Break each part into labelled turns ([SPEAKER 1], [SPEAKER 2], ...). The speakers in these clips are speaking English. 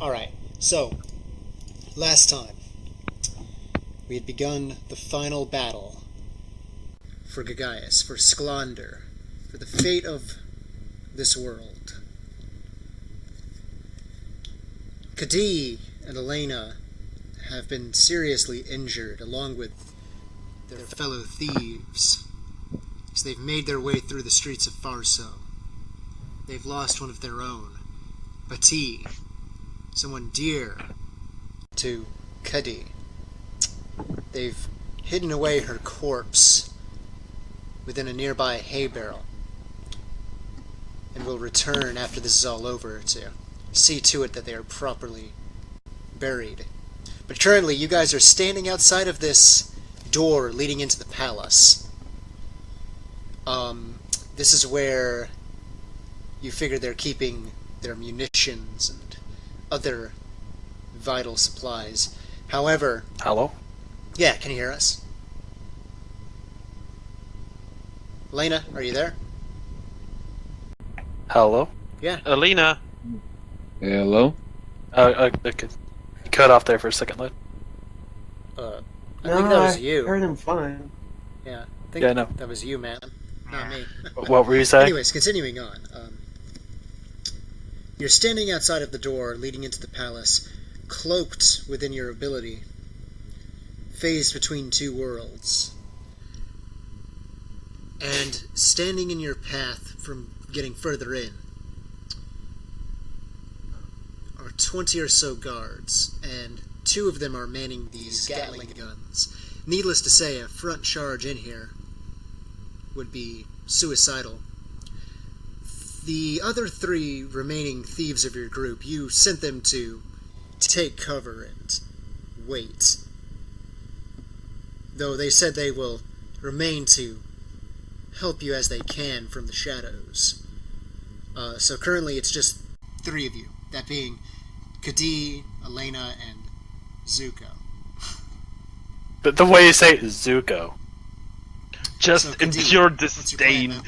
[SPEAKER 1] Alright, so, last time, we had begun the final battle for Gaius, for Sklandr, for the fate of this world. Kadi and Elena have been seriously injured, along with their fellow thieves, as they've made their way through the streets of Farso. They've lost one of their own, Bati, someone dear to Kadi. They've hidden away her corpse within a nearby hay barrel, and will return after this is all over to see to it that they are properly buried. But currently, you guys are standing outside of this door leading into the palace. This is where you figure they're keeping their munitions and other vital supplies. However...
[SPEAKER 2] Hello?
[SPEAKER 1] Yeah, can you hear us? Elena, are you there?
[SPEAKER 2] Hello?
[SPEAKER 1] Yeah.
[SPEAKER 3] Alina.
[SPEAKER 4] Hello?
[SPEAKER 2] Okay. Cut off there for a second, Lid.
[SPEAKER 1] I think that was you.
[SPEAKER 5] I heard him fine.
[SPEAKER 1] Yeah, I think
[SPEAKER 2] no.
[SPEAKER 1] that was you, man. Not me.
[SPEAKER 2] What were you saying?
[SPEAKER 1] Anyways, continuing on. You're standing outside of the door leading into the palace, cloaked within your ability, phased between two worlds. And standing in your path from getting further in are 20 or so guards, and 2 of them are manning these Gatling guns. Needless to say, a front charge in here would be suicidal. The other 3 remaining thieves of your group, you sent them to take cover and wait. Though they said they will remain to help you as they can from the shadows. So currently it's just 3 of you, that being Kadi, Elena, and Zuko.
[SPEAKER 2] But the way you say it is Zuko.
[SPEAKER 3] Just
[SPEAKER 1] So, Kadi,
[SPEAKER 3] endure
[SPEAKER 1] what's your plan,
[SPEAKER 3] disdain.
[SPEAKER 1] man?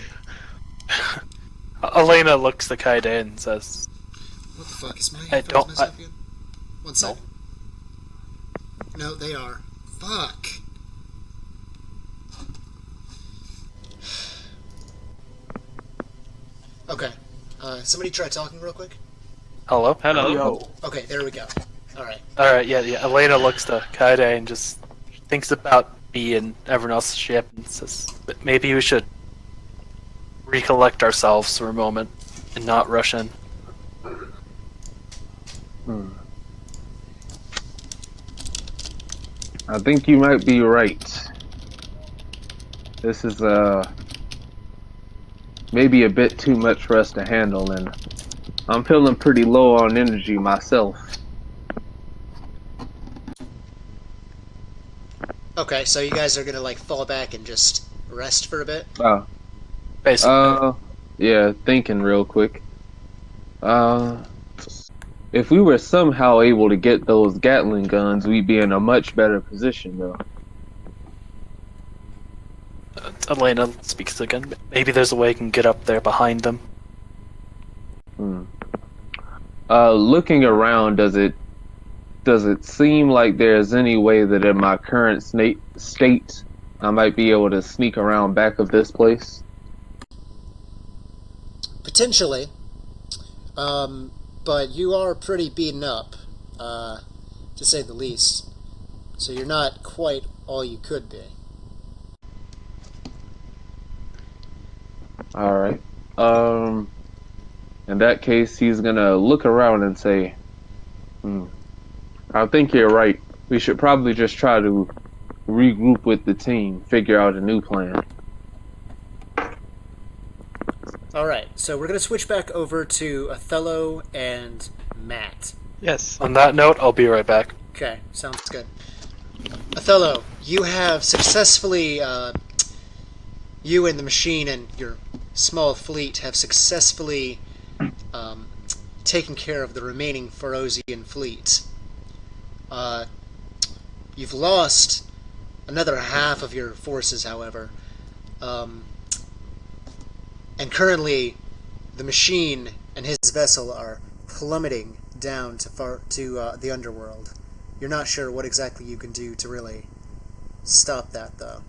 [SPEAKER 2] Elena looks to Kaide and says,
[SPEAKER 1] What the fuck, is my
[SPEAKER 2] I
[SPEAKER 1] headphones
[SPEAKER 2] don't-
[SPEAKER 1] messed up again? One sec. No, they are. Fuck. Okay. Somebody try talking real quick?
[SPEAKER 2] hello?
[SPEAKER 3] Hello.
[SPEAKER 5] Yo.
[SPEAKER 1] Okay, there we go. Alright.
[SPEAKER 2] Alright, yeah. Elena looks to Kaide and just thinks about me and everyone else's ship and says, but maybe we should recollect ourselves for a moment and not rush in.
[SPEAKER 4] I think you might be right. This is maybe a bit too much for us to handle, and I'm feeling pretty low on energy myself.
[SPEAKER 1] Okay, so you guys are gonna, like, fall back and just rest for a bit?
[SPEAKER 2] Basically.
[SPEAKER 4] Yeah, thinking real quick. If we were somehow able to get those Gatling guns, we'd be in a much better position, though.
[SPEAKER 2] Elena speaks again. Maybe there's a way I can get up there behind them.
[SPEAKER 4] Looking around, does it seem like there's any way that in my current state I might be able to sneak around back of this place?
[SPEAKER 1] Potentially. But you are pretty beaten up, to say the least. So you're not quite all you could be.
[SPEAKER 4] Alright. In that case, he's gonna look around and say, I think you're right. We should probably just try to regroup with the team, figure out a new plan.
[SPEAKER 1] Alright, so we're going to switch back over to Othello and Matt.
[SPEAKER 3] Yes.
[SPEAKER 2] On that note, I'll be right back.
[SPEAKER 1] Okay, sounds good. Othello, you have successfully, you and the machine and your small fleet have successfully taken care of the remaining Ferosian fleet. You've lost another half of your forces, however. And currently, the machine and his vessel are plummeting down to the underworld. You're not sure what exactly you can do to really stop that, though.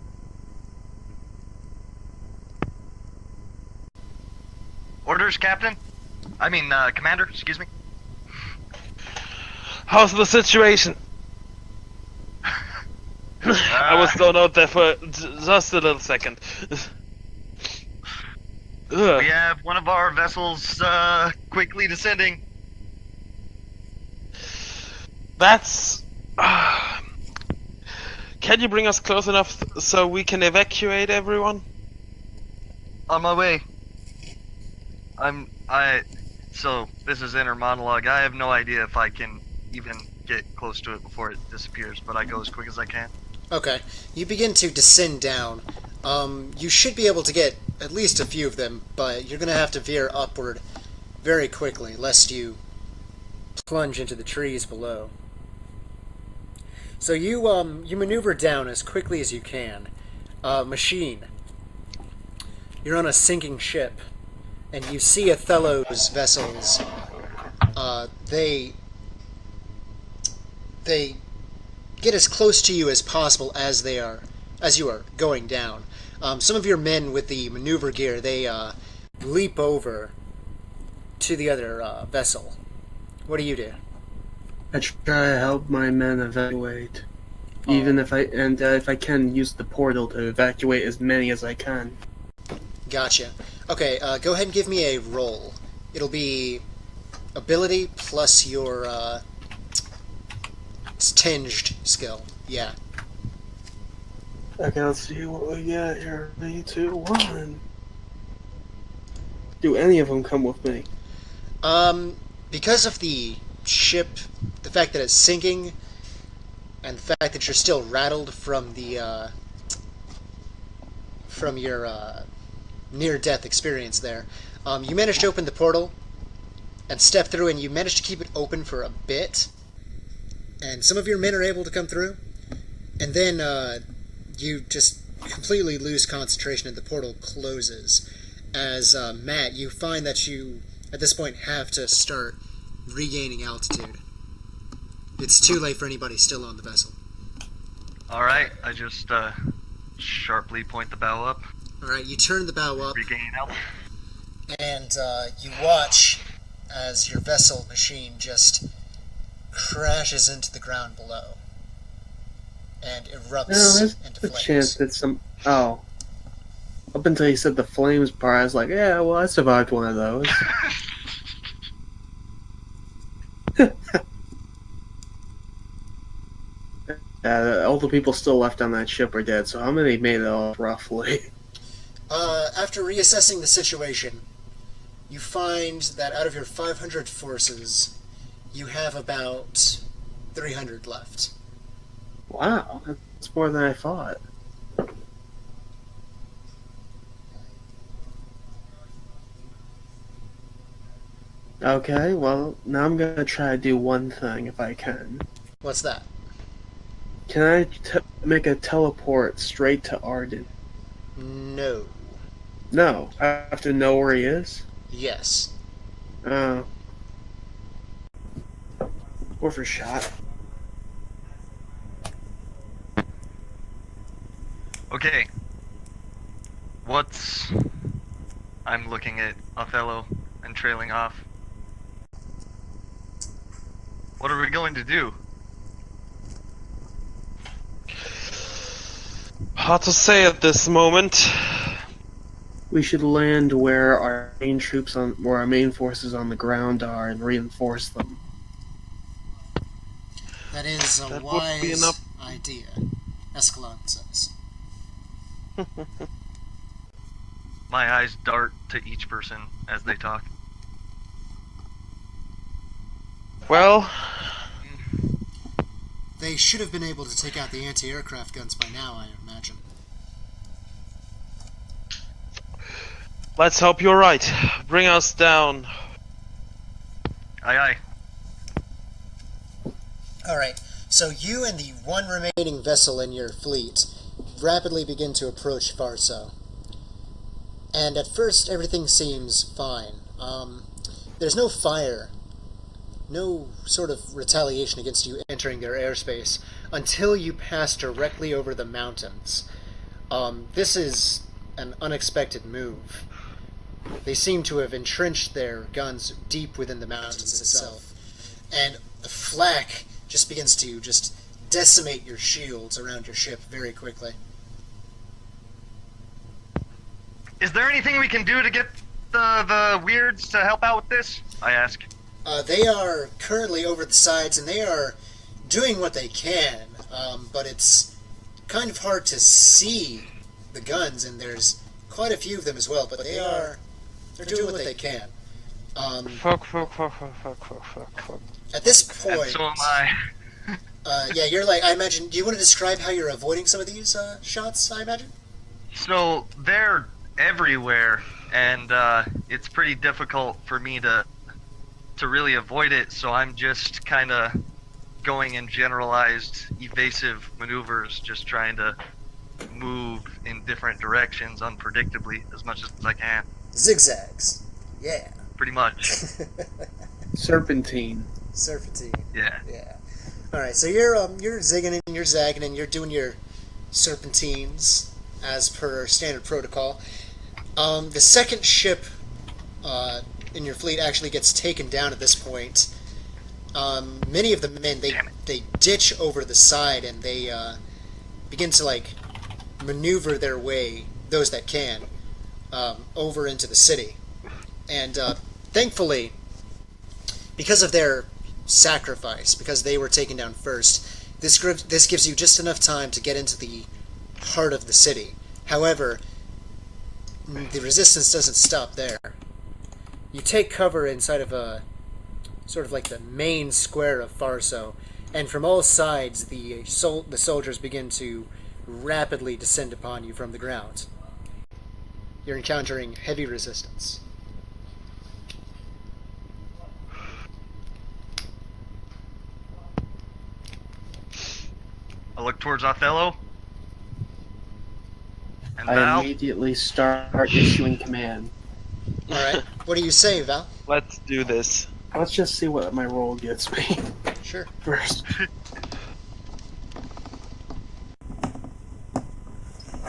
[SPEAKER 3] Orders, Captain? Commander, excuse me.
[SPEAKER 5] How's the situation? I was thrown out there for just a little second. Ugh.
[SPEAKER 3] We have one of our vessels quickly descending.
[SPEAKER 5] That's... Can you bring us close enough so we can evacuate everyone?
[SPEAKER 3] On my way. So, this is inner monologue. I have no idea if I can even get close to it before it disappears, but I go as quick as I can.
[SPEAKER 1] Okay. You begin to descend down. You should be able to get at least a few of them, but you're going to have to veer upward very quickly, lest you plunge into the trees below. So you maneuver down as quickly as you can. Machine. You're on a sinking ship, and you see Othello's vessels. They get as close to you as possible as you are going down. Some of your men with the maneuver gear, they leap over to the other vessel. What do you do?
[SPEAKER 6] I try to help my men evacuate, even if I can use the portal to evacuate as many as I can.
[SPEAKER 1] Gotcha. Okay, go ahead and give me a roll. It'll be ability plus your tinged skill. Yeah.
[SPEAKER 6] Okay, let's see what we got here. 3, 2, 1. Do any of them come with me?
[SPEAKER 1] Because of the ship, the fact that it's sinking, and the fact that you're still rattled from the from your near-death experience there, you managed to open the portal and step through, and you managed to keep it open for a bit. And some of your men are able to come through, and then you just completely lose concentration and the portal closes. As Matt, you find that you, at this point, have to start regaining altitude. It's too late for anybody still on the vessel.
[SPEAKER 3] Alright, I just sharply point the bow up.
[SPEAKER 1] Alright, you turn the bow up,
[SPEAKER 3] Regain altitude.
[SPEAKER 1] and you watch as your vessel machine just crashes into the ground below and erupts
[SPEAKER 6] No, there's
[SPEAKER 1] into
[SPEAKER 6] a
[SPEAKER 1] flames.
[SPEAKER 6] chance that some... Oh. Up until you said the flames part, I was like, yeah, well, I survived one of those. All the people still left on that ship are dead, so how many made it off, roughly?
[SPEAKER 1] After reassessing the situation, you find that out of your 500 forces, you have about 300 left.
[SPEAKER 6] Wow, that's more than I thought. Okay, well, now I'm gonna try to do one thing if I can.
[SPEAKER 1] What's that?
[SPEAKER 6] Can I make a teleport straight to Arden?
[SPEAKER 1] No.
[SPEAKER 6] No, I have to know where he is?
[SPEAKER 1] Yes.
[SPEAKER 6] Worth a shot.
[SPEAKER 3] Okay. I'm looking at Othello and trailing off. What are we going to do?
[SPEAKER 5] Hard to say at this moment.
[SPEAKER 6] We should land where our main forces on the ground are and reinforce them.
[SPEAKER 1] That is a
[SPEAKER 5] That would be
[SPEAKER 1] wise
[SPEAKER 5] enough.
[SPEAKER 1] idea, Escalon says.
[SPEAKER 3] My eyes dart to each person as they talk.
[SPEAKER 5] Well,
[SPEAKER 1] They should have been able to take out the anti-aircraft guns by now, I imagine.
[SPEAKER 5] let's hope you're right. Bring us down.
[SPEAKER 3] Aye aye.
[SPEAKER 1] Alright, so you and the one remaining vessel in your fleet rapidly begin to approach Varso. And at first, everything seems fine. There's no fire no sort of retaliation against you entering their airspace until you pass directly over the mountains. This is an unexpected move. They seem to have entrenched their guns deep within the mountains itself, and the flak just begins to just decimate your shields around your ship very quickly.
[SPEAKER 3] Is there anything we can do to get the weirds to help out with this? I ask.
[SPEAKER 1] They are currently over the sides, and they are doing what they can, but it's kind of hard to see the guns, and there's quite a few of them as well, but they're doing what they can.
[SPEAKER 5] Fuck.
[SPEAKER 1] At this
[SPEAKER 3] And
[SPEAKER 1] point,
[SPEAKER 3] so am I.
[SPEAKER 1] yeah, you're like, I imagine, do you want to describe how you're avoiding some of these shots, I imagine?
[SPEAKER 3] So they're everywhere, and it's pretty difficult for me to really avoid it. So I'm just kind of going in generalized evasive maneuvers, just trying to move in different directions unpredictably as much as I can.
[SPEAKER 1] Zigzags. Yeah.
[SPEAKER 3] Pretty much.
[SPEAKER 6] Serpentine.
[SPEAKER 1] Serpentine.
[SPEAKER 3] Yeah.
[SPEAKER 1] Yeah. Alright, so you're zigging and you're zagging and you're doing your serpentines as per standard protocol. The second ship in your fleet actually gets taken down at this point. Many of the men, they ditch over the side and they begin to like maneuver their way, those that can, over into the city. And thankfully, because of their sacrifice, because they were taken down first, this gives you just enough time to get into the heart of the city. However, the resistance doesn't stop there. You take cover inside of a sort of like the main square of Farso, and from all sides the soldiers begin to rapidly descend upon you from the ground. You're encountering heavy resistance.
[SPEAKER 3] I look towards Othello. And
[SPEAKER 6] I
[SPEAKER 3] Val.
[SPEAKER 6] immediately start issuing command.
[SPEAKER 1] Alright, what do you say, Val?
[SPEAKER 5] Let's do this.
[SPEAKER 6] Let's just see what my roll gets me
[SPEAKER 1] Sure.
[SPEAKER 6] first.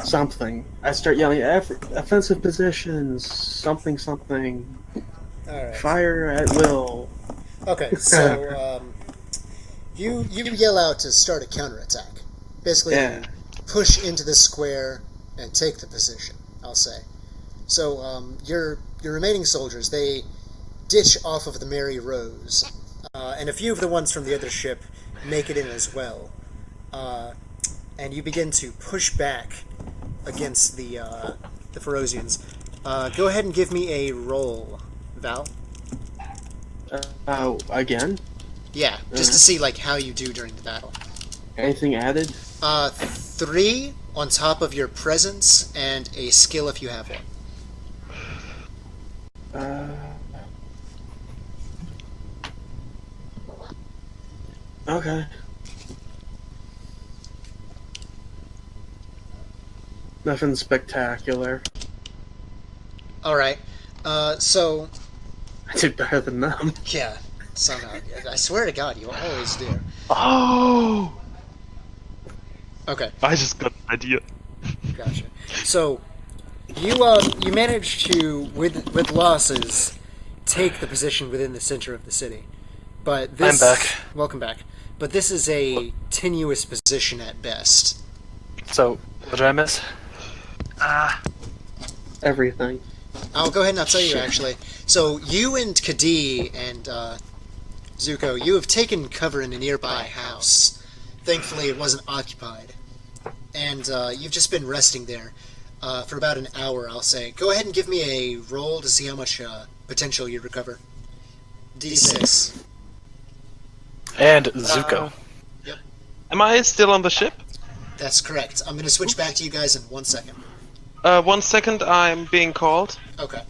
[SPEAKER 6] Something. I start yelling, offensive positions, something.
[SPEAKER 1] Alright.
[SPEAKER 6] Fire at will.
[SPEAKER 1] Okay, so you yell out to start a counterattack. Basically,
[SPEAKER 6] Yeah.
[SPEAKER 1] you push into the square and take the position, I'll say. So your remaining soldiers, they ditch off of the Mary Rose, and a few of the ones from the other ship make it in as well. And you begin to push back against the Ferocians. Go ahead and give me a roll, Val.
[SPEAKER 6] Again?
[SPEAKER 1] Yeah, just to see like how you do during the battle.
[SPEAKER 6] Anything added?
[SPEAKER 1] 3 on top of your presence and a skill if you have one.
[SPEAKER 6] Okay. Nothing spectacular.
[SPEAKER 1] Alright, so,
[SPEAKER 6] I did better than them.
[SPEAKER 1] yeah, somehow. I swear to God, you always do.
[SPEAKER 5] Oh!
[SPEAKER 1] Okay,
[SPEAKER 5] I just got an idea.
[SPEAKER 1] gotcha. So, you managed to, with losses, take the position within the center of the city. But this...
[SPEAKER 2] I'm back.
[SPEAKER 1] Welcome back. But this is a tenuous position at best.
[SPEAKER 2] So, what did I miss?
[SPEAKER 6] Everything.
[SPEAKER 1] I'll go ahead and I'll tell you, actually. So, you and Kadi and Zuko, you have taken cover in a nearby house. Thankfully, it wasn't occupied. And you've just been resting there for about an hour, I'll say. Go ahead and give me a roll to see how much potential you recover. D6.
[SPEAKER 2] And Zuko.
[SPEAKER 5] Am I still on the ship?
[SPEAKER 1] That's correct. I'm going to switch back to you guys in 1 second.
[SPEAKER 5] 1 second, I'm being called.
[SPEAKER 1] Okay.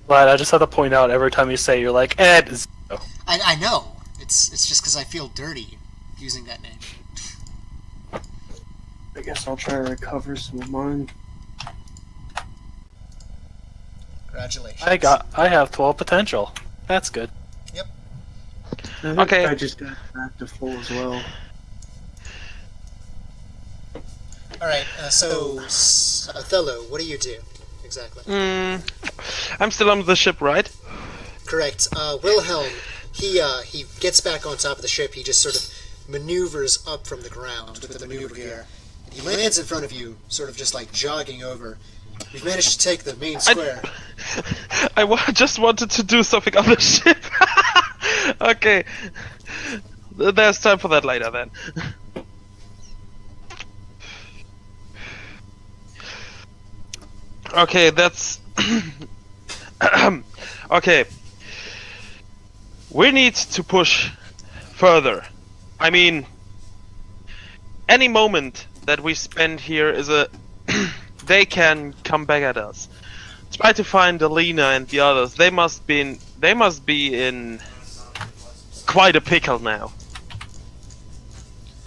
[SPEAKER 2] But I just have to point out every time you say you're like, and Zuko.
[SPEAKER 1] I know. It's just because I feel dirty using that name.
[SPEAKER 6] I guess I'll try to recover some of mine.
[SPEAKER 1] Congratulations.
[SPEAKER 2] I have 12 potential. That's good.
[SPEAKER 5] Okay.
[SPEAKER 6] I just got back to full as well.
[SPEAKER 1] Alright, so, Othello, what do you do? Exactly.
[SPEAKER 5] I'm still on the ship, right?
[SPEAKER 1] Correct. Wilhelm, he gets back on top of the ship. He just sort of maneuvers up from the ground with the maneuver gear. He lands in front of you, sort of just like jogging over. We've managed to take the main square.
[SPEAKER 5] Just wanted to do something on the ship. Okay. There's time for that later then. Okay, that's... Okay. We need to push further. I mean, any moment that we spend here is a... they can come back at us. Try to find Alina and the others. They must be in quite a pickle now.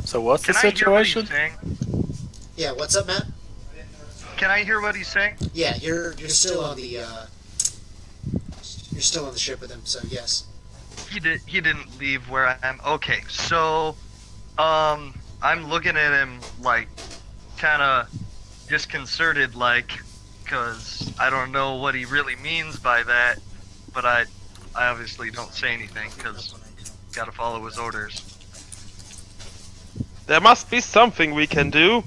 [SPEAKER 2] So what's the
[SPEAKER 3] Can I hear what
[SPEAKER 2] situation?
[SPEAKER 3] he's saying?
[SPEAKER 1] Yeah, what's up, Matt?
[SPEAKER 3] Can I hear what he's saying?
[SPEAKER 1] Yeah, you're still on the you're still on the ship with him, so yes.
[SPEAKER 3] He didn't leave where I am. Okay, so I'm looking at him like kind of disconcerted, like, because I don't know what he really means by that, but I obviously don't say anything because gotta follow his orders.
[SPEAKER 5] There must be something we can do.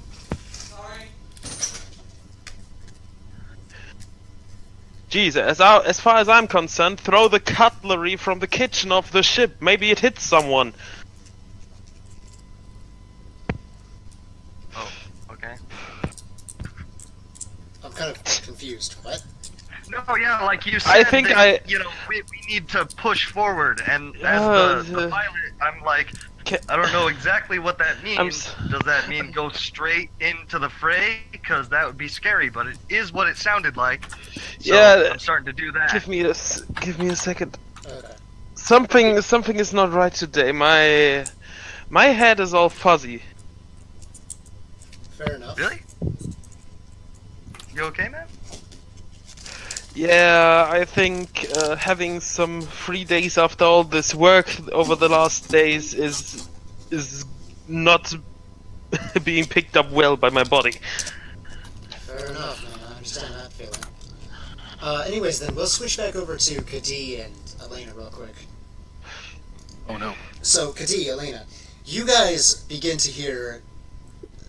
[SPEAKER 5] Jeez, as far as I'm concerned, throw the cutlery from the kitchen of the ship. Maybe it hits someone.
[SPEAKER 3] Oh, okay.
[SPEAKER 1] I'm kind of confused. What?
[SPEAKER 3] No, yeah, like you said,
[SPEAKER 5] I think
[SPEAKER 3] that, you know, we need to push forward, and as the pilot, I'm like, I don't know exactly what that means. Does that mean go straight into the fray? Because that would be scary, but it is what it sounded like. So
[SPEAKER 5] Yeah,
[SPEAKER 3] I'm starting to do that.
[SPEAKER 5] Give me a second.
[SPEAKER 1] Okay.
[SPEAKER 5] Something is not right today. My head is all fuzzy.
[SPEAKER 1] Fair enough.
[SPEAKER 3] Really? You okay, man?
[SPEAKER 5] Yeah, I think having some 3 days after all this work over the last days is not being picked up well by my body.
[SPEAKER 1] Fair enough, man. I understand that feeling. Anyways, then we'll switch back over to Kadi and Elena real quick.
[SPEAKER 2] Oh no.
[SPEAKER 1] So, Kadi, Elena, you guys begin to hear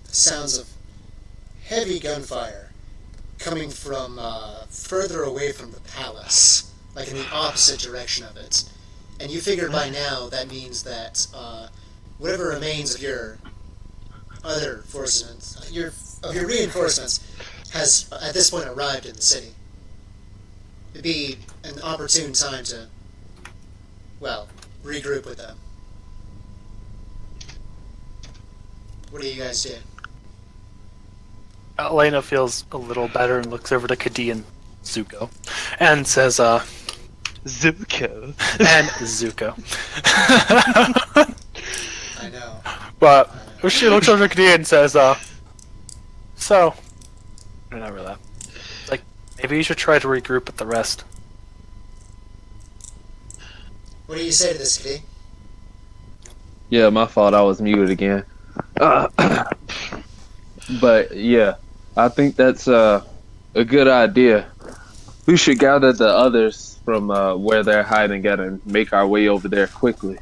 [SPEAKER 1] sounds of heavy gunfire coming from further away from the palace, like in the opposite direction of it. And you figure by now that means that whatever remains of your other forces, your reinforcements, has at this point arrived in the city. It'd be an opportune time to, well, regroup with them. What do you guys do?
[SPEAKER 2] Elena feels a little better and looks over to Kadi and Zuko and says,
[SPEAKER 5] Zuko.
[SPEAKER 2] and Zuko.
[SPEAKER 1] I know.
[SPEAKER 2] But she looks over to Kadi and says, so, not really that. Like, maybe you should try to regroup with the rest.
[SPEAKER 1] What do you say to this, Kadi?
[SPEAKER 4] Yeah, my fault. I was muted again. But yeah, I think that's a good idea. We should gather the others from where they're hiding at and make our way over there quickly.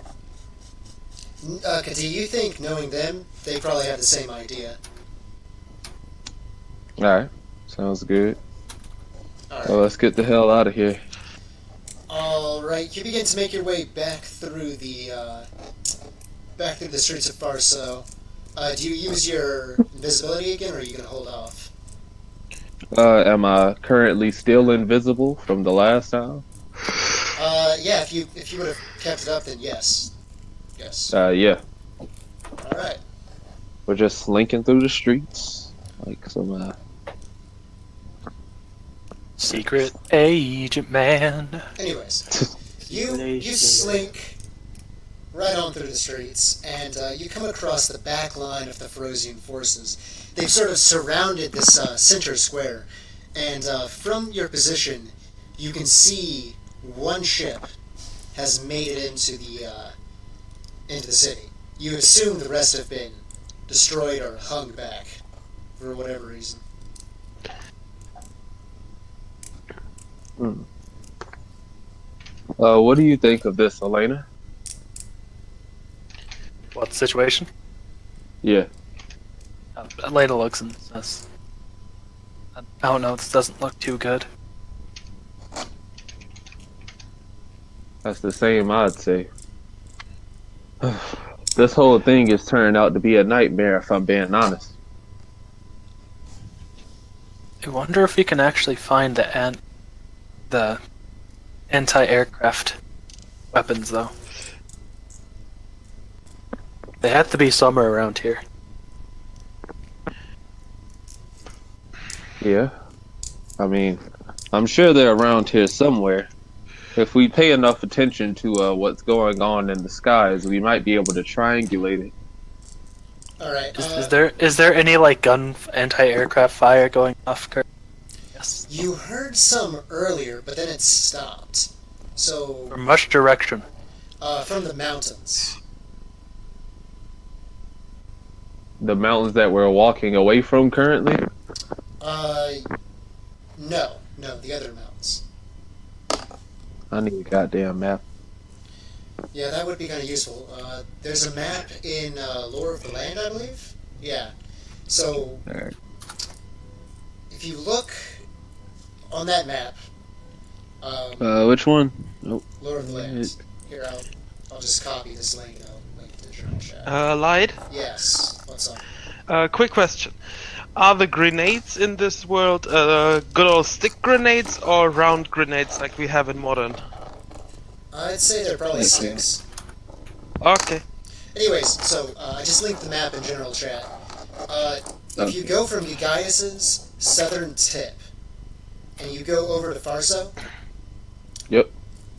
[SPEAKER 1] Kadi, you think, knowing them, they probably have the same idea.
[SPEAKER 4] Alright, sounds good.
[SPEAKER 1] Alright.
[SPEAKER 4] Well, let's get the hell out of here.
[SPEAKER 1] Alright, you begin to make your way back through the streets of Farso. Do you use your invisibility again, or are you going to hold off?
[SPEAKER 4] Am I currently still invisible from the last time?
[SPEAKER 1] Yeah, if you would have kept it up, then yes. Yes.
[SPEAKER 4] Yeah.
[SPEAKER 1] Alright.
[SPEAKER 4] We're just slinking through the streets like some
[SPEAKER 2] Secret agent man.
[SPEAKER 1] Anyways, you slink right on through the streets, and you come across the back line of the Ferocian forces. They've sort of surrounded this center square, and from your position, you can see one ship has made it into into the city. You assume the rest have been destroyed or hung back for whatever reason.
[SPEAKER 4] What do you think of this, Elena?
[SPEAKER 2] What situation?
[SPEAKER 4] Yeah.
[SPEAKER 2] Elena looks and says, I don't know, this doesn't look too good.
[SPEAKER 4] That's the same I'd say. This whole thing is turning out to be a nightmare if I'm being honest.
[SPEAKER 2] I wonder if we can actually find the anti-aircraft weapons, though. They have to be somewhere around here.
[SPEAKER 4] Yeah. I mean, I'm sure they're around here somewhere. If we pay enough attention to what's going on in the skies, we might be able to triangulate it.
[SPEAKER 1] Alright,
[SPEAKER 2] Is there any like gun anti-aircraft fire going off? Yes.
[SPEAKER 1] you heard some earlier, but then it stopped. So,
[SPEAKER 2] From which direction?
[SPEAKER 1] from the mountains.
[SPEAKER 4] The mountains that we're walking away from currently?
[SPEAKER 1] No, the other mountains.
[SPEAKER 4] I need a goddamn map.
[SPEAKER 1] Yeah, that would be kind of useful. There's a map in Lore of the Land, I believe? Yeah. So,
[SPEAKER 4] Alright.
[SPEAKER 1] if you look on that map,
[SPEAKER 4] Which one? Nope.
[SPEAKER 1] Lore of the Land. Here, I'll just copy this link and I'll link to the journal chat.
[SPEAKER 5] Lied?
[SPEAKER 1] Yes, what's up?
[SPEAKER 5] Quick question. Are the grenades in this world good old stick grenades or round grenades like we have in modern?
[SPEAKER 1] I'd say they're probably sticks.
[SPEAKER 5] Okay.
[SPEAKER 1] Anyways, so I just linked the map in general chat. If you go from Gaius's southern tip and you go over to Farso,
[SPEAKER 4] Yep.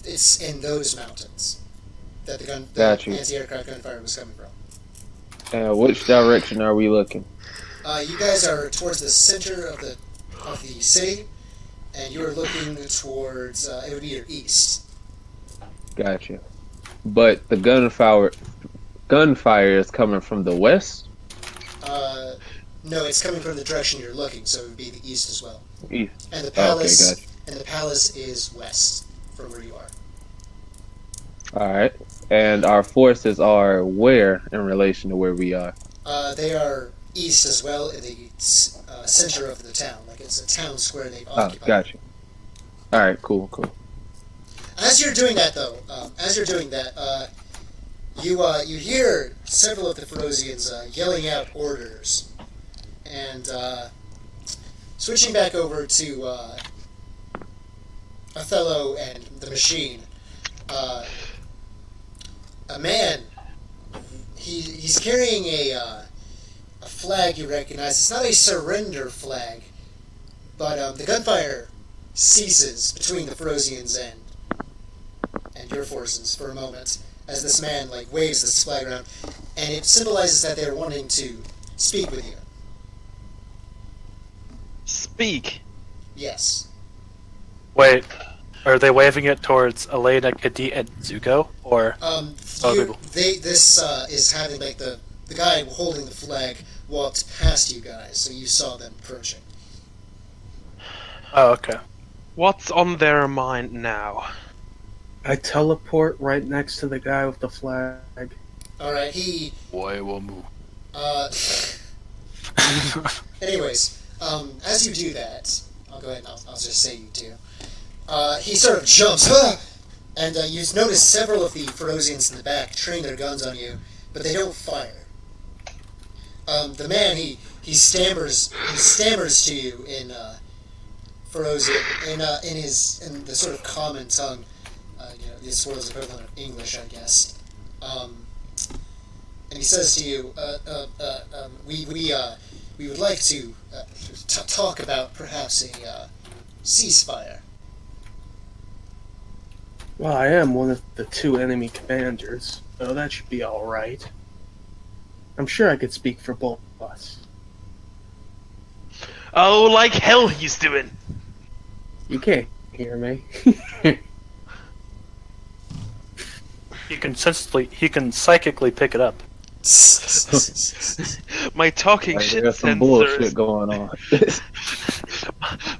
[SPEAKER 1] it's in those mountains that the
[SPEAKER 4] Got you.
[SPEAKER 1] anti-aircraft gunfire was coming from.
[SPEAKER 4] Which direction are we looking?
[SPEAKER 1] You guys are towards the center of the city, and you're looking towards it would be your east.
[SPEAKER 4] Gotcha. But the gunfire is coming from the west?
[SPEAKER 1] No, it's coming from the direction you're looking, so it would be the east as well.
[SPEAKER 4] East.
[SPEAKER 1] And the
[SPEAKER 4] Okay,
[SPEAKER 1] palace,
[SPEAKER 4] gotcha.
[SPEAKER 1] and the palace is west from where you are.
[SPEAKER 4] Alright. And our forces are where in relation to where we are?
[SPEAKER 1] They are east as well, in the center of the town. Like it's a town square they've
[SPEAKER 4] Oh,
[SPEAKER 1] occupied.
[SPEAKER 4] gotcha. Alright, cool.
[SPEAKER 1] As you're doing that, though, you hear several of the Ferocians yelling out orders, and switching back over to Othello and the machine. A man, he's carrying a flag you recognize. It's not a surrender flag, but the gunfire ceases between the Ferocians and your forces for a moment as this man waves this flag around, and it symbolizes that they're wanting to speak with you.
[SPEAKER 5] Speak.
[SPEAKER 1] Yes.
[SPEAKER 2] Wait, are they waving it towards Elena, Kadi, and Zuko, or people?
[SPEAKER 1] This is having the guy holding the flag walked past you guys, so you saw them approaching.
[SPEAKER 2] Oh, okay.
[SPEAKER 5] What's on their mind now?
[SPEAKER 6] I teleport right next to the guy with the flag.
[SPEAKER 1] All right, he.
[SPEAKER 2] Boy, will move.
[SPEAKER 1] Anyways, as you do that, I'll go ahead and I'll just say you do. He sort of jumps, and you notice several of the Ferocians in the back train their guns on you, but they don't fire. The man he stammers to you in Ferocian in the sort of common tongue, this world's equivalent of English, I guess. And he says to you, we would like to talk about perhaps a ceasefire.
[SPEAKER 6] Well, I am one of the two enemy commanders, so that should be alright. I'm sure I could speak for both of us.
[SPEAKER 5] Oh, like hell he's doing!
[SPEAKER 6] You can't hear me.
[SPEAKER 2] He can psychically pick it up.
[SPEAKER 5] My talking
[SPEAKER 4] Like,
[SPEAKER 5] shit
[SPEAKER 4] there's some
[SPEAKER 5] sensor
[SPEAKER 4] bullshit
[SPEAKER 5] is...
[SPEAKER 4] going on.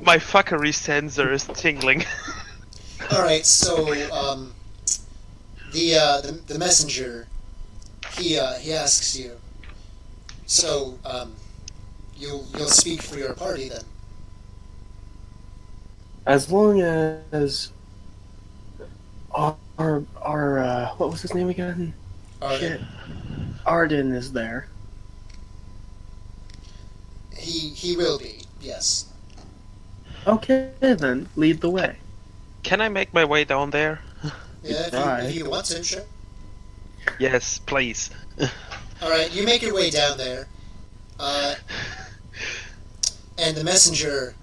[SPEAKER 5] My fuckery sensor is tingling.
[SPEAKER 1] All right, so the messenger, he asks you. So you'll speak for your party then.
[SPEAKER 6] As long as our what was his name again? Shit. Arden is there.
[SPEAKER 1] He will be, yes.
[SPEAKER 6] Okay, then lead the way.
[SPEAKER 5] Can I make my way down there?
[SPEAKER 1] Yeah, if you want to, sure.
[SPEAKER 5] Yes, please.
[SPEAKER 1] Alright, you make your way down there. And the messenger,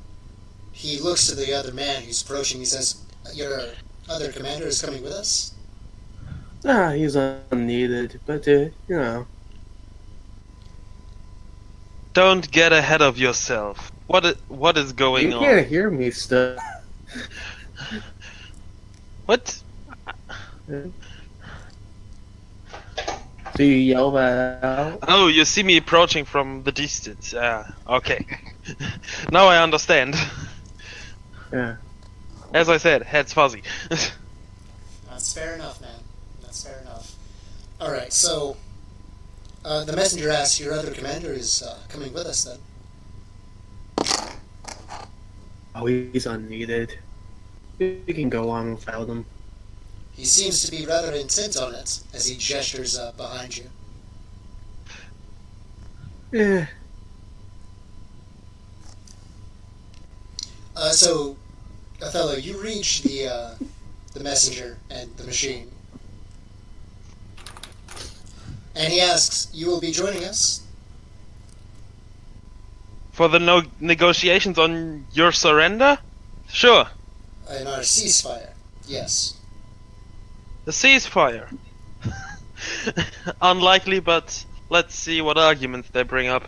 [SPEAKER 1] he looks to the other man who's approaching. He says, "Your other commander is coming with us?"
[SPEAKER 6] He's unneeded, but you know.
[SPEAKER 5] Don't get ahead of yourself. What is going
[SPEAKER 6] You
[SPEAKER 5] on?
[SPEAKER 6] can't hear me still.
[SPEAKER 5] What?
[SPEAKER 6] Do you yell that out?
[SPEAKER 5] Oh, you see me approaching from the distance. Okay. Now I understand.
[SPEAKER 6] Yeah.
[SPEAKER 5] As I said, head's fuzzy.
[SPEAKER 1] That's fair enough, man. That's fair enough. Alright, so the messenger asks, your other commander is coming with us then.
[SPEAKER 6] Oh, he's unneeded. We can go on without him.
[SPEAKER 1] He seems to be rather intent on it, as he gestures behind you.
[SPEAKER 6] Yeah.
[SPEAKER 1] So, Othello, you reach the messenger and the machine. And he asks, you will be joining us?
[SPEAKER 5] For the negotiations on your surrender? Sure.
[SPEAKER 1] In our ceasefire, yes.
[SPEAKER 5] The ceasefire. Unlikely, but let's see what arguments they bring up.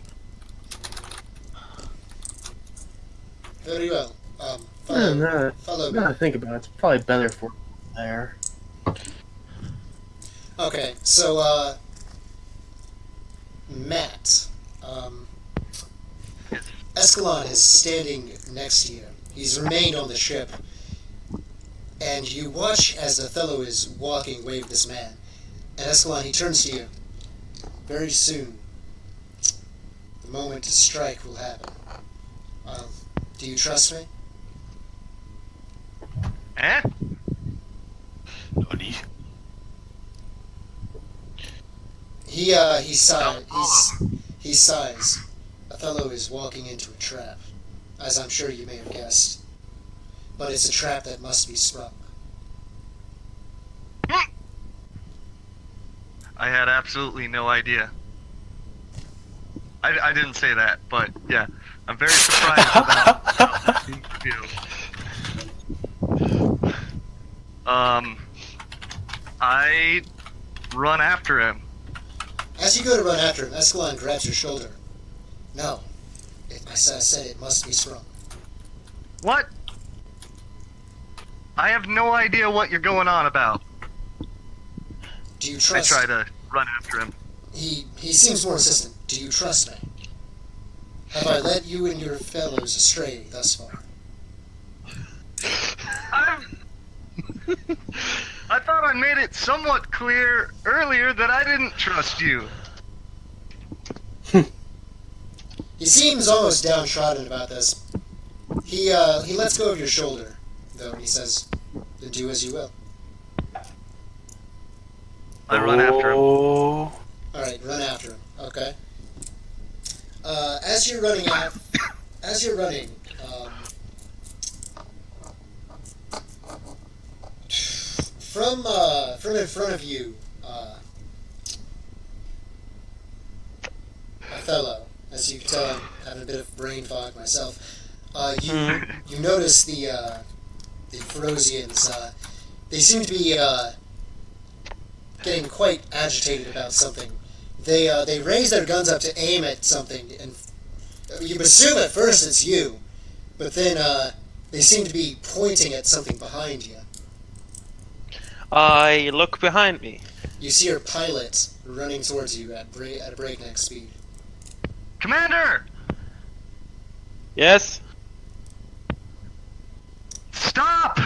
[SPEAKER 1] Very well. Follow me.
[SPEAKER 6] Now I think about it, it's probably better for there.
[SPEAKER 1] Okay, so, Matt, Escalon is standing next to you. He's remained on the ship, and you watch as Othello is walking away with this man. And Escalon, he turns to you. Very soon, the moment to strike will happen. Do you trust me?
[SPEAKER 3] Eh?
[SPEAKER 2] Nani?
[SPEAKER 1] He sighs. He sighs. Othello is walking into a trap, as I'm sure you may have guessed. But it's a trap that must be sprung.
[SPEAKER 3] I had absolutely no idea. I didn't say that, but yeah, I'm very surprised about how things feel. I run after him.
[SPEAKER 1] As you go to run after him, Escalon grabs your shoulder. No, I said it must be sprung.
[SPEAKER 3] What? I have no idea what you're going on about.
[SPEAKER 1] Do you trust?
[SPEAKER 3] I try to run after him.
[SPEAKER 1] He seems more insistent. Do you trust me? Have I led you and your fellows astray thus far?
[SPEAKER 3] I thought I made it somewhat clear earlier that I didn't trust you.
[SPEAKER 1] He seems almost downtrodden about this. He lets go of your shoulder, though, and he says, "Then do as you will."
[SPEAKER 3] I run after him.
[SPEAKER 2] Oh.
[SPEAKER 1] Alright, run after him. Okay. As you're running, from in front of you, Othello, as you can tell, I'm having a bit of brain fog myself. You notice the Ferocians, they seem to be getting quite agitated about something. They raise their guns up to aim at something, and you assume at first it's you, but then they seem to be pointing at something behind you.
[SPEAKER 5] I look behind me.
[SPEAKER 1] You see your pilot running towards you at a breakneck speed.
[SPEAKER 3] Commander!
[SPEAKER 5] Yes?
[SPEAKER 3] Stop!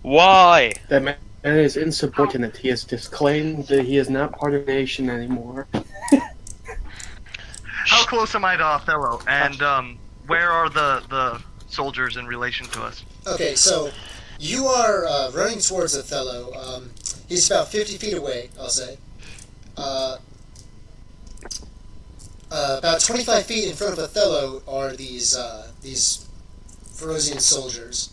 [SPEAKER 5] Why?
[SPEAKER 6] That man is insubordinate. He has disclaimed that he is not part of the nation anymore.
[SPEAKER 3] How close am I to Othello? And where are the soldiers in relation to us?
[SPEAKER 1] Okay, so you are running towards Othello. He's about 50 feet away, I'll say. About 25 feet in front of Othello are these Ferocian soldiers.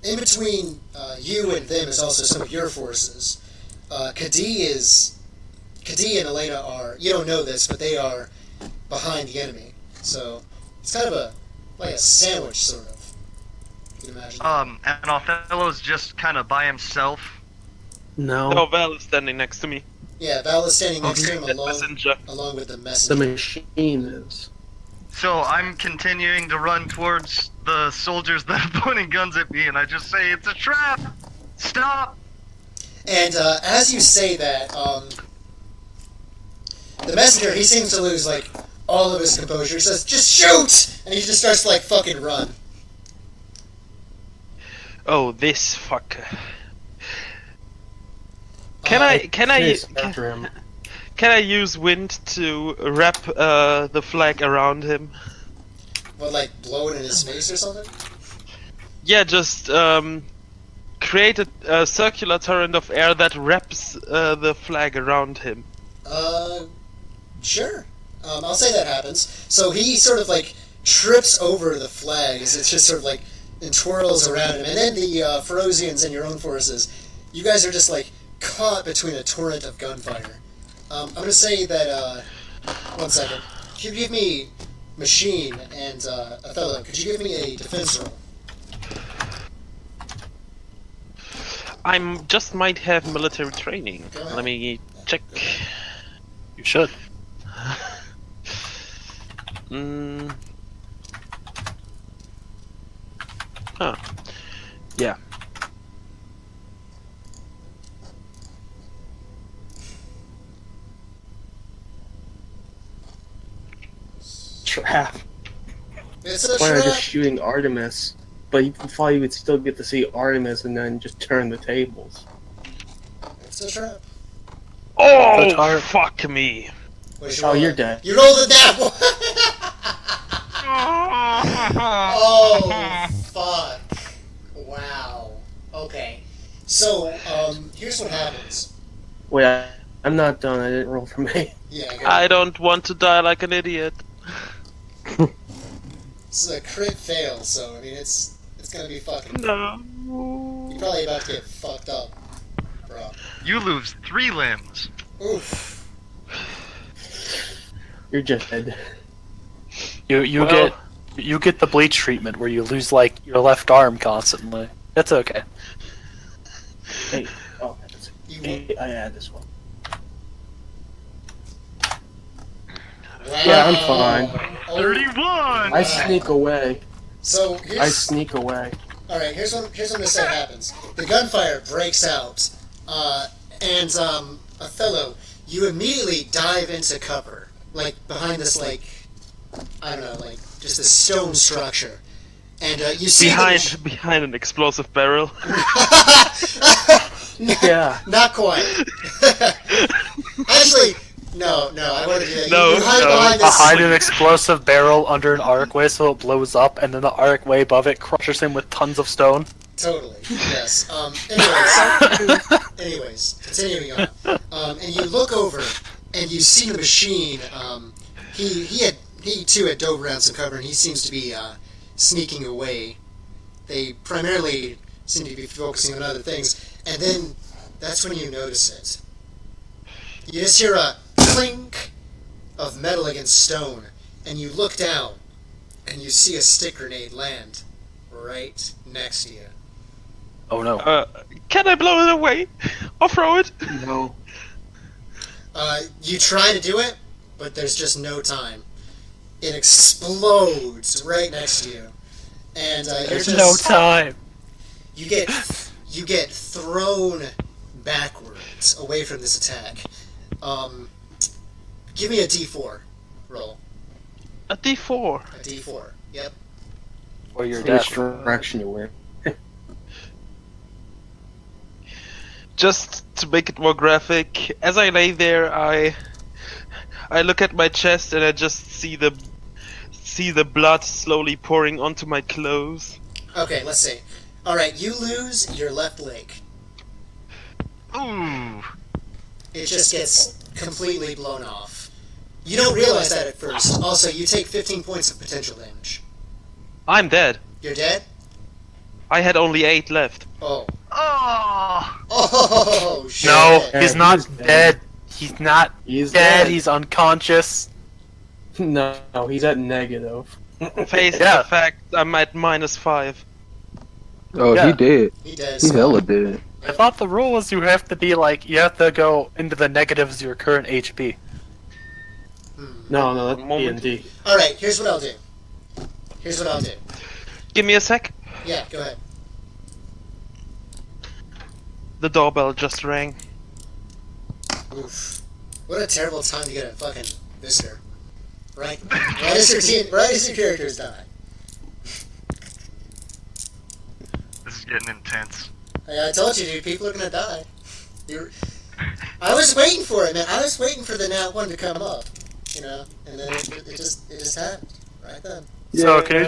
[SPEAKER 1] In between you and them is also some of your forces. Kadee and Elena are, you don't know this, but they are behind the enemy. So it's kind of like a sandwich, sort of. You can imagine.
[SPEAKER 3] And Othello's just kind of by himself.
[SPEAKER 5] No, Val is standing next to me.
[SPEAKER 1] Yeah, Val is standing next to him
[SPEAKER 5] Messenger.
[SPEAKER 1] along with the
[SPEAKER 6] The
[SPEAKER 1] messenger.
[SPEAKER 6] machine is.
[SPEAKER 3] So I'm continuing to run towards the soldiers that are pointing guns at me, and I just say, "It's a trap! Stop!"
[SPEAKER 1] And as you say that, the messenger, he seems to lose like all of his composure. He says, "Just shoot!" And he just starts to like fucking run.
[SPEAKER 5] Oh, this fucker. Can I use wind to wrap the flag around him?
[SPEAKER 1] What, like blow it in his face or something?
[SPEAKER 5] Yeah, just create a circular torrent of air that wraps the flag around him.
[SPEAKER 1] Sure. I'll say that happens. So he sort of like trips over the flag as it just sort of like and twirls around him. And then the Ferocians and your own forces, you guys are just like caught between a torrent of gunfire. I'm going to say that, 1 second. Could you give me Machine and Othello, could you give me a defense roll?
[SPEAKER 5] I just might have military training.
[SPEAKER 1] Go ahead.
[SPEAKER 5] Let me check.
[SPEAKER 2] You should.
[SPEAKER 5] Huh. Yeah.
[SPEAKER 6] Trap.
[SPEAKER 1] It's a
[SPEAKER 6] Why are
[SPEAKER 1] trap!
[SPEAKER 6] just shooting Artemis? But you thought you would still get to see Artemis and then just turn the tables.
[SPEAKER 1] It's a trap.
[SPEAKER 5] Oh, fuck me.
[SPEAKER 1] Wait,
[SPEAKER 6] Oh, you're dead.
[SPEAKER 1] You rolled a nat one! Oh, fuck. Wow. Okay. So, here's what happens.
[SPEAKER 6] Wait, I'm not done. I didn't roll for me.
[SPEAKER 1] Yeah, go
[SPEAKER 5] I don't want to die like an idiot.
[SPEAKER 1] This is a crit fail, so, I mean, it's gonna be fucking...
[SPEAKER 5] No.
[SPEAKER 1] You're probably about to get fucked up, bro.
[SPEAKER 3] You lose 3 limbs.
[SPEAKER 1] Oof.
[SPEAKER 6] You're just dead.
[SPEAKER 2] You get the bleach treatment where you lose like your left arm constantly. That's okay.
[SPEAKER 6] Hey, oh, that's it. I add this one.
[SPEAKER 1] Wow.
[SPEAKER 6] Yeah, I'm fine.
[SPEAKER 1] Oh,
[SPEAKER 3] 31!
[SPEAKER 6] I sneak away.
[SPEAKER 1] So,
[SPEAKER 6] I sneak away.
[SPEAKER 1] Alright, here's what I'm gonna say happens. The gunfire breaks out, and Othello, you immediately dive into cover, like behind this, like, I don't know, like just this stone structure, and you see
[SPEAKER 5] behind an explosive barrel.
[SPEAKER 6] Yeah.
[SPEAKER 1] Not quite. Actually, no, I wanted to.
[SPEAKER 5] No,
[SPEAKER 1] you hide
[SPEAKER 5] no.
[SPEAKER 1] behind this.
[SPEAKER 2] Behind an explosive barrel under an arcway so it blows up, and then the arcway above it crushes him with tons of stone.
[SPEAKER 1] Totally. Yes. Anyways, continuing on. And you look over, and you see the machine. He too had dove around some cover, and he seems to be sneaking away. They primarily seem to be focusing on other things, and then that's when you notice it. You just hear a clink of metal against stone, and you look down, and you see a stick grenade land right next to you.
[SPEAKER 2] Oh no.
[SPEAKER 5] Can I blow it away? Or throw it?
[SPEAKER 6] No.
[SPEAKER 1] You try to do it, but there's just no time. It explodes right next to you, and
[SPEAKER 2] There's no time.
[SPEAKER 1] You you get thrown backwards away from this attack. Give me a D4 roll.
[SPEAKER 5] A D4.
[SPEAKER 1] A D4. Yep.
[SPEAKER 2] Or your
[SPEAKER 6] Which
[SPEAKER 2] death.
[SPEAKER 6] direction you went.
[SPEAKER 5] Just to make it more graphic, as I lay there, I look at my chest and I just see the blood slowly pouring onto my clothes.
[SPEAKER 1] Okay, let's see. Alright, you lose your left leg.
[SPEAKER 3] Ooh.
[SPEAKER 1] It just gets completely blown off. You don't realize that at first. Also, you take 15 points of potential damage.
[SPEAKER 5] I'm dead.
[SPEAKER 1] You're dead?
[SPEAKER 5] I had only 8 left.
[SPEAKER 1] Oh.
[SPEAKER 3] Oh.
[SPEAKER 1] Oh, shit.
[SPEAKER 2] No, he's not
[SPEAKER 6] he's dead.
[SPEAKER 2] dead. He's not
[SPEAKER 6] He's
[SPEAKER 2] dead.
[SPEAKER 6] dead.
[SPEAKER 2] He's unconscious.
[SPEAKER 6] No, he's at negative.
[SPEAKER 5] Face
[SPEAKER 2] Yeah.
[SPEAKER 5] the fact I'm at -5.
[SPEAKER 4] Oh,
[SPEAKER 2] Yeah.
[SPEAKER 4] he dead.
[SPEAKER 1] He does.
[SPEAKER 4] He hella dead.
[SPEAKER 2] I thought the rule was you have to go into the negatives of your current HP.
[SPEAKER 6] No, that's
[SPEAKER 5] Moment.
[SPEAKER 6] D&D.
[SPEAKER 1] Alright, here's what I'll do. Here's what I'll do.
[SPEAKER 5] Give me a sec.
[SPEAKER 1] Yeah, go ahead.
[SPEAKER 5] The doorbell just rang.
[SPEAKER 1] Oof. What a terrible time to get a fucking visitor. Right? Right as your characters die.
[SPEAKER 3] This is getting intense.
[SPEAKER 1] I told you, dude, people are gonna die. I was waiting for it, man. I was waiting for the nat 1 to come up. You know? And then it just happened. Right then.
[SPEAKER 2] So can you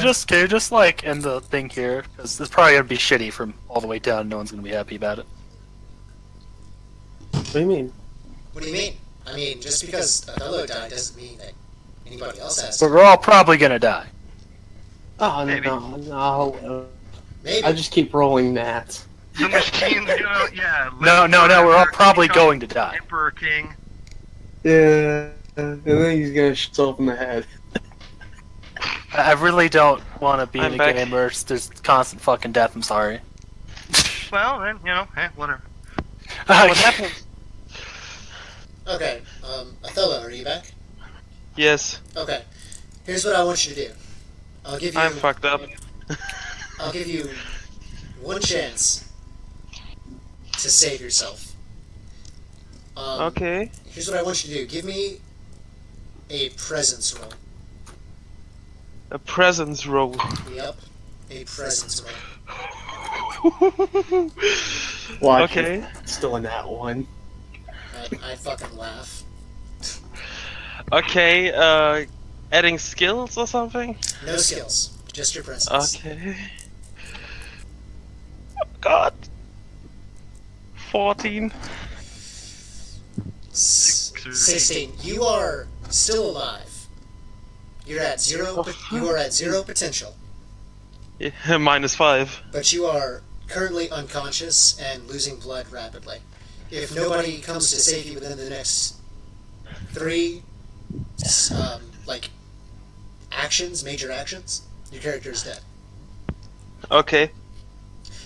[SPEAKER 2] just like end the thing here? Because it's probably gonna be shitty from all the way down. No one's gonna be happy about it.
[SPEAKER 6] What do you mean?
[SPEAKER 1] What do you mean? I mean, just because a fellow died doesn't mean that anybody else has
[SPEAKER 2] But
[SPEAKER 1] to.
[SPEAKER 2] we're all probably gonna die.
[SPEAKER 6] Oh,
[SPEAKER 3] Maybe.
[SPEAKER 6] no.
[SPEAKER 1] Maybe.
[SPEAKER 6] I just keep rolling that.
[SPEAKER 3] The machine's gonna, yeah.
[SPEAKER 2] No, we're all probably
[SPEAKER 3] become
[SPEAKER 2] going to die.
[SPEAKER 3] Emperor King.
[SPEAKER 6] Yeah, and then he's gonna shoot himself in the head.
[SPEAKER 2] I really don't want to be
[SPEAKER 5] I'm
[SPEAKER 2] in a
[SPEAKER 5] back.
[SPEAKER 2] game where there's constant fucking death. I'm sorry.
[SPEAKER 3] Well, then, you know, whatever.
[SPEAKER 5] What happened?
[SPEAKER 1] Okay, Othello, are you back?
[SPEAKER 5] Yes,
[SPEAKER 1] Okay. Here's what I want you to do. I'll give you
[SPEAKER 5] I'm fucked up.
[SPEAKER 1] I'll give you one chance to save yourself.
[SPEAKER 5] Okay.
[SPEAKER 1] Here's what I want you to do. Give me a presence roll.
[SPEAKER 5] A presence roll.
[SPEAKER 1] Yep. A presence roll.
[SPEAKER 6] Watch
[SPEAKER 5] Okay.
[SPEAKER 6] it. Still in that one.
[SPEAKER 1] I fucking laugh.
[SPEAKER 5] Okay, adding skills or something?
[SPEAKER 1] No skills. Just your presence.
[SPEAKER 5] Okay. Oh god. 14.
[SPEAKER 1] 16. You are still alive. You're at zero. You are at zero potential,
[SPEAKER 5] Yeah, -5.
[SPEAKER 1] but you are currently unconscious and losing blood rapidly. If nobody comes to save you within the next 3, actions, major actions, your character is dead.
[SPEAKER 5] Okay.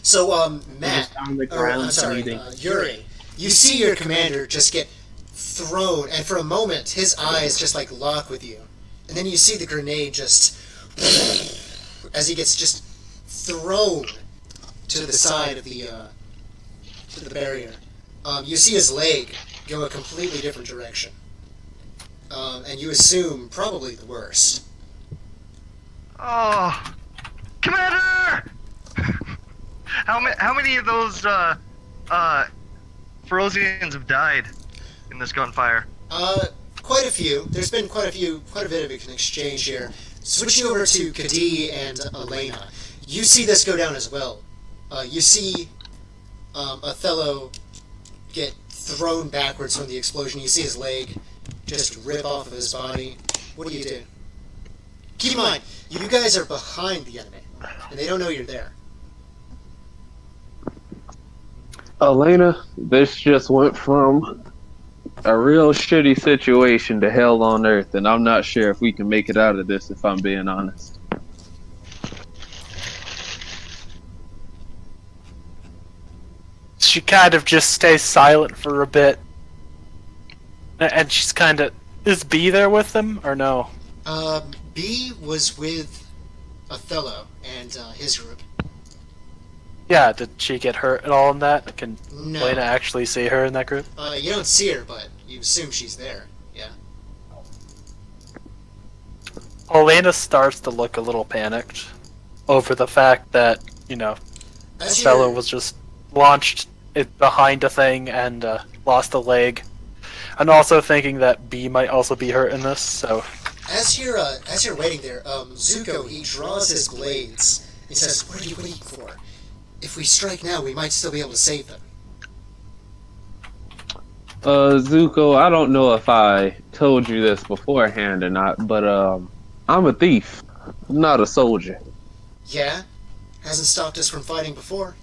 [SPEAKER 1] So, Matt,
[SPEAKER 6] Just on the
[SPEAKER 1] or,
[SPEAKER 6] ground
[SPEAKER 1] I'm sorry,
[SPEAKER 6] bleeding.
[SPEAKER 1] Yuri, you see your commander just get thrown, and for a moment, his eyes just like lock with you, and then you see the grenade just as he gets just thrown to the side of the barrier. You see his leg go a completely different direction, and you assume probably the worst.
[SPEAKER 3] Oh, Commander! How many of those Ferocians have died in this gunfire?
[SPEAKER 1] Quite a few. There's been quite a bit of an exchange here. Switching over to Kadi and Elena, you see this go down as well. You see Othello get thrown backwards from the explosion. You see his leg just rip off of his body. What do you do? Keep in mind, you guys are behind the enemy, and they don't know you're there.
[SPEAKER 4] Elena, this just went from a real shitty situation to hell on earth, and I'm not sure if we can make it out of this, if I'm being honest.
[SPEAKER 2] She kind of just stays silent for a bit, and she's kind of. Is B there with them or no?
[SPEAKER 1] B was with Othello and his group.
[SPEAKER 2] Yeah, did she get hurt at all in that? Can
[SPEAKER 1] No.
[SPEAKER 2] Elena actually see her in that group?
[SPEAKER 1] You don't see her, but you assume she's there. Yeah.
[SPEAKER 2] Elena starts to look a little panicked over the fact that,
[SPEAKER 1] As
[SPEAKER 2] Fellow
[SPEAKER 1] you're,
[SPEAKER 2] was just launched it behind a thing and lost a leg. And also thinking that B might also be hurt in this, so...
[SPEAKER 1] as you're waiting there, Zuko, he draws his blades. He says, "What are you waiting for? If we strike now, we might still be able to save them."
[SPEAKER 4] Zuko, I don't know if I told you this beforehand or not, but I'm a thief, not a soldier.
[SPEAKER 1] Yeah? Hasn't stopped us from fighting before.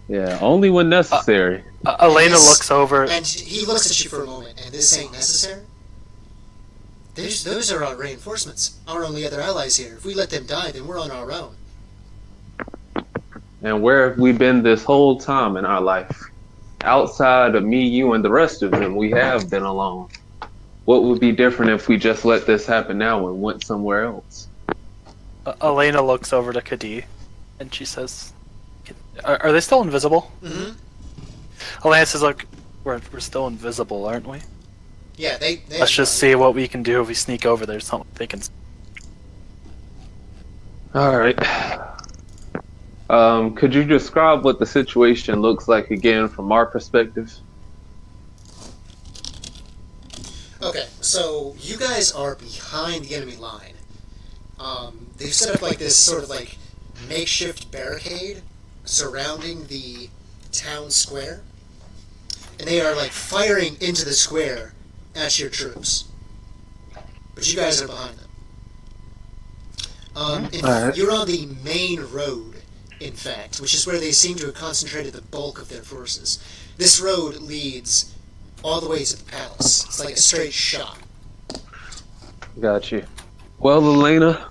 [SPEAKER 4] Yeah, only when necessary.
[SPEAKER 2] Elena
[SPEAKER 1] This-
[SPEAKER 2] looks over...
[SPEAKER 1] And he looks at you for a moment, and this ain't necessary? Those are our reinforcements, our only other allies here. If we let them die, then we're on our own.
[SPEAKER 4] And where have we been this whole time in our life? Outside of me, you, and the rest of them, we have been alone. What would be different if we just let this happen now and went somewhere else?
[SPEAKER 2] Elena looks over to Kadi, and she says, Are they still invisible?
[SPEAKER 1] Mm-hmm.
[SPEAKER 2] Elena says, look, we're still invisible, aren't we?
[SPEAKER 1] Yeah, they
[SPEAKER 2] Let's just see what we can do if we sneak over there. Something they can...
[SPEAKER 4] Alright. Could you describe what the situation looks like again from our perspective?
[SPEAKER 1] Okay, so you guys are behind the enemy line. They've set up like this sort of like makeshift barricade surrounding the town square, and they are like firing into the square at your troops. But you guys are behind them.
[SPEAKER 4] Alright.
[SPEAKER 1] You're on the main road, in fact, which is where they seem to have concentrated the bulk of their forces. This road leads all the way to the palace. It's like a straight shot.
[SPEAKER 4] Got you. Well, Elena,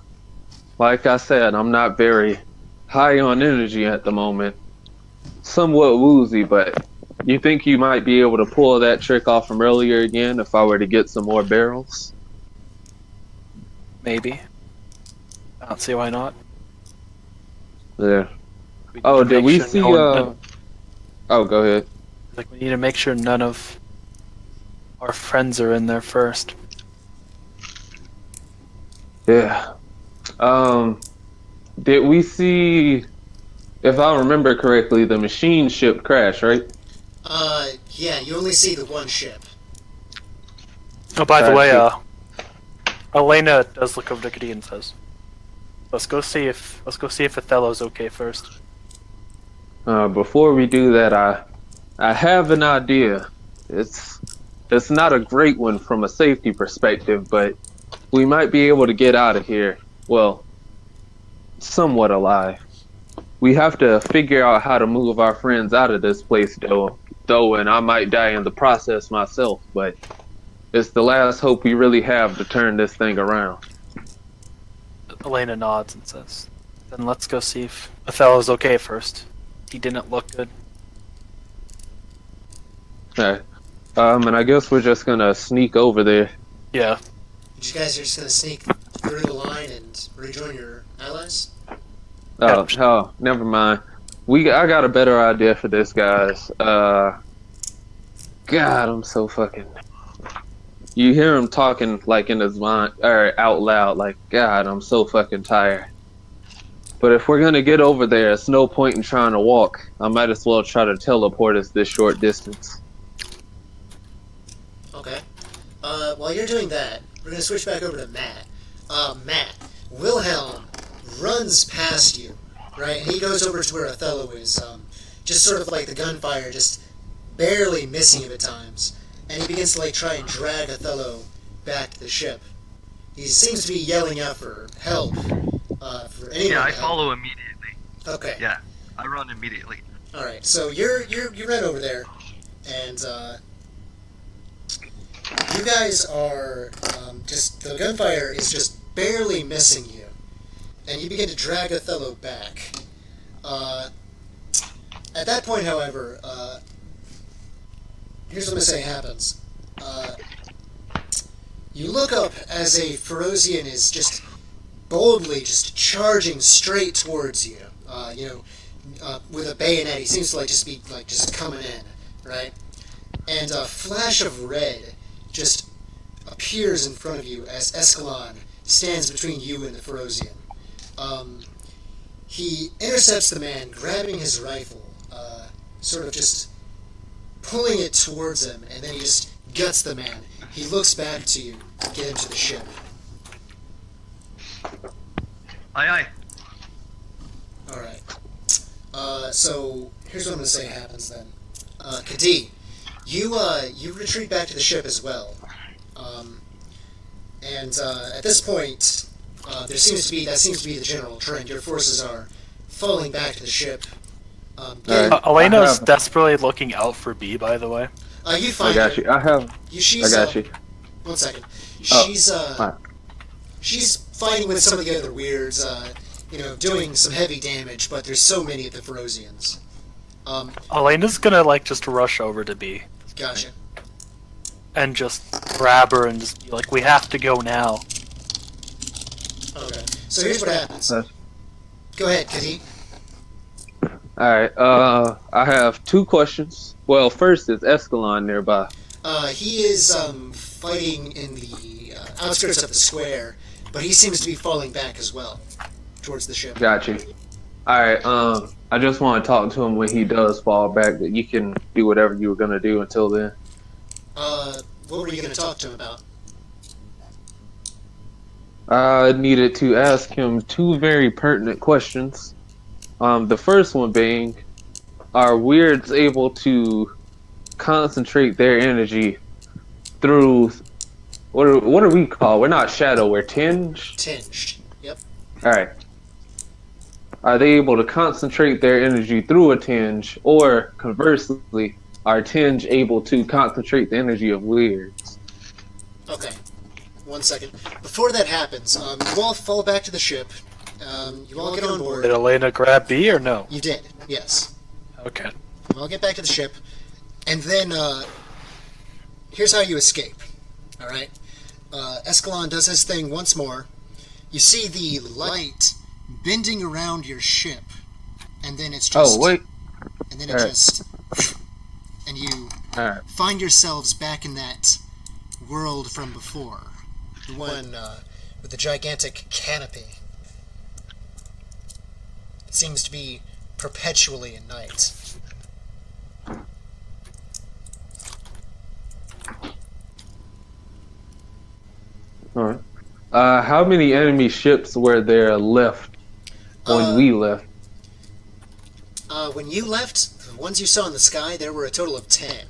[SPEAKER 4] like I said, I'm not very high on energy at the moment. Somewhat woozy, but you think you might be able to pull that trick off from earlier again if I were to get some more barrels?
[SPEAKER 2] Maybe. I don't see why not.
[SPEAKER 4] Yeah.
[SPEAKER 2] We
[SPEAKER 4] Oh,
[SPEAKER 2] need to
[SPEAKER 4] did
[SPEAKER 2] make
[SPEAKER 4] we
[SPEAKER 2] sure
[SPEAKER 4] see,
[SPEAKER 2] no one-
[SPEAKER 4] Oh, go ahead.
[SPEAKER 2] Like, we need to make sure none of our friends are in there first.
[SPEAKER 4] Yeah. Did we see, if I remember correctly, the machine ship crash, right?
[SPEAKER 1] Yeah, you only see the one ship.
[SPEAKER 2] Oh, by the way,
[SPEAKER 4] Gotcha.
[SPEAKER 2] Elena does look over to Kadi and says, let's go see if Othello's okay first.
[SPEAKER 4] Before we do that, I have an idea. It's not a great one from a safety perspective, but we might be able to get out of here. Well, somewhat alive. We have to figure out how to move our friends out of this place, though, and I might die in the process myself, but it's the last hope we really have to turn this thing around.
[SPEAKER 2] Elena nods and says, then let's go see if Othello's okay first. He didn't look good.
[SPEAKER 4] Okay. And I guess we're just gonna sneak over there.
[SPEAKER 2] Yeah.
[SPEAKER 1] You guys are just gonna sneak through the line and rejoin your allies?
[SPEAKER 4] Oh, never mind. I got a better idea for this, guys. God, I'm so fucking... You hear him talking like in his mind, or out loud, like, God, I'm so fucking tired. But if we're gonna get over there, it's no point in trying to walk. I might as well try to teleport us this short distance.
[SPEAKER 1] Okay. While you're doing that, we're gonna switch back over to Matt. Matt, Wilhelm runs past you, right? And he goes over to where Othello is, just sort of like the gunfire, just barely missing him at times. And he begins to like try and drag Othello back to the ship. He seems to be yelling out for help. For anyone.
[SPEAKER 3] Yeah, I
[SPEAKER 1] to help.
[SPEAKER 3] follow immediately.
[SPEAKER 1] Okay.
[SPEAKER 3] Yeah, I run immediately.
[SPEAKER 1] All right. So you ran over there, and you guys are just the gunfire is just barely missing you, and you begin to drag Othello back. At that point, however, here's what I'm gonna say happens. You look up as a Ferocian is just boldly just charging straight towards you. with a bayonet. He seems to just coming in, right? And a flash of red just appears in front of you as Escalon stands between you and the Ferocian. He intercepts the man, grabbing his rifle, sort of just pulling it towards him, and then he just guts the man. He looks back to you, get into the ship.
[SPEAKER 3] Aye, aye.
[SPEAKER 1] Alright. So, here's what I'm going to say happens then. Kadi, you retreat back to the ship as well. At this point, that seems to be the general trend. Your forces are falling back to the ship.
[SPEAKER 2] Elena's desperately looking out for B, by the way.
[SPEAKER 1] You find
[SPEAKER 4] I got
[SPEAKER 1] her.
[SPEAKER 4] you. I got you.
[SPEAKER 1] 1 second.
[SPEAKER 4] Fine.
[SPEAKER 1] She's fighting with some of the other weirds, doing some heavy damage, but there's so many of the Ferocians.
[SPEAKER 2] Elena's gonna, just rush over to B.
[SPEAKER 1] Gotcha.
[SPEAKER 2] And just grab her and just be like, we have to go now.
[SPEAKER 1] Okay. So here's what happens. Go ahead, Kadi.
[SPEAKER 4] Alright, I have 2 questions. Well, first is Escalon nearby.
[SPEAKER 1] He is fighting in the outskirts of the square, but he seems to be falling back as well towards the ship.
[SPEAKER 4] Got you. Alright, I just want to talk to him when he does fall back, that you can do whatever you were going to do until then.
[SPEAKER 1] What were you going to talk to him about?
[SPEAKER 4] I needed to ask him 2 very pertinent questions. The first one being, are weirds able to concentrate their energy through, what do we call? We're not shadow, we're tinge?
[SPEAKER 1] Tinged. Yep.
[SPEAKER 4] Alright. Are they able to concentrate their energy through a tinge, or conversely, are tinge able to concentrate the energy of weirds?
[SPEAKER 1] Okay. 1 second. Before that happens, you all fall back to the ship. You all get on board.
[SPEAKER 2] Did Elena grab B or no?
[SPEAKER 1] You did, yes.
[SPEAKER 2] Okay.
[SPEAKER 1] You all get back to the ship, and then, here's how you escape. Alright? Escalon does his thing once more. You see the light bending around your ship, and then it's just...
[SPEAKER 4] Oh, wait.
[SPEAKER 1] And then it just... And you find yourselves back in that world from before. The one with the gigantic canopy. It seems to be perpetually at night.
[SPEAKER 4] Alright. How many enemy ships were there left when we left?
[SPEAKER 1] When you left, the ones you saw in the sky, there were a total of 10.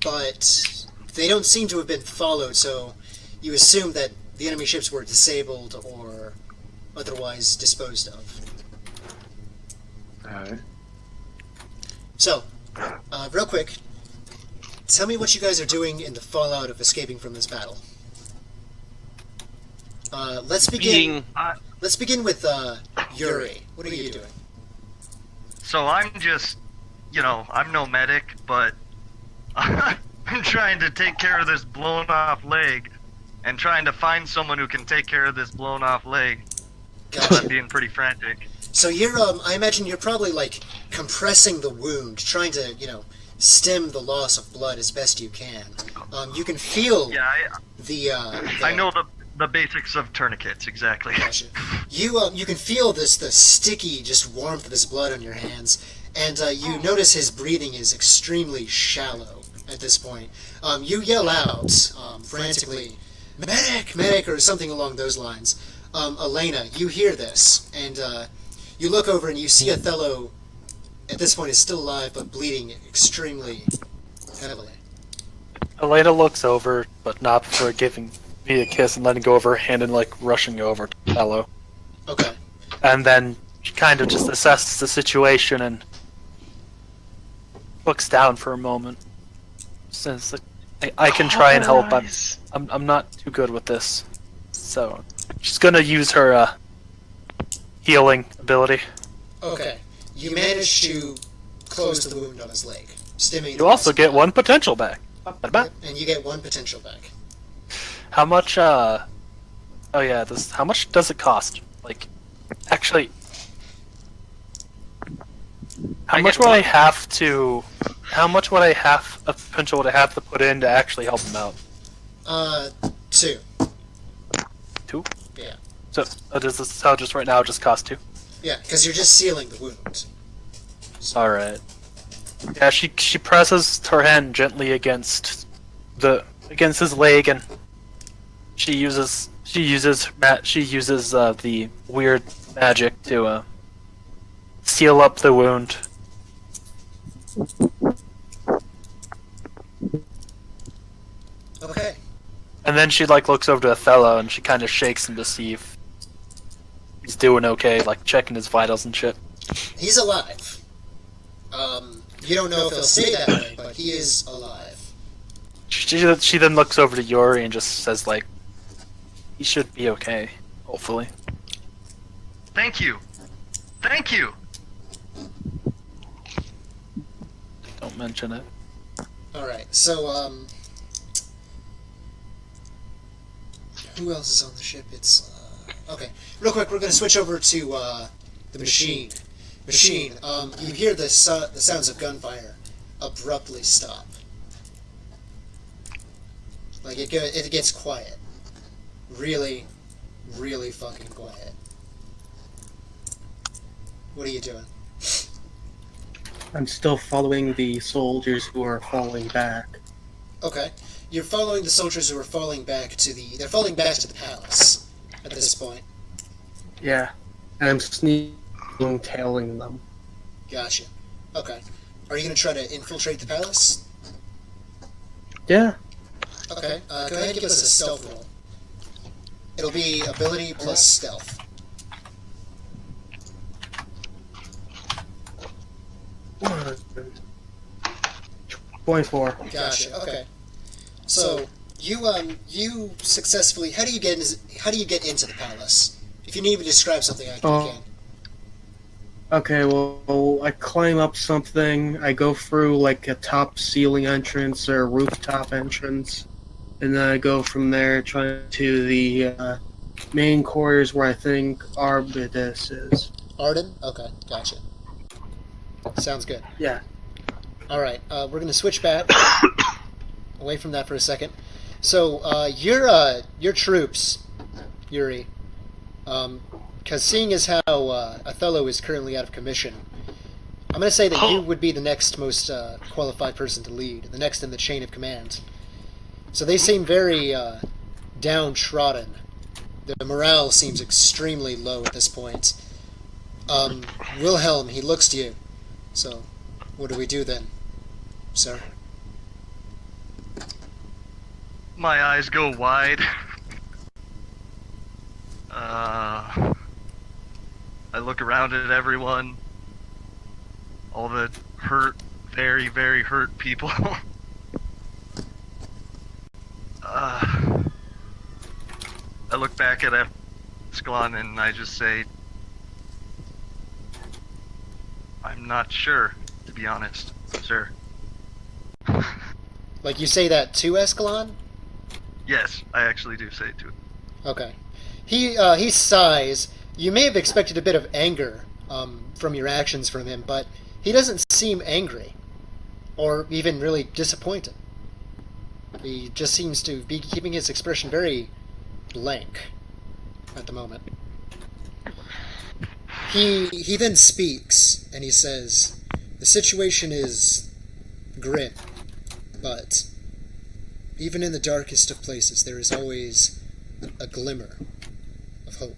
[SPEAKER 1] But they don't seem to have been followed, so you assume that the enemy ships were disabled or otherwise disposed of.
[SPEAKER 4] Alright.
[SPEAKER 1] So, real quick, tell me what you guys are doing in the fallout of escaping from this battle. Let's begin. Let's begin with Yuri. What are you doing?
[SPEAKER 3] So I'm just, I'm no medic, but I'm trying to take care of this blown off leg and trying to find someone who can take care of this blown off leg.
[SPEAKER 1] Gotcha.
[SPEAKER 3] I'm being pretty frantic.
[SPEAKER 1] So you're, I imagine you're probably compressing the wound, trying to, stem the loss of blood as best you can. You can feel
[SPEAKER 3] I know the basics of tourniquets, exactly.
[SPEAKER 1] Gotcha. You can feel the sticky just warmth of his blood on your hands, and you notice his breathing is extremely shallow at this point. You yell out frantically, "Medic! Medic!" or something along those lines. Elena, you hear this, and you look over and you see Othello, at this point, is still alive, but bleeding extremely heavily.
[SPEAKER 2] Elena looks over, but not before giving me a kiss and letting go of her hand and rushing over to Othello.
[SPEAKER 1] Okay.
[SPEAKER 2] And then she kind of just assesses the situation and looks down for a moment. Says, I can try and help. I'm not too good with this. So she's gonna use her healing ability.
[SPEAKER 1] Okay. You manage to close the wound on his leg, stemming.
[SPEAKER 2] You also get 1 potential back.
[SPEAKER 1] And you get 1 potential back.
[SPEAKER 2] How much? Oh yeah. How much does it cost? Actually, How
[SPEAKER 5] I
[SPEAKER 2] much
[SPEAKER 5] get
[SPEAKER 2] would I
[SPEAKER 5] one.
[SPEAKER 2] have to? How much would I have of potential would I have to put in to actually help him out?
[SPEAKER 1] 2.
[SPEAKER 2] 2.
[SPEAKER 1] Yeah.
[SPEAKER 2] So does this how just right now just cost 2?
[SPEAKER 1] Yeah, because you're just sealing the wound.
[SPEAKER 2] All right. Yeah, she presses her hand gently against his leg, and she uses the weird magic to seal up the wound.
[SPEAKER 1] Okay.
[SPEAKER 2] And then she looks over to Othello and she kind of shakes him to see if he's doing okay, like checking his vitals and shit.
[SPEAKER 1] He's alive. You don't know if he'll stay that way, but he is alive.
[SPEAKER 2] She then looks over to Yuri and just says he should be okay, hopefully.
[SPEAKER 3] Thank you. Thank you.
[SPEAKER 2] Don't mention it.
[SPEAKER 1] Alright, so, who else is on the ship? It's, okay. Real quick, we're gonna switch over to, the machine. Machine, you hear the sounds of gunfire abruptly stop. Like, it gets quiet. Really, really fucking quiet. What are you doing?
[SPEAKER 6] I'm still following the soldiers who are falling back.
[SPEAKER 1] Okay. You're following the soldiers who are falling back to they're falling back to the palace at this point.
[SPEAKER 6] Yeah. And I'm sneaking, tailing them.
[SPEAKER 1] Gotcha. Okay. Are you gonna try to infiltrate the palace?
[SPEAKER 6] Yeah.
[SPEAKER 1] Okay. Go ahead and give us a stealth roll. It'll be ability plus stealth.
[SPEAKER 6] 24.
[SPEAKER 1] Gotcha. Okay. So you successfully. How do you get into the palace? If you need me to describe something, I can.
[SPEAKER 6] Okay, well, I climb up something, I go through like a top ceiling entrance or a rooftop entrance, and then I go from there trying to the main quarters where I think Arbitus is.
[SPEAKER 1] Arden? Okay, gotcha. Sounds good.
[SPEAKER 6] Yeah.
[SPEAKER 1] Alright, we're gonna switch back away from that for a second. So, your troops, Yuri, because seeing as how Othello is currently out of commission, I'm going to say that you would be the next most qualified person to lead, the next in the chain of command. So they seem very downtrodden. The morale seems extremely low at this point. Wilhelm, he looks to you. So, what do we do then, sir?
[SPEAKER 3] My eyes go wide. I look around at everyone. All the hurt, very, very hurt people. I look back at Escalon and I just say, I'm not sure, to be honest, sir.
[SPEAKER 1] Like you say that to Escalon?
[SPEAKER 3] Yes, I actually do say it to him.
[SPEAKER 1] Okay. He sighs. You may have expected a bit of anger from your actions from him, but he doesn't seem angry or even really disappointed. He just seems to be keeping his expression very blank at the moment. He then speaks and he says, "The situation is grim, but even in the darkest of places there is always a glimmer of hope."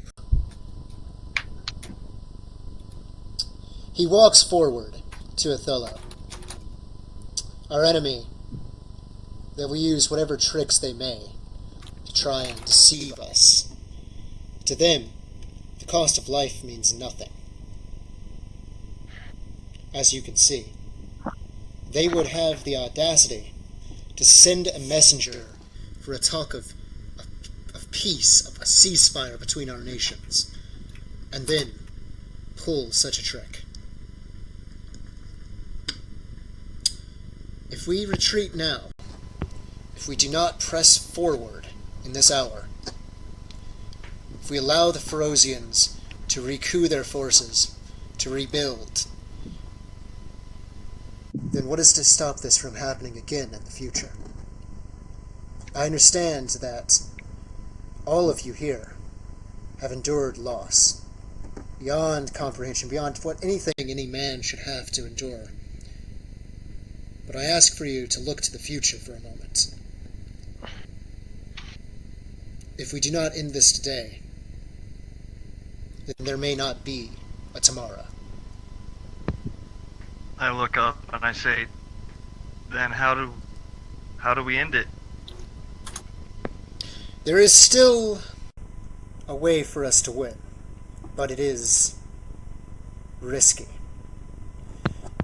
[SPEAKER 1] He walks forward to Othello. Our enemy, they will use whatever tricks they may to try and deceive us. To them, the cost of life means nothing. As you can see, they would have the audacity to send a messenger for a talk of peace, of a ceasefire between our nations, and then pull such a trick. If we retreat now, if we do not press forward in this hour, if we allow the Ferocians to recoup their forces, to rebuild, then what is to stop this from happening again in the future? I understand that all of you here have endured loss, beyond comprehension, beyond what anything any man should have to endure. But I ask for you to look to the future for a moment. If we do not end this today, then there may not be a tomorrow.
[SPEAKER 3] I look up and I say, then how do we end it?
[SPEAKER 1] There is still a way for us to win, but it is risky.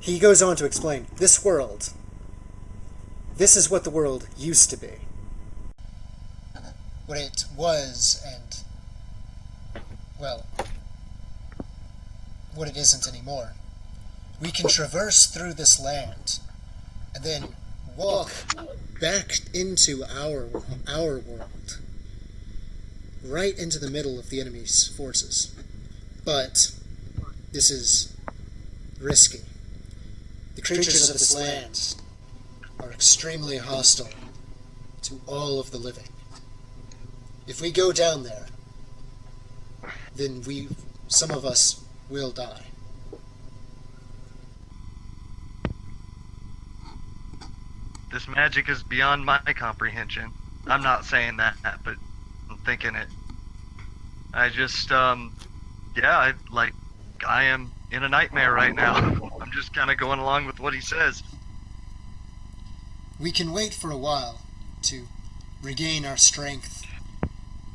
[SPEAKER 1] He goes on to explain, this world, this is what the world used to be. What it was and, well, what it isn't anymore. We can traverse through this land and then walk back into our world, right into the middle of the enemy's forces. But this is risky. The creatures of this land are extremely hostile to all of the living. If we go down there, then some of us will die.
[SPEAKER 3] This magic is beyond my comprehension. I'm not saying that, but I'm thinking it. I just, I am in a nightmare right now. I'm just kind of going along with what he says.
[SPEAKER 1] We can wait for a while to regain our strength,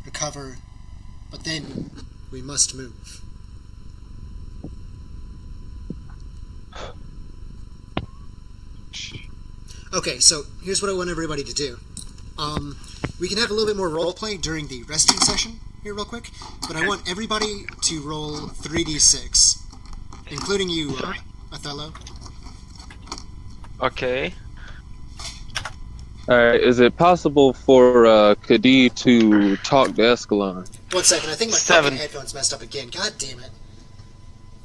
[SPEAKER 1] recover, but then we must move. Okay, so here's what I want everybody to do. We can have a little bit more roleplay during the resting session here real quick, but I want everybody to roll 3d6, including you, Othello.
[SPEAKER 5] Okay.
[SPEAKER 4] Alright, is it possible for Kadi to talk to Escalon?
[SPEAKER 1] 1 second, I think my
[SPEAKER 5] 7.
[SPEAKER 1] fucking headphones messed up again. God damn it.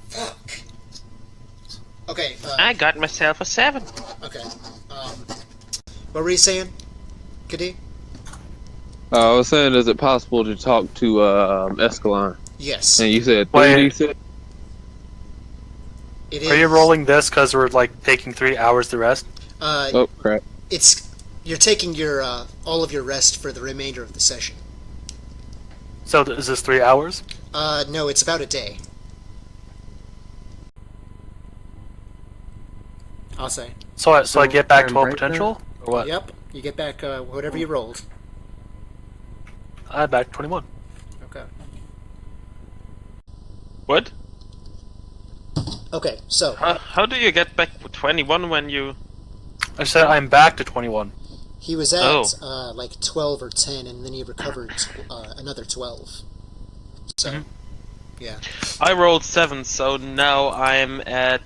[SPEAKER 1] Fuck. Okay,
[SPEAKER 5] I got myself a 7.
[SPEAKER 1] okay. What were you saying, Kadi?
[SPEAKER 4] I was saying, is it possible to talk to Escalon?
[SPEAKER 1] Yes.
[SPEAKER 4] And you said
[SPEAKER 2] Wait.
[SPEAKER 4] 3d6?
[SPEAKER 1] It is.
[SPEAKER 2] Are you rolling this because we're like taking 3 hours to rest?
[SPEAKER 4] Oh, crap.
[SPEAKER 1] You're taking your all of your rest for the remainder of the session.
[SPEAKER 2] So is this 3 hours?
[SPEAKER 1] No, it's about a day. I'll say.
[SPEAKER 2] So I
[SPEAKER 6] So
[SPEAKER 2] get back
[SPEAKER 6] time
[SPEAKER 2] 12
[SPEAKER 6] break
[SPEAKER 2] potential? Or what?
[SPEAKER 1] Yep, you get back whatever you rolled.
[SPEAKER 2] I had back 21.
[SPEAKER 1] Okay.
[SPEAKER 5] What?
[SPEAKER 1] Okay, so
[SPEAKER 5] How do you get back to 21 when you...
[SPEAKER 2] I said I'm back to 21.
[SPEAKER 1] he was at
[SPEAKER 5] Oh.
[SPEAKER 1] like 12 or 10, and then he recovered another 12. So,
[SPEAKER 2] Mhm.
[SPEAKER 1] yeah,
[SPEAKER 5] I rolled 7, so now I'm at...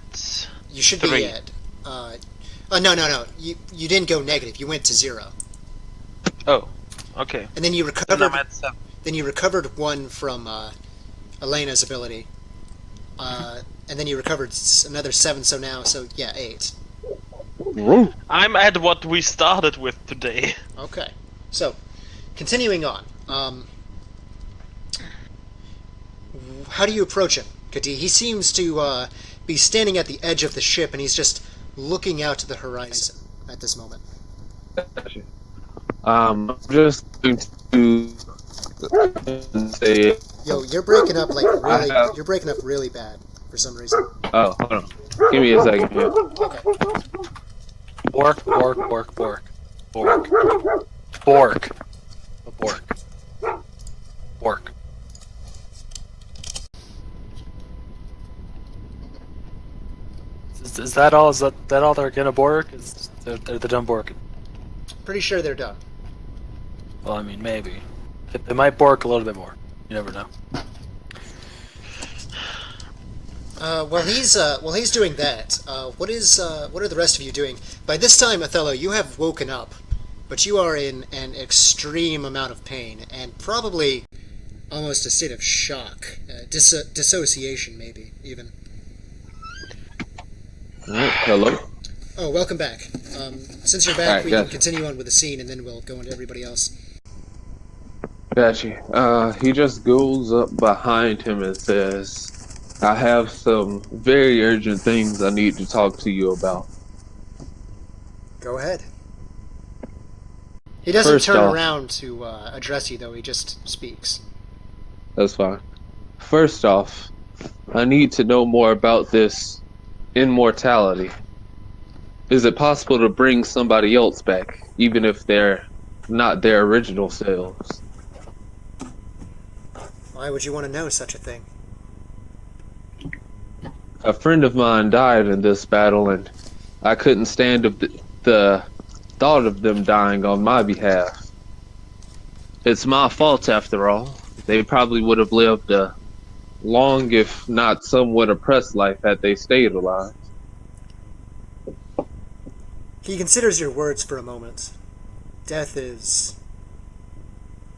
[SPEAKER 1] you should
[SPEAKER 5] 3.
[SPEAKER 1] be at. No. You didn't go negative. You went to 0,
[SPEAKER 5] Oh, okay.
[SPEAKER 1] and then you
[SPEAKER 5] Then
[SPEAKER 1] recovered.
[SPEAKER 5] I'm at 7.
[SPEAKER 1] Then you recovered 1 from Elena's ability, and then you recovered another 7. So now, yeah, 8.
[SPEAKER 4] Woo.
[SPEAKER 5] I'm at what we started with today.
[SPEAKER 1] Okay, so continuing on. How do you approach him, Kadi? He seems to be standing at the edge of the ship, and he's just looking out to the horizon at this moment.
[SPEAKER 4] I'm just going to say,
[SPEAKER 1] Yo, you're breaking up like really.
[SPEAKER 4] I have-
[SPEAKER 1] You're breaking up really bad for some reason.
[SPEAKER 4] oh, hold on. Give me a second here.
[SPEAKER 1] Okay.
[SPEAKER 2] Bork, bork, bork, bork. Bork. Bork. A bork. Bork. Is that all? Is that all they're gonna bork? They're done borking.
[SPEAKER 1] Pretty sure they're done.
[SPEAKER 2] Well, I mean, maybe. They might bork a little bit more. You never know.
[SPEAKER 1] While he's doing that, what are the rest of you doing? By this time, Othello, you have woken up, but you are in an extreme amount of pain and probably almost a state of shock, dissociation, maybe even.
[SPEAKER 4] Alright, hello.
[SPEAKER 1] Oh, welcome back. Since you're back,
[SPEAKER 4] Alright,
[SPEAKER 1] we can
[SPEAKER 4] gotcha.
[SPEAKER 1] continue on with the scene, and then we'll go on to everybody else.
[SPEAKER 4] Gotcha. He just goes up behind him and says, I have some very urgent things I need to talk to you about.
[SPEAKER 1] Go ahead. He doesn't
[SPEAKER 4] First
[SPEAKER 1] turn
[SPEAKER 4] off-
[SPEAKER 1] around to address you, though. He just speaks.
[SPEAKER 4] That's fine. First off, I need to know more about this immortality. Is it possible to bring somebody else back, even if they're not their original selves?
[SPEAKER 1] Why would you want to know such a thing?
[SPEAKER 4] A friend of mine died in this battle, and I couldn't stand the thought of them dying on my behalf. It's my fault, after all. They probably would have lived a long, if not somewhat oppressed life had they stayed alive.
[SPEAKER 1] He considers your words for a moment. Death is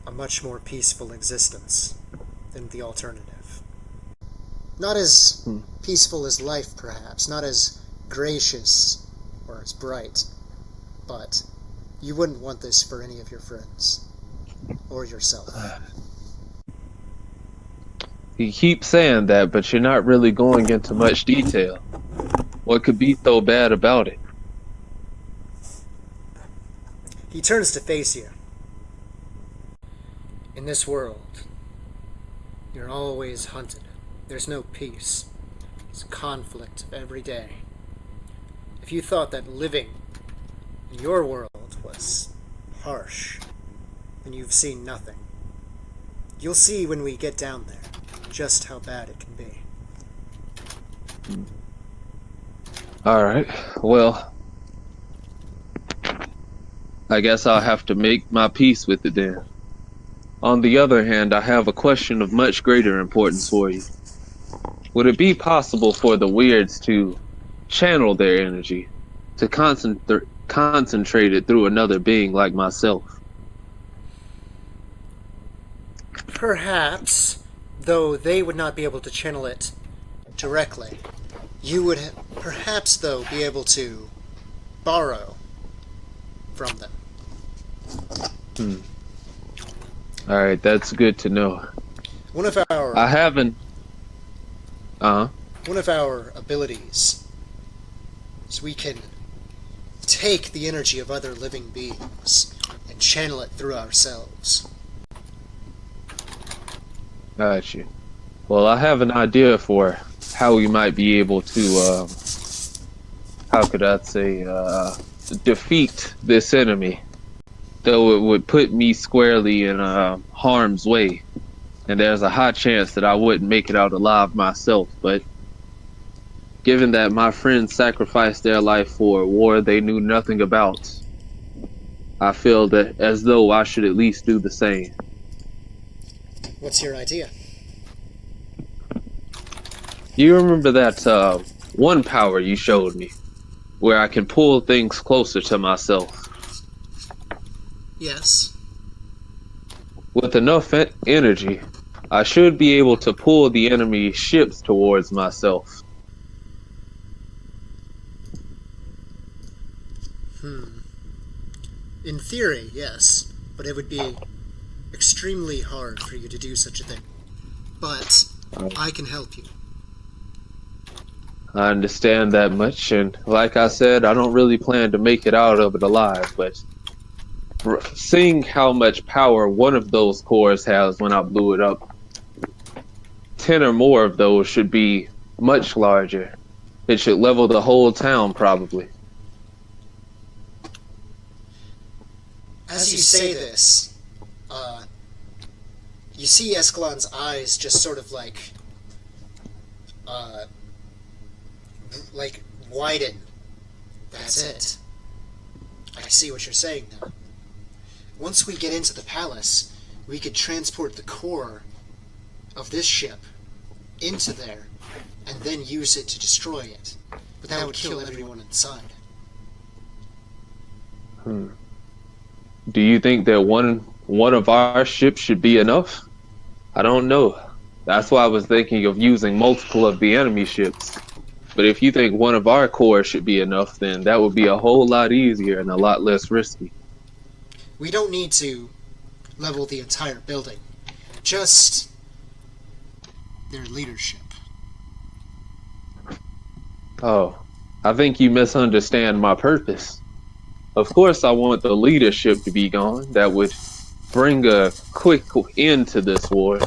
[SPEAKER 1] a much more peaceful existence than the alternative. Not as peaceful as life, perhaps. Not as gracious or as bright. But you wouldn't want this for any of your friends. Or yourself.
[SPEAKER 4] You keep saying that, but you're not really going into much detail. What could be so bad about it?
[SPEAKER 1] He turns to face you. In this world, you're always hunted. There's no peace. It's conflict every day. If you thought that living in your world was harsh, then you've seen nothing. You'll see when we get down there just how bad it can be.
[SPEAKER 4] Alright, well, I guess I'll have to make my peace with it then. On the other hand, I have a question of much greater importance for you. Would it be possible for the weirds to channel their energy, to concentrate it through another being like myself?
[SPEAKER 1] Perhaps, though they would not be able to channel it directly. You would perhaps, though, be able to borrow from them.
[SPEAKER 4] Alright, that's good to know.
[SPEAKER 1] One of our
[SPEAKER 4] I haven't...
[SPEAKER 1] one of our abilities is we can take the energy of other living beings and channel it through ourselves.
[SPEAKER 4] Got you. Well, I have an idea for how we might be able to, how could I say, defeat this enemy. Though it would put me squarely in harm's way. And there's a high chance that I wouldn't make it out alive myself, but given that my friends sacrificed their life for a war they knew nothing about, I feel that as though I should at least do the same.
[SPEAKER 1] What's your idea?
[SPEAKER 4] You remember that one power you showed me, where I can pull things closer to myself?
[SPEAKER 1] Yes.
[SPEAKER 4] With enough energy, I should be able to pull the enemy ships towards myself.
[SPEAKER 1] In theory, yes, but it would be extremely hard for you to do such a thing. But I can help you.
[SPEAKER 4] I understand that much, and like I said, I don't really plan to make it out of it alive, but seeing how much power one of those cores has when I blew it up, 10 or more of those should be much larger. It should level the whole town, probably.
[SPEAKER 1] As you say this, you see Escalon's eyes just sort of like widen. That's it. I see what you're saying now. Once we get into the palace, we could transport the core of this ship into there, and then use it to destroy it. But that would kill everyone inside.
[SPEAKER 4] Do you think that one of our ships should be enough? I don't know. That's why I was thinking of using multiple of the enemy ships. But if you think one of our cores should be enough, then that would be a whole lot easier and a lot less risky.
[SPEAKER 1] We don't need to level the entire building. Just their leadership.
[SPEAKER 4] Oh, I think you misunderstand my purpose. Of course I want the leadership to be gone. That would bring a quick end to this war.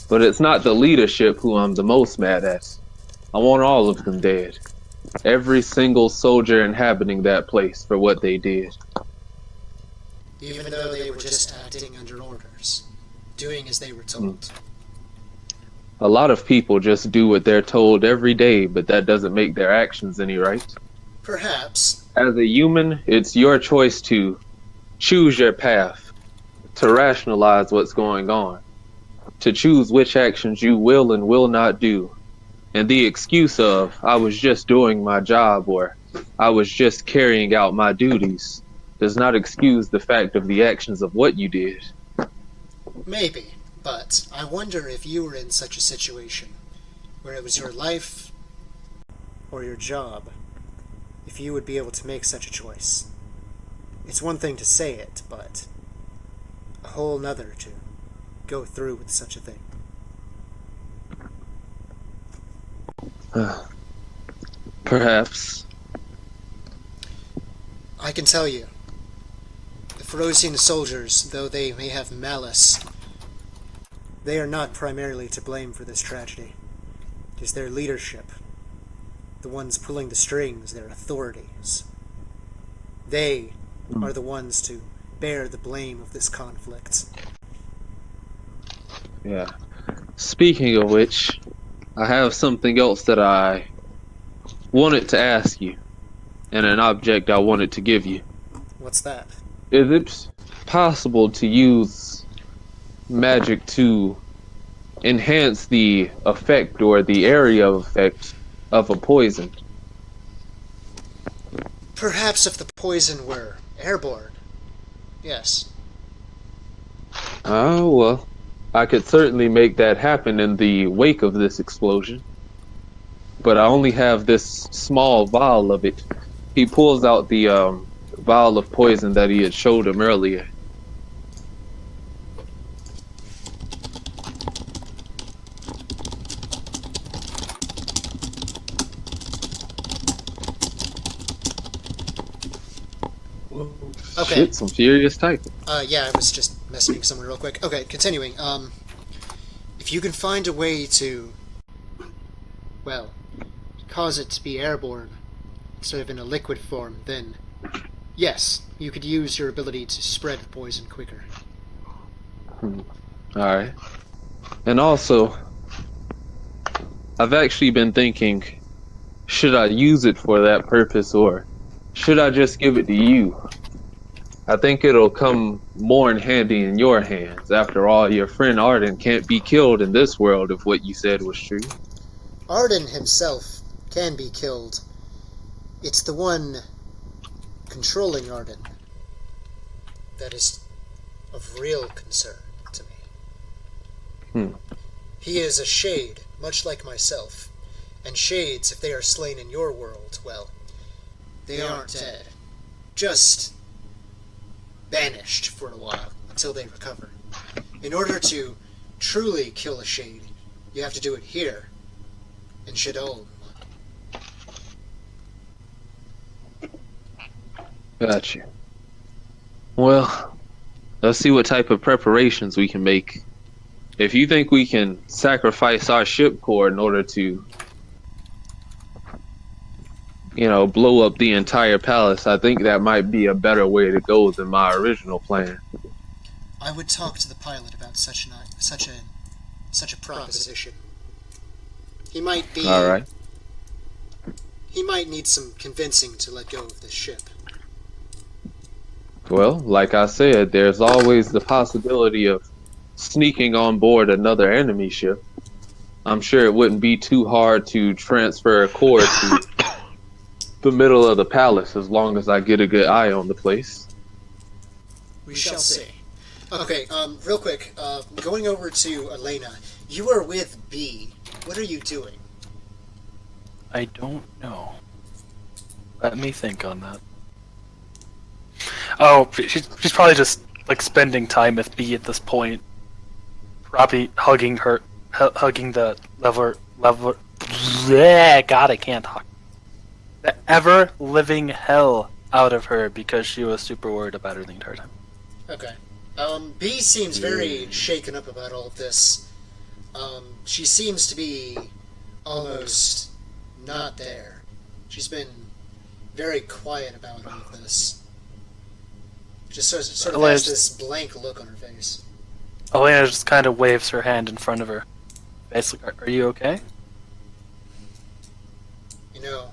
[SPEAKER 4] But it's not the leadership who I'm the most mad at. I want all of them dead. Every single soldier inhabiting that place for what they did.
[SPEAKER 1] Even though they were just acting under orders. Doing as they were told.
[SPEAKER 4] A lot of people just do what they're told every day, but that doesn't make their actions any right.
[SPEAKER 1] Perhaps.
[SPEAKER 4] As a human, it's your choice to choose your path, to rationalize what's going on, to choose which actions you will and will not do. And the excuse of, I was just doing my job or I was just carrying out my duties, does not excuse the fact of the actions of what you did.
[SPEAKER 1] Maybe, but I wonder if you were in such a situation, where it was your life or your job, if you would be able to make such a choice. It's one thing to say it, but a whole nother to go through with such a thing.
[SPEAKER 4] Perhaps.
[SPEAKER 1] I can tell you, the Ferocian soldiers, though they may have malice, they are not primarily to blame for this tragedy. It is their leadership, the ones pulling the strings, their authorities. They are the ones to bear the blame of this conflict.
[SPEAKER 4] Yeah. Speaking of which, I have something else that I wanted to ask you, and an object I wanted to give you.
[SPEAKER 1] What's that?
[SPEAKER 4] Is it possible to use magic to enhance the effect or the area of effect of a poison?
[SPEAKER 1] Perhaps if the poison were airborne. Yes.
[SPEAKER 4] Oh, well, I could certainly make that happen in the wake of this explosion. But I only have this small vial of it. He pulls out the vial of poison that he had showed him earlier.
[SPEAKER 1] Okay.
[SPEAKER 4] Shit, some furious typing.
[SPEAKER 1] Yeah, I was just messaging someone real quick. Okay, continuing. If you can find a way to, well, cause it to be airborne instead of in a liquid form, then yes, you could use your ability to spread the poison quicker.
[SPEAKER 4] Alright. And also, I've actually been thinking, should I use it for that purpose or should I just give it to you? I think it'll come more in handy in your hands. After all, your friend Arden can't be killed in this world if what you said was true.
[SPEAKER 1] Arden himself can be killed. It's the one controlling Arden that is of real concern to me. He is a shade, much like myself. And shades, if they are slain in your world, well, they aren't dead. Just banished for a while until they recover. In order to truly kill a shade, you have to do it here, in Shadol.
[SPEAKER 4] Got you. Well, let's see what type of preparations we can make. If you think we can sacrifice our ship core in order to, blow up the entire palace, I think that might be a better way to go than my original plan.
[SPEAKER 1] I would talk to the pilot about such a proposition. He might be.
[SPEAKER 4] All right.
[SPEAKER 1] He might need some convincing to let go of this ship.
[SPEAKER 4] Well, like I said, there's always the possibility of sneaking on board another enemy ship. I'm sure it wouldn't be too hard to transfer a core to the middle of the palace as long as I get a good eye on the place.
[SPEAKER 1] We shall see. Okay, real quick, going over to Elena. You are with B. What are you doing?
[SPEAKER 2] I don't know. Let me think on that. Oh, she's probably just like spending time with B at this point. Probably hugging her, hugging the lever. Yeah, God, I can't talk. The ever living hell out of her because she was super worried about her the entire time.
[SPEAKER 1] Okay. B seems very shaken up about all of this. She seems to be almost not there. She's been very quiet about all of this. Just sort of has this blank look on her face.
[SPEAKER 2] Elena just kind of waves her hand in front of her. Basically, are you okay?
[SPEAKER 1] You know,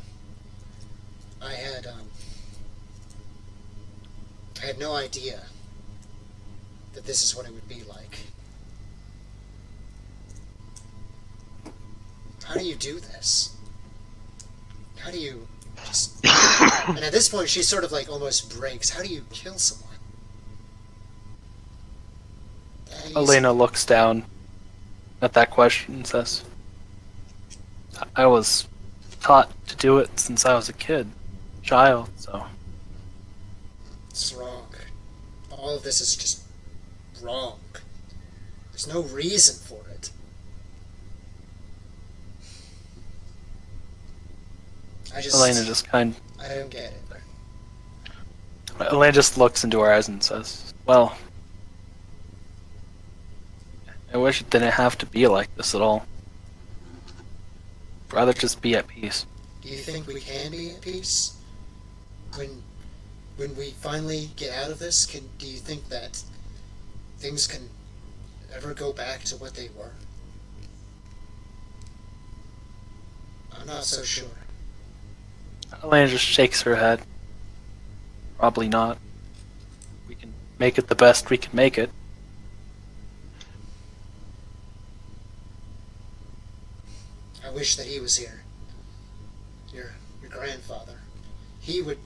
[SPEAKER 1] I had no idea that this is what it would be like. How do you do this? How do you just... And at this point, she sort of like almost breaks. How do you kill someone?
[SPEAKER 2] Elena looks down at that question and says, I was taught to do it since I was a child, so...
[SPEAKER 1] It's wrong. All of this is just wrong. There's no reason for it.
[SPEAKER 2] Elena just
[SPEAKER 1] I don't get it.
[SPEAKER 2] Elena just looks into her eyes and says, well, I wish it didn't have to be like this at all. I'd rather just be at peace.
[SPEAKER 1] Do you think we can be at peace? When we finally get out of this, do you think that things can ever go back to what they were? I'm not so sure.
[SPEAKER 2] Elena just shakes her head. Probably not. We can make it the best we can make it.
[SPEAKER 1] I wish that he was here. Your grandfather. He would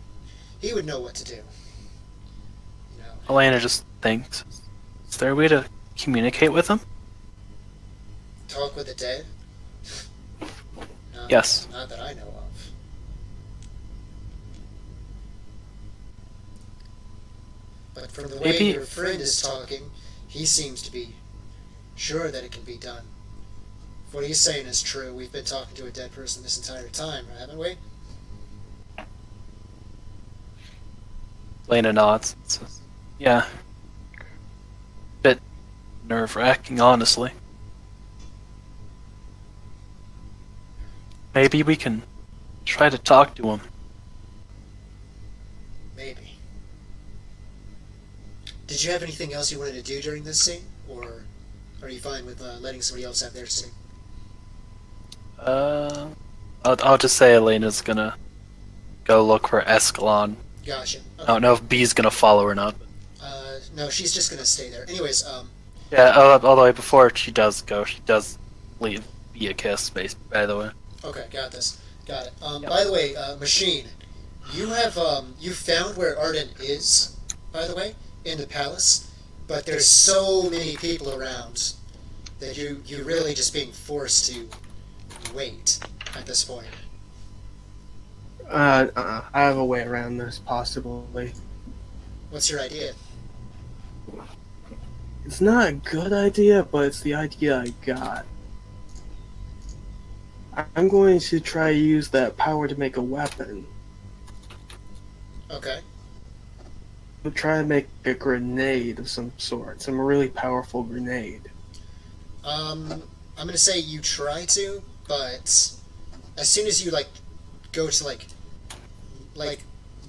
[SPEAKER 1] know what to do. You know.
[SPEAKER 2] Elena just thinks, is there a way to communicate with him?
[SPEAKER 1] Talk with the dead? No,
[SPEAKER 2] Yes.
[SPEAKER 1] Not that I know of. But from the way
[SPEAKER 2] Maybe-
[SPEAKER 1] your friend is talking, he seems to be sure that it can be done. If what he's saying is true, we've been talking to a dead person this entire time, haven't we?
[SPEAKER 2] Elena nods and says, yeah. Bit nerve-wracking, honestly. Maybe we can try to talk to him.
[SPEAKER 1] Maybe. Did you have anything else you wanted to do during this scene? Or are you fine with letting somebody else have their scene?
[SPEAKER 2] I'll just say Elena's gonna go look for Escalon.
[SPEAKER 1] Gotcha.
[SPEAKER 2] I don't know if B's gonna follow or not.
[SPEAKER 1] No, she's just gonna stay there. Anyways,
[SPEAKER 2] Yeah, all the way before she does go, she does leave B a kiss, by the way.
[SPEAKER 1] okay, got this. Got it.
[SPEAKER 2] Yep.
[SPEAKER 1] By the way, Machine, you have, you found where Arden is, by the way, in the palace, but there's so many people around that you're really just being forced to wait at this point.
[SPEAKER 6] I have a way around this, possibly.
[SPEAKER 1] What's your idea?
[SPEAKER 6] It's not a good idea, but it's the idea I got. I'm going to try to use that power to make a weapon.
[SPEAKER 1] Okay.
[SPEAKER 6] I'll try to make a grenade of some sort, some really powerful grenade.
[SPEAKER 1] I'm gonna say you try to, but as soon as you go to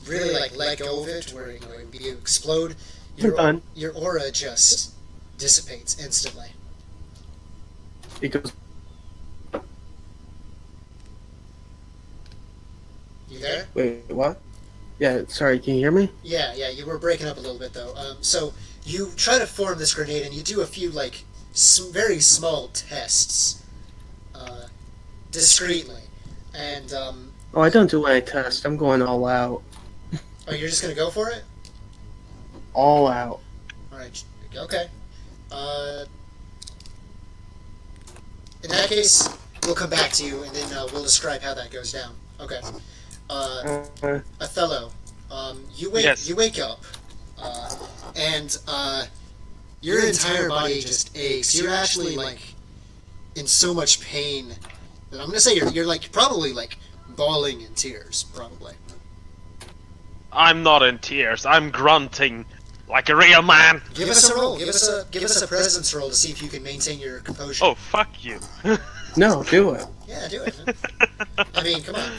[SPEAKER 1] really let go of it, where you explode,
[SPEAKER 6] Done.
[SPEAKER 1] your aura just dissipates instantly.
[SPEAKER 6] It goes.
[SPEAKER 1] You there?
[SPEAKER 6] Wait, what? Yeah, sorry, can you hear me?
[SPEAKER 1] Yeah, you were breaking up a little bit though. So you try to form this grenade, and you do a few very small tests, discreetly, and
[SPEAKER 6] Oh, I don't do any tests. I'm going all out.
[SPEAKER 1] oh, you're just gonna go for it?
[SPEAKER 6] All out.
[SPEAKER 1] All right, okay. In that case, we'll come back to you, and then we'll describe how that goes down. Okay. Othello, you wake up, and your entire body just aches. You're actually like in so much pain that I'm gonna say you're like probably like bawling in tears, probably.
[SPEAKER 5] I'm not in tears. I'm grunting like a real man.
[SPEAKER 1] Give us a roll. Give us a presence roll to see if you can maintain your composure.
[SPEAKER 5] Oh, fuck you.
[SPEAKER 6] No, do it.
[SPEAKER 1] Yeah, do it. Man. I mean, come on.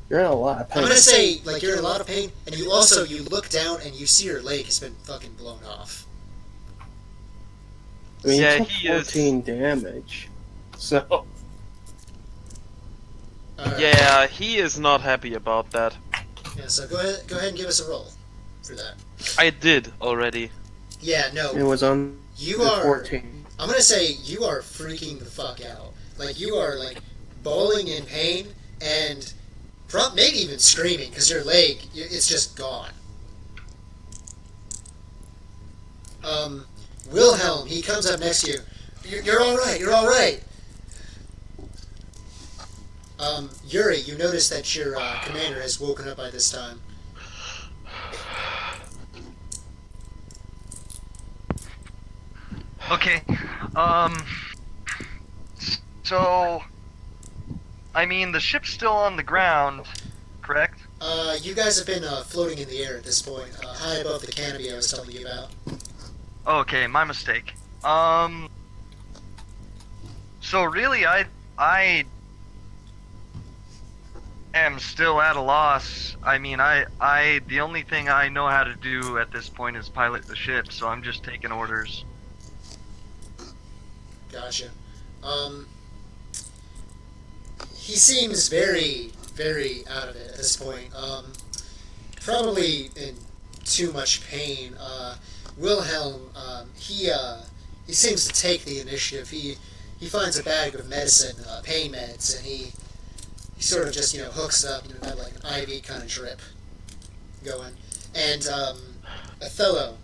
[SPEAKER 6] You're in a lot of pain.
[SPEAKER 1] I'm gonna say like you're in a lot of pain, and you look down and you see your leg has been fucking blown off.
[SPEAKER 6] I mean,
[SPEAKER 5] Yeah,
[SPEAKER 6] you took
[SPEAKER 5] he is-
[SPEAKER 6] 14 damage. So,
[SPEAKER 5] Yeah, he is not happy about that.
[SPEAKER 1] Yeah. So go ahead and give us a roll for that.
[SPEAKER 5] I did already.
[SPEAKER 1] Yeah. No.
[SPEAKER 6] it was on
[SPEAKER 1] You
[SPEAKER 6] the
[SPEAKER 1] are.
[SPEAKER 6] 14.
[SPEAKER 1] I'm gonna say you are freaking the fuck out. Like you are like bawling in pain and maybe even screaming because your leg it's just gone. Wilhelm, he comes up next to you. You're all right. You're all right. Yuri, you notice that your commander has woken up by this time.
[SPEAKER 3] Okay. So, I mean, the ship's still on the ground, correct?
[SPEAKER 1] You guys have been floating in the air at this point, high above the canopy I was telling you about.
[SPEAKER 3] Okay, my mistake. So really, I am still at a loss. I mean, the only thing I know how to do at this point is pilot the ship, so I'm just taking orders.
[SPEAKER 1] Gotcha. He seems very, very out of it at this point. Probably in too much pain. Wilhelm, he seems to take the initiative. He finds a bag of medicine, pain meds, and he sort of just hooks it up, got like an IV kind of drip going. And Othello,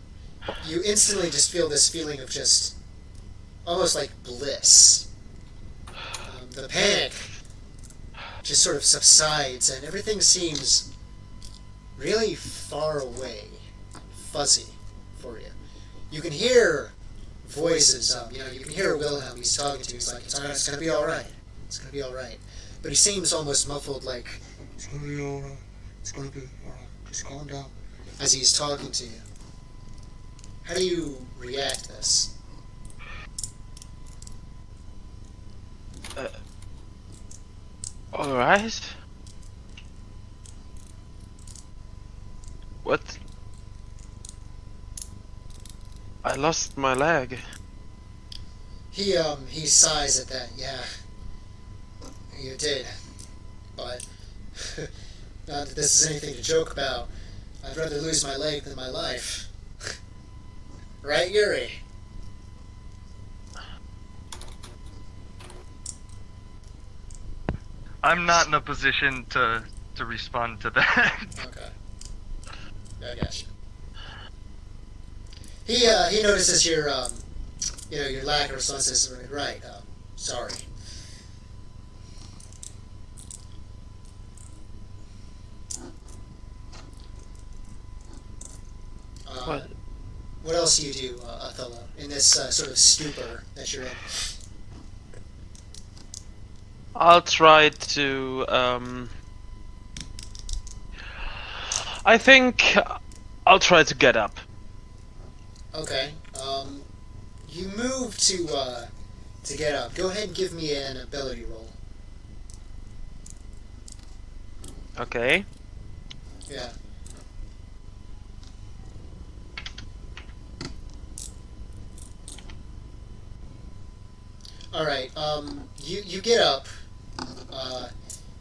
[SPEAKER 1] you instantly just feel this feeling of just almost like bliss. The panic just sort of subsides, and everything seems really far away, fuzzy for you. You can hear voices. You can hear Wilhelm. He's talking to you. He's like, "It's all right. It's gonna be all right. It's gonna be all right." But he seems almost muffled, like, "It's gonna be all right. It's gonna be all right. Just calm down." As he's talking to you. How do you react to this?
[SPEAKER 5] Alright. What? I lost my leg.
[SPEAKER 1] He sighs at that. Yeah, you did. But not that this is anything to joke about. I'd rather lose my leg than my life. Right, Yuri?
[SPEAKER 3] I'm not in a position to respond to that.
[SPEAKER 1] Okay. I gotcha. He notices your your lack of responses. Right. Sorry. What else do you do, Othello, in this sort of stupor that you're in?
[SPEAKER 5] I'll try to, I think I'll try to get up.
[SPEAKER 1] Okay. You move to get up. Go ahead and give me an ability roll.
[SPEAKER 5] Okay.
[SPEAKER 1] Yeah. All right. You get up,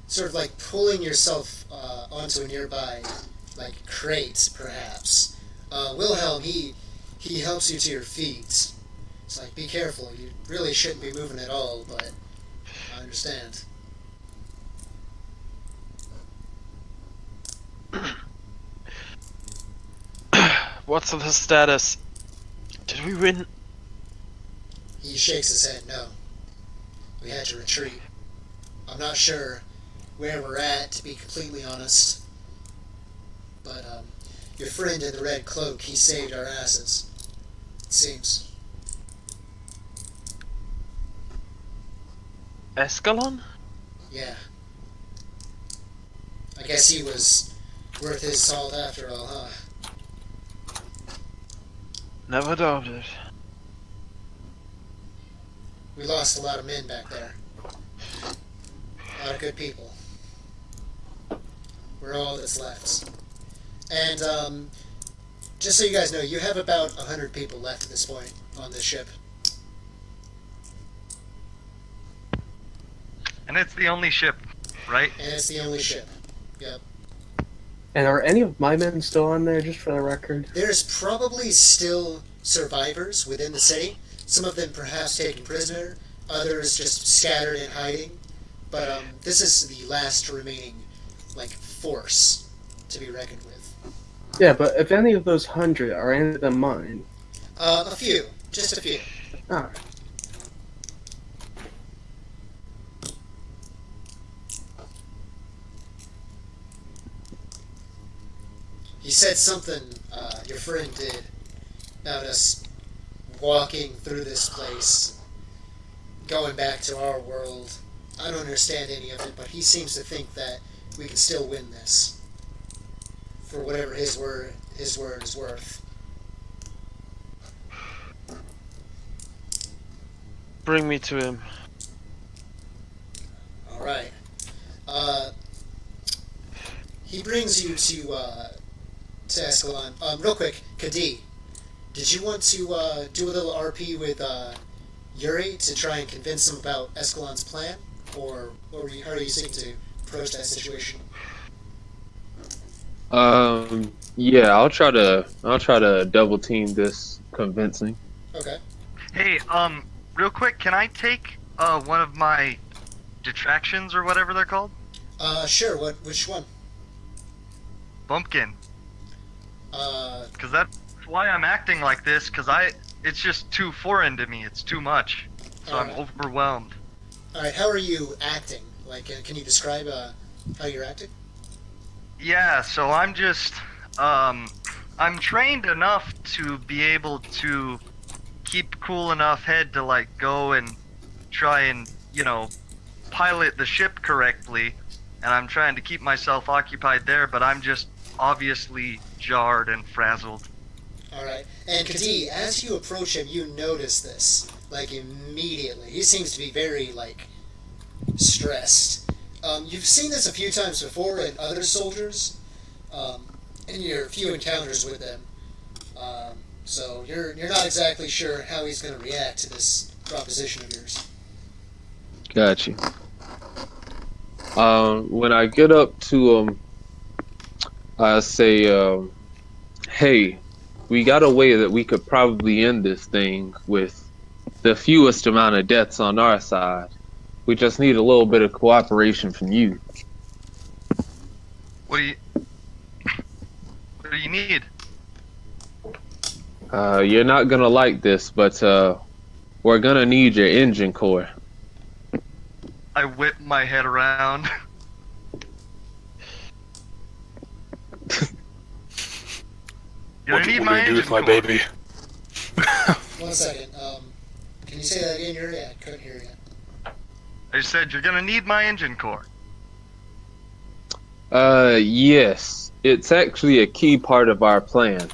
[SPEAKER 1] sort of like pulling yourself onto a nearby like crate, perhaps. Wilhelm, he helps you to your feet. It's like, be careful. You really shouldn't be moving at all, but I understand.
[SPEAKER 5] What's the status? Did we win?
[SPEAKER 1] He shakes his head. No, we had to retreat. I'm not sure where we're at, to be completely honest. But, your friend in the red cloak, he saved our asses. It seems.
[SPEAKER 5] Escalon?
[SPEAKER 1] Yeah. I guess he was worth his salt after all, huh?
[SPEAKER 5] Never doubted.
[SPEAKER 1] We lost a lot of men back there. A lot of good people. We're all that's left. And, just so you guys know, you have about 100 people left at this point on this ship.
[SPEAKER 3] And it's the only ship, right?
[SPEAKER 1] And it's the only ship. Yep.
[SPEAKER 6] And are any of my men still on there, just for the record?
[SPEAKER 1] There's probably still survivors within the city. Some of them perhaps taken prisoner, others just scattered and hiding. But this is the last remaining, force to be reckoned with.
[SPEAKER 6] Yeah, but if any of those 100 are any of them mine?
[SPEAKER 1] A few. Just a few.
[SPEAKER 6] Alright.
[SPEAKER 1] You said something, your friend did, about us walking through this place, going back to our world. I don't understand any of it, but he seems to think that we can still win this. For whatever his word is worth.
[SPEAKER 5] Bring me to him.
[SPEAKER 1] Alright. He brings you to Escalon. Real quick, Kadi, did you want to do a little RP with Yuri to try and convince him about Escalon's plan? Or how are you seeking to approach that situation?
[SPEAKER 4] Yeah, I'll try to double team this convincing.
[SPEAKER 1] Okay.
[SPEAKER 3] Hey, real quick, can I take one of my detractions or whatever they're called?
[SPEAKER 1] Sure. Which one?
[SPEAKER 3] Bumpkin.
[SPEAKER 1] Alright,
[SPEAKER 3] That's why I'm acting like this, it's just too foreign to me, it's too much. So I'm
[SPEAKER 1] Alright.
[SPEAKER 3] overwhelmed.
[SPEAKER 1] how are you acting? Can you describe, how you're acting?
[SPEAKER 3] Yeah, so I'm just, I'm trained enough to be able to keep cool enough head to, go and try and, pilot the ship correctly, and I'm trying to keep myself occupied there, but I'm just obviously jarred and frazzled.
[SPEAKER 1] Alright. And Kadi, as you approach him, you notice this, immediately. He seems to be very, stressed. You've seen this a few times before in other soldiers, in your few encounters with them. So you're not exactly sure how he's going to react to this proposition of yours.
[SPEAKER 4] Gotcha. When I get up to him, I say, hey, we got a way that we could probably end this thing with the fewest amount of deaths on our side. We just need a little bit of cooperation from you.
[SPEAKER 3] What do you need?
[SPEAKER 4] You're not gonna like this, but we're gonna need your engine core.
[SPEAKER 3] I whip my head around.
[SPEAKER 2] What do you want me to do with my baby?
[SPEAKER 1] 1 second. Can you say that again, Yuri? I couldn't hear you.
[SPEAKER 3] I said you're gonna need my engine core.
[SPEAKER 4] Yes. It's actually a key part of our plan.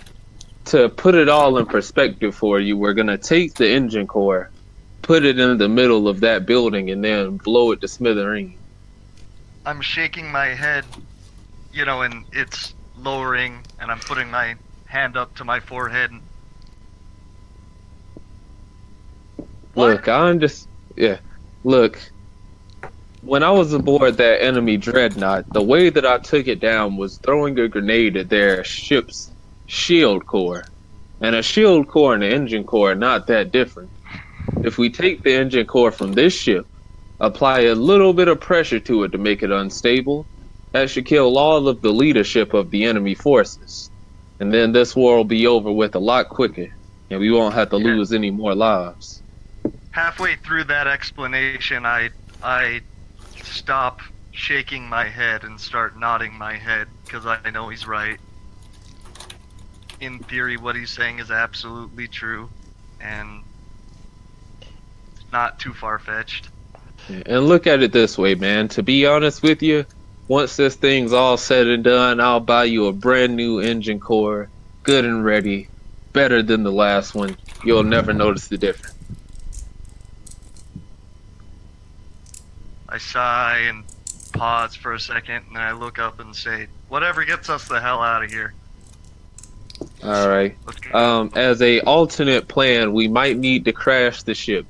[SPEAKER 4] To put it all in perspective for you, we're gonna take the engine core, put it in the middle of that building, and then blow it to smithereens.
[SPEAKER 3] I'm shaking my head, and it's lowering, and I'm putting my hand up to my forehead.
[SPEAKER 4] Look, Look, when I was aboard that enemy dreadnought, the way that I took it down was throwing a grenade at their ship's shield core. And a shield core and an engine core are not that different. If we take the engine core from this ship, apply a little bit of pressure to it to make it unstable, that should kill all of the leadership of the enemy forces. And then this war will be over with a lot quicker, and we won't have to lose any more lives.
[SPEAKER 3] halfway through that explanation, I stop shaking my head and start nodding my head because I know he's right. In theory, what he's saying is absolutely true, and not too far-fetched.
[SPEAKER 4] And look at it this way, man. To be honest with you, once this thing's all said and done, I'll buy you a brand new engine core, good and ready, better than the last one. You'll never notice the difference.
[SPEAKER 3] I sigh and pause for a second, and then I look up and say, whatever gets us the hell out of here.
[SPEAKER 4] All right.
[SPEAKER 3] Let's go.
[SPEAKER 4] As a alternate plan, we might need to crash the ship.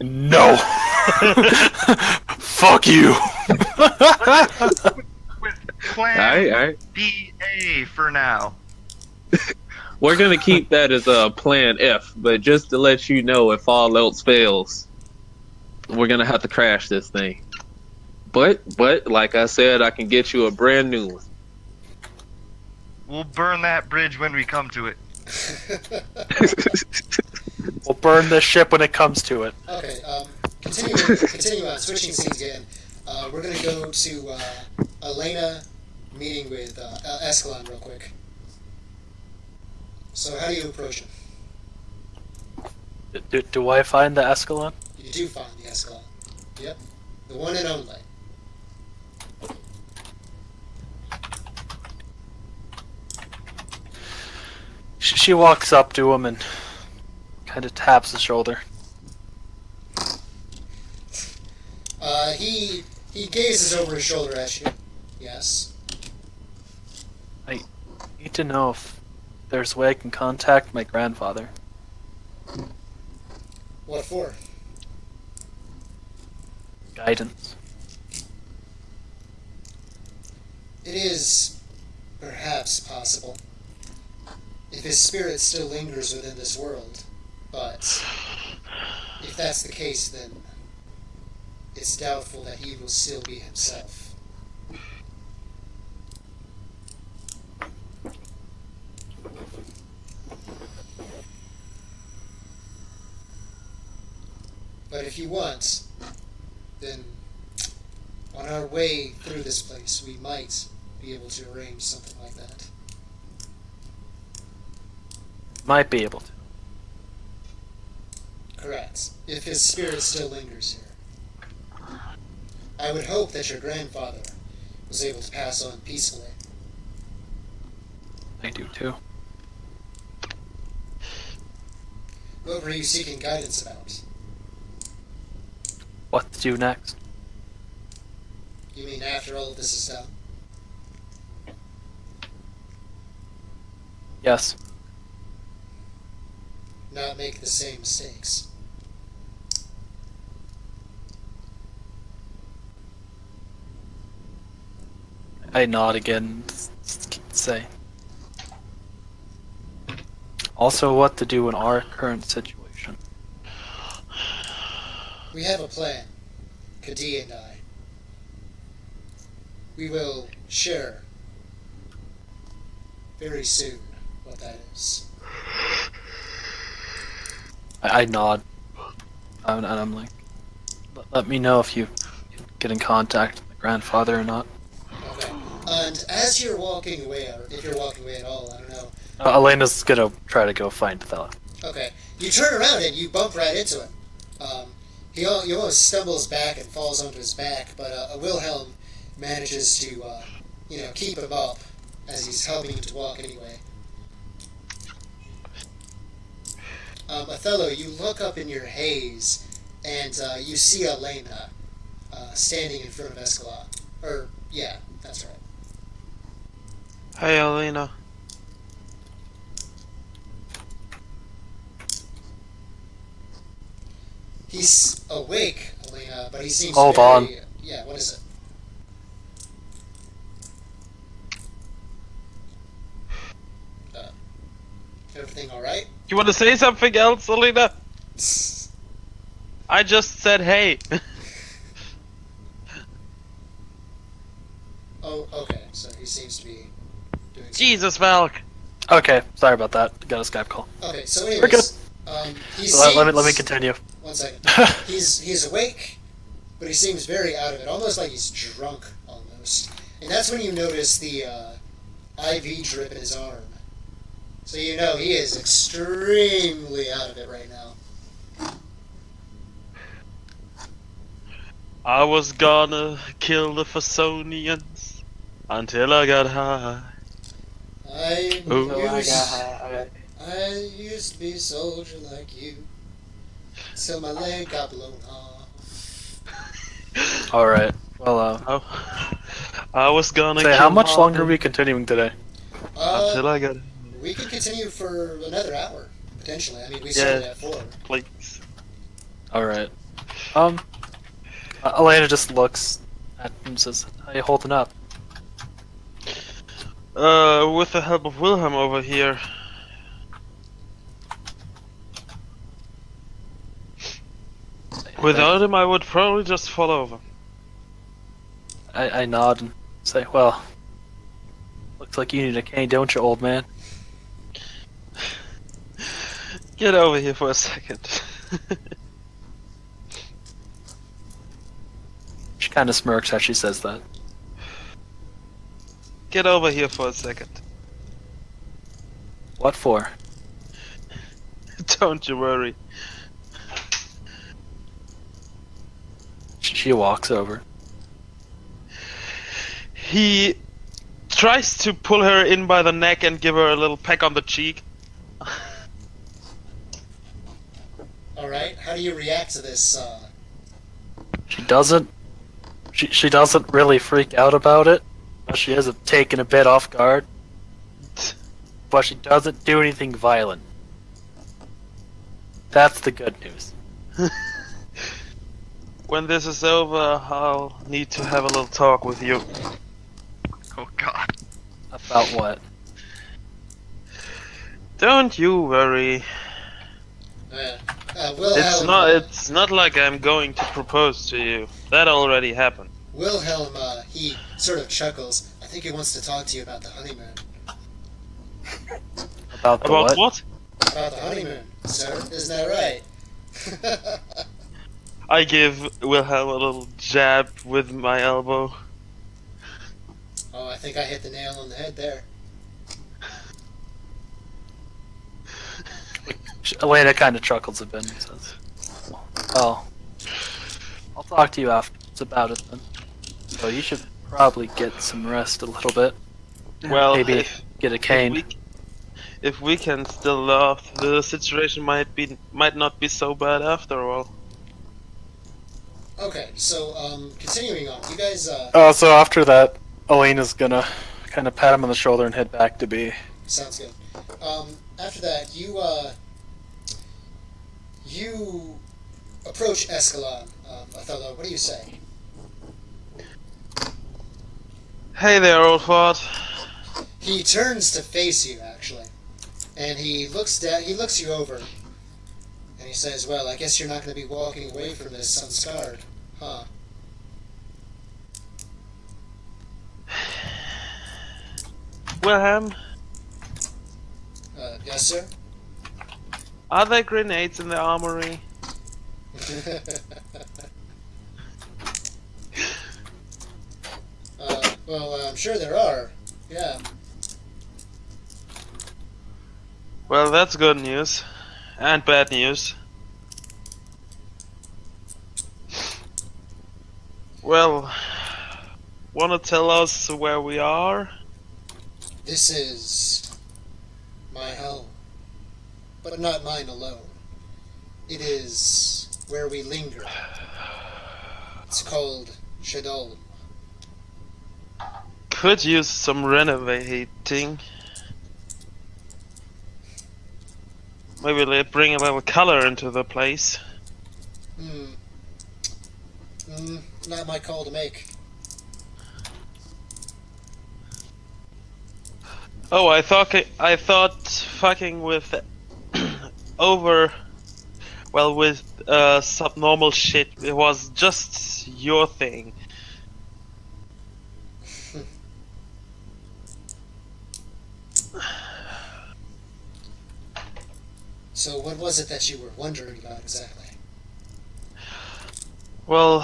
[SPEAKER 2] No. Fuck you.
[SPEAKER 3] With plan
[SPEAKER 4] All right.
[SPEAKER 3] BA for now.
[SPEAKER 4] We're gonna keep that as a plan F, but just to let you know, if all else fails, we're gonna have to crash this thing. But like I said, I can get you a brand new one.
[SPEAKER 3] We'll burn that bridge when we come to it.
[SPEAKER 2] We'll burn this ship when it comes to it.
[SPEAKER 1] Okay, continue on, switching scenes again. We're gonna go to Elena meeting with Escalon real quick. So how do you approach him?
[SPEAKER 2] Do I find the Escalon?
[SPEAKER 1] You do find the Escalon. Yep. The one and only.
[SPEAKER 2] She walks up to him and kind of taps his shoulder.
[SPEAKER 1] He gazes over his shoulder at you. Yes.
[SPEAKER 2] I need to know if there's a way I can contact my grandfather.
[SPEAKER 1] What for?
[SPEAKER 2] Guidance.
[SPEAKER 1] It is perhaps possible if his spirit still lingers within this world, but if that's the case, then it's doubtful that he will still be himself. But if you want, then on our way through this place, we might be able to arrange something like that.
[SPEAKER 2] Might be able to.
[SPEAKER 1] Correct. If his spirit still lingers here. I would hope that your grandfather was able to pass on peacefully.
[SPEAKER 2] I do too.
[SPEAKER 1] What were you seeking guidance about?
[SPEAKER 2] What to do next?
[SPEAKER 1] You mean after all of this is done?
[SPEAKER 2] Yes.
[SPEAKER 1] Not make the same mistakes.
[SPEAKER 2] I nod again and say. Also, what to do in our current situation.
[SPEAKER 1] We have a plan, Kadi and I. We will share very soon what that is.
[SPEAKER 2] I nod. And I'm like, let me know if you get in contact with my grandfather or not.
[SPEAKER 1] Okay. And as you're walking away, or if you're walking away at all, I don't know.
[SPEAKER 2] Elena's gonna try to go find the fella.
[SPEAKER 1] Okay. You turn around and you bump right into him. He almost stumbles back and falls onto his back, but Wilhelm manages to, keep him up as he's helping him to walk anyway. Othello, you look up in your haze, and you see Elena standing in front of Escalon. Or, yeah, that's right.
[SPEAKER 5] Hey, Elena.
[SPEAKER 1] He's awake, Elena, but he seems
[SPEAKER 2] Hold
[SPEAKER 1] very...
[SPEAKER 2] on.
[SPEAKER 1] Yeah, what is it? Everything alright?
[SPEAKER 5] You want to say something else, Elena? I just said hey.
[SPEAKER 1] Oh, okay, so he seems to be doing something.
[SPEAKER 5] Jesus, Valk.
[SPEAKER 2] Okay, sorry about that. Got a Skype call.
[SPEAKER 1] Okay, so
[SPEAKER 2] We're good.
[SPEAKER 1] anyways, he
[SPEAKER 2] So let me
[SPEAKER 1] seems...
[SPEAKER 2] continue.
[SPEAKER 1] 1 second. He's awake, but he seems very out of it, almost like he's drunk, almost. And that's when you notice the IV drip in his arm. So you know he is extremely out of it right now.
[SPEAKER 5] I was gonna kill the Fasonians until I got high.
[SPEAKER 1] I
[SPEAKER 5] Ooh.
[SPEAKER 1] used to be a soldier like you, till my leg got blown off.
[SPEAKER 2] All right. Well,
[SPEAKER 5] I was gonna
[SPEAKER 2] say
[SPEAKER 5] kill
[SPEAKER 2] how much
[SPEAKER 5] Martin
[SPEAKER 2] longer are we continuing today?
[SPEAKER 5] until I got
[SPEAKER 1] We could continue for another hour, potentially. I mean, we started at 4.
[SPEAKER 5] please.
[SPEAKER 2] All right. Elena just looks at him and says, "How you holding up?"
[SPEAKER 5] With the help of Wilhelm over here. Without him, I would probably just fall over.
[SPEAKER 2] I nod and say, "Well, looks like you need a cane, don't you, old man?"
[SPEAKER 5] Get over here for a second.
[SPEAKER 2] She kind of smirks as she says that.
[SPEAKER 5] Get over here for a second.
[SPEAKER 2] What for?
[SPEAKER 5] Don't you worry.
[SPEAKER 2] She walks over.
[SPEAKER 5] He tries to pull her in by the neck and give her a little peck on the cheek.
[SPEAKER 1] Alright, how do you react to this?
[SPEAKER 2] She doesn't. She doesn't really freak out about it. She is taken a bit off guard, but she doesn't do anything violent. That's the good news.
[SPEAKER 5] When this is over, I'll need to have a little talk with you.
[SPEAKER 3] Oh God.
[SPEAKER 2] About what?
[SPEAKER 5] Don't you worry.
[SPEAKER 1] Wilhelm,
[SPEAKER 5] It's not like I'm going to propose to you. That already happened.
[SPEAKER 1] Wilhelm, he sort of chuckles. I think he wants to talk to you about the honeymoon.
[SPEAKER 2] About the
[SPEAKER 5] About
[SPEAKER 2] what?
[SPEAKER 5] what?
[SPEAKER 1] About the honeymoon, sir. Isn't that right?
[SPEAKER 5] I give Wilhelm a little jab with my elbow.
[SPEAKER 1] Oh, I think I hit the nail on the head there.
[SPEAKER 2] Elena kind of chuckles a bit and says, "Well, I'll talk to you afterwards about it then. So you should probably get some rest a little bit.
[SPEAKER 5] Well,
[SPEAKER 2] Maybe get a cane."
[SPEAKER 5] If we can still laugh, the situation might not be so bad after all.
[SPEAKER 1] Okay, so, continuing on. You guys,
[SPEAKER 2] So after that, Elena's gonna kind of pat him on the shoulder and head back to B.
[SPEAKER 1] sounds good. After that, you approach Escalon. Othello, what do you say?
[SPEAKER 5] Hey there, old fart.
[SPEAKER 1] He turns to face you, actually, and he looks down. He looks you over, and he says, "Well, I guess you're not going to be walking away from this unscarred, huh?"
[SPEAKER 5] Wilhelm,
[SPEAKER 1] Yes, sir.
[SPEAKER 5] are there grenades in the armory?
[SPEAKER 1] Well, I'm sure there are. Yeah.
[SPEAKER 5] Well, that's good news. And bad news. Well, wanna tell us where we are?
[SPEAKER 1] This is my home, but not mine alone. It is where we linger. It's called Shadol.
[SPEAKER 5] Could use some renovating. Maybe bring a little color into the place.
[SPEAKER 1] Not my call to make.
[SPEAKER 5] Oh, I thought fucking with with subnormal shit, it was just your thing.
[SPEAKER 1] So what was it that you were wondering about exactly?
[SPEAKER 5] Well,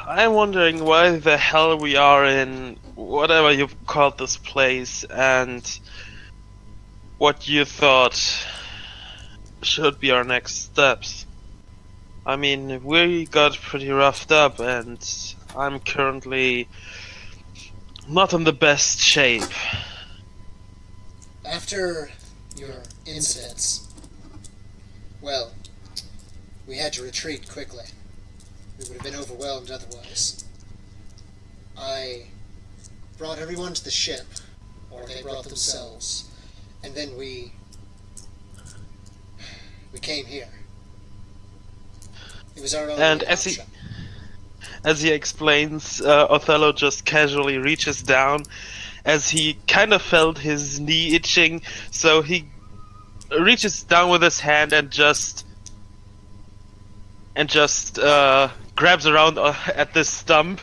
[SPEAKER 5] I'm wondering why the hell we are in whatever you called this place, and what you thought should be our next steps. I mean, we got pretty roughed up, and I'm currently not in the best shape.
[SPEAKER 1] After your incidents, well, we had to retreat quickly. We would have been overwhelmed otherwise. I brought everyone to the ship, or they brought themselves, and then we came here. It was our only
[SPEAKER 5] And
[SPEAKER 1] option.
[SPEAKER 5] as he explains, Othello just casually reaches down as he kind of felt his knee itching, so he reaches down with his hand and just grabs around at this stump.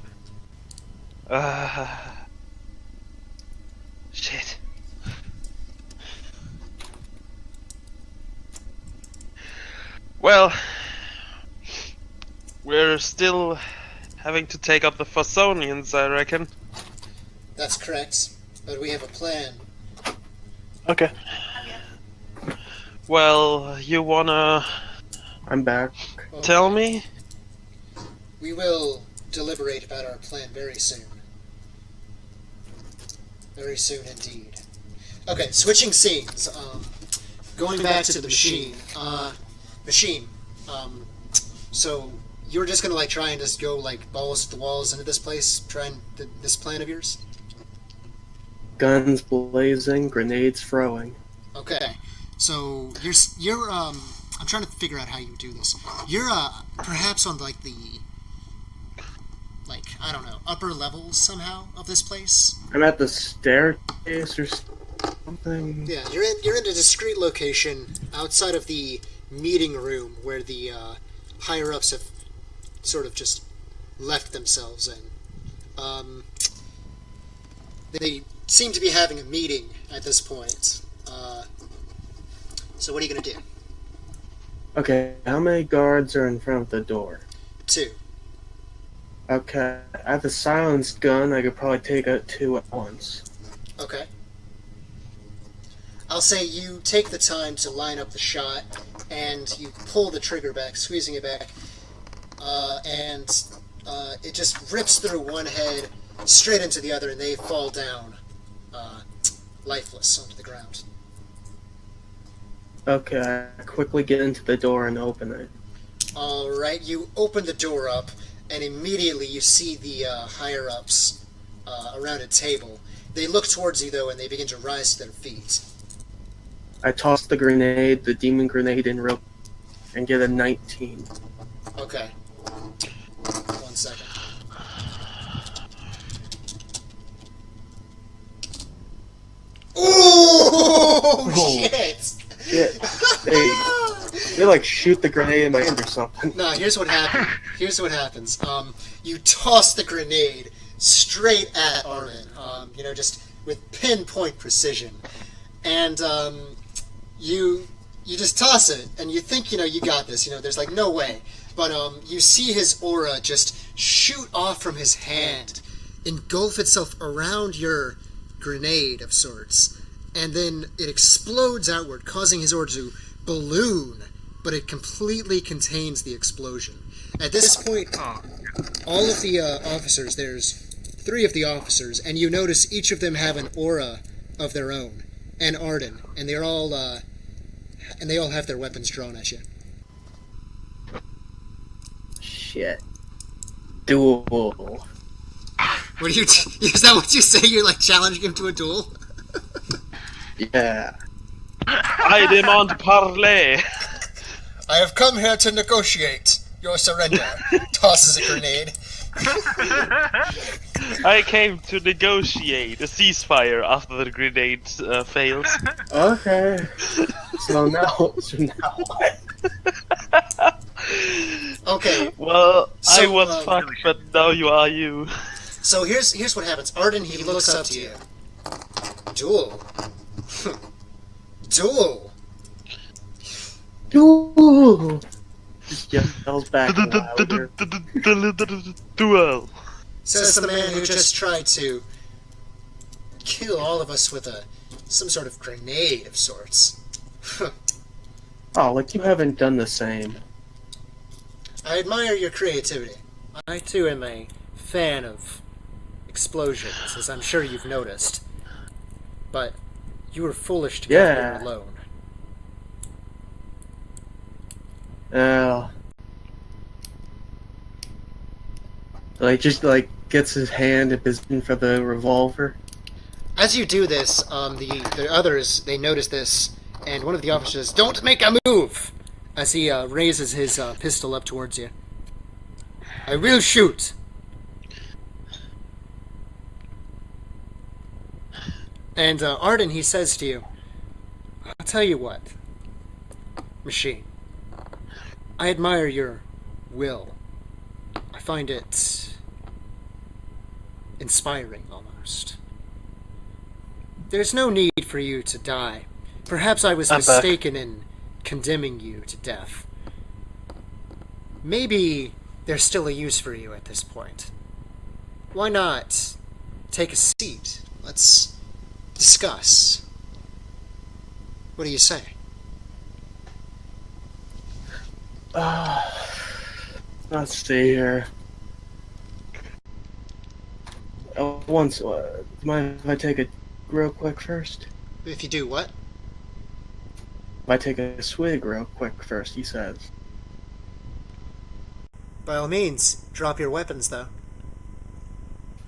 [SPEAKER 5] Shit. Well, we're still having to take up the Phasonians, I reckon.
[SPEAKER 1] That's correct, but we have a plan.
[SPEAKER 2] Okay.
[SPEAKER 5] Well, you wanna
[SPEAKER 6] I'm back.
[SPEAKER 5] tell me?
[SPEAKER 1] We will deliberate about our plan very soon. Very soon indeed. Okay, switching scenes. Going back to the machine. So you're just gonna try and just go balls to the walls into this place, trying this plan of yours?
[SPEAKER 6] Guns blazing, grenades throwing.
[SPEAKER 1] Okay, so you're I'm trying to figure out how you do this. You're perhaps on the I don't know, upper levels somehow of this place.
[SPEAKER 6] I'm at the staircase or something.
[SPEAKER 1] Yeah, you're in a discreet location outside of the meeting room where the higher ups have sort of just left themselves in. They seem to be having a meeting at this point. So what are you gonna do?
[SPEAKER 6] Okay, how many guards are in front of the door?
[SPEAKER 1] 2.
[SPEAKER 6] Okay, I have a silenced gun. I could probably take out 2 at once.
[SPEAKER 1] Okay. I'll say you take the time to line up the shot, and you pull the trigger back, squeezing it back, and it just rips through one head straight into the other, and they fall down, lifeless onto the ground.
[SPEAKER 6] Okay, I quickly get into the door and open it.
[SPEAKER 1] Alright, you open the door up, and immediately you see the higher-ups around a table. They look towards you, though, and they begin to rise to their feet.
[SPEAKER 6] I toss the grenade, the demon grenade, in real and get a 19.
[SPEAKER 1] Okay. 1 second. Ooh! Shit!
[SPEAKER 6] Shit. They shoot the grenade in my hand or something.
[SPEAKER 1] No, here's what happened. Here's what happens. You toss the grenade straight at Armin. Just with pinpoint precision, and you just toss it, and you think you got this. There's no way, but you see his aura just shoot off from his hand, engulf itself around your grenade of sorts, and then it explodes outward, causing his aura to balloon, but it completely contains the explosion. At this point, all of the officers, there's 3 of the officers, and you notice each of them have an aura of their own, and Arden, and they all have their weapons drawn at you.
[SPEAKER 6] Shit. Duel.
[SPEAKER 1] What do you? Is that what you say? You're challenging him to a duel?
[SPEAKER 6] Yeah.
[SPEAKER 5] I demand parley.
[SPEAKER 1] I have come here to negotiate your surrender. Tosses a grenade.
[SPEAKER 5] I came to negotiate a ceasefire after the grenade fails.
[SPEAKER 6] Okay. So now what?
[SPEAKER 1] Okay.
[SPEAKER 5] Well, I
[SPEAKER 1] So,
[SPEAKER 5] was fucked, but now you are you.
[SPEAKER 1] So here's what happens. Arden, he looks up to you. Duel. Duel.
[SPEAKER 6] Duel! Just yells back louder.
[SPEAKER 5] Duel.
[SPEAKER 1] Says the man who just tried to kill all of us with some sort of grenade of sorts.
[SPEAKER 6] Oh, like you haven't done the same.
[SPEAKER 1] I admire your creativity. I too am a fan of explosions, as I'm sure you've noticed. But you were foolish to come here alone.
[SPEAKER 6] Just gets his hand in position for the revolver.
[SPEAKER 1] As you do this, the others, they notice this, and one of the officers says, "Don't make a move!" As he raises his pistol up towards you. "I will shoot!" And Arden, he says to you, "I'll tell you what, Machine. I admire your will. I find it inspiring, almost. There's no need for you to die. Perhaps I was mistaken in condemning you to death. Maybe there's still a use for you at this point. Why not take a seat? Let's discuss. What do you say?"
[SPEAKER 6] Let's see here. Mind if I take a real quick first?
[SPEAKER 1] If you do what?
[SPEAKER 6] If I take a swig real quick first, he says.
[SPEAKER 1] By all means, drop your weapons, though.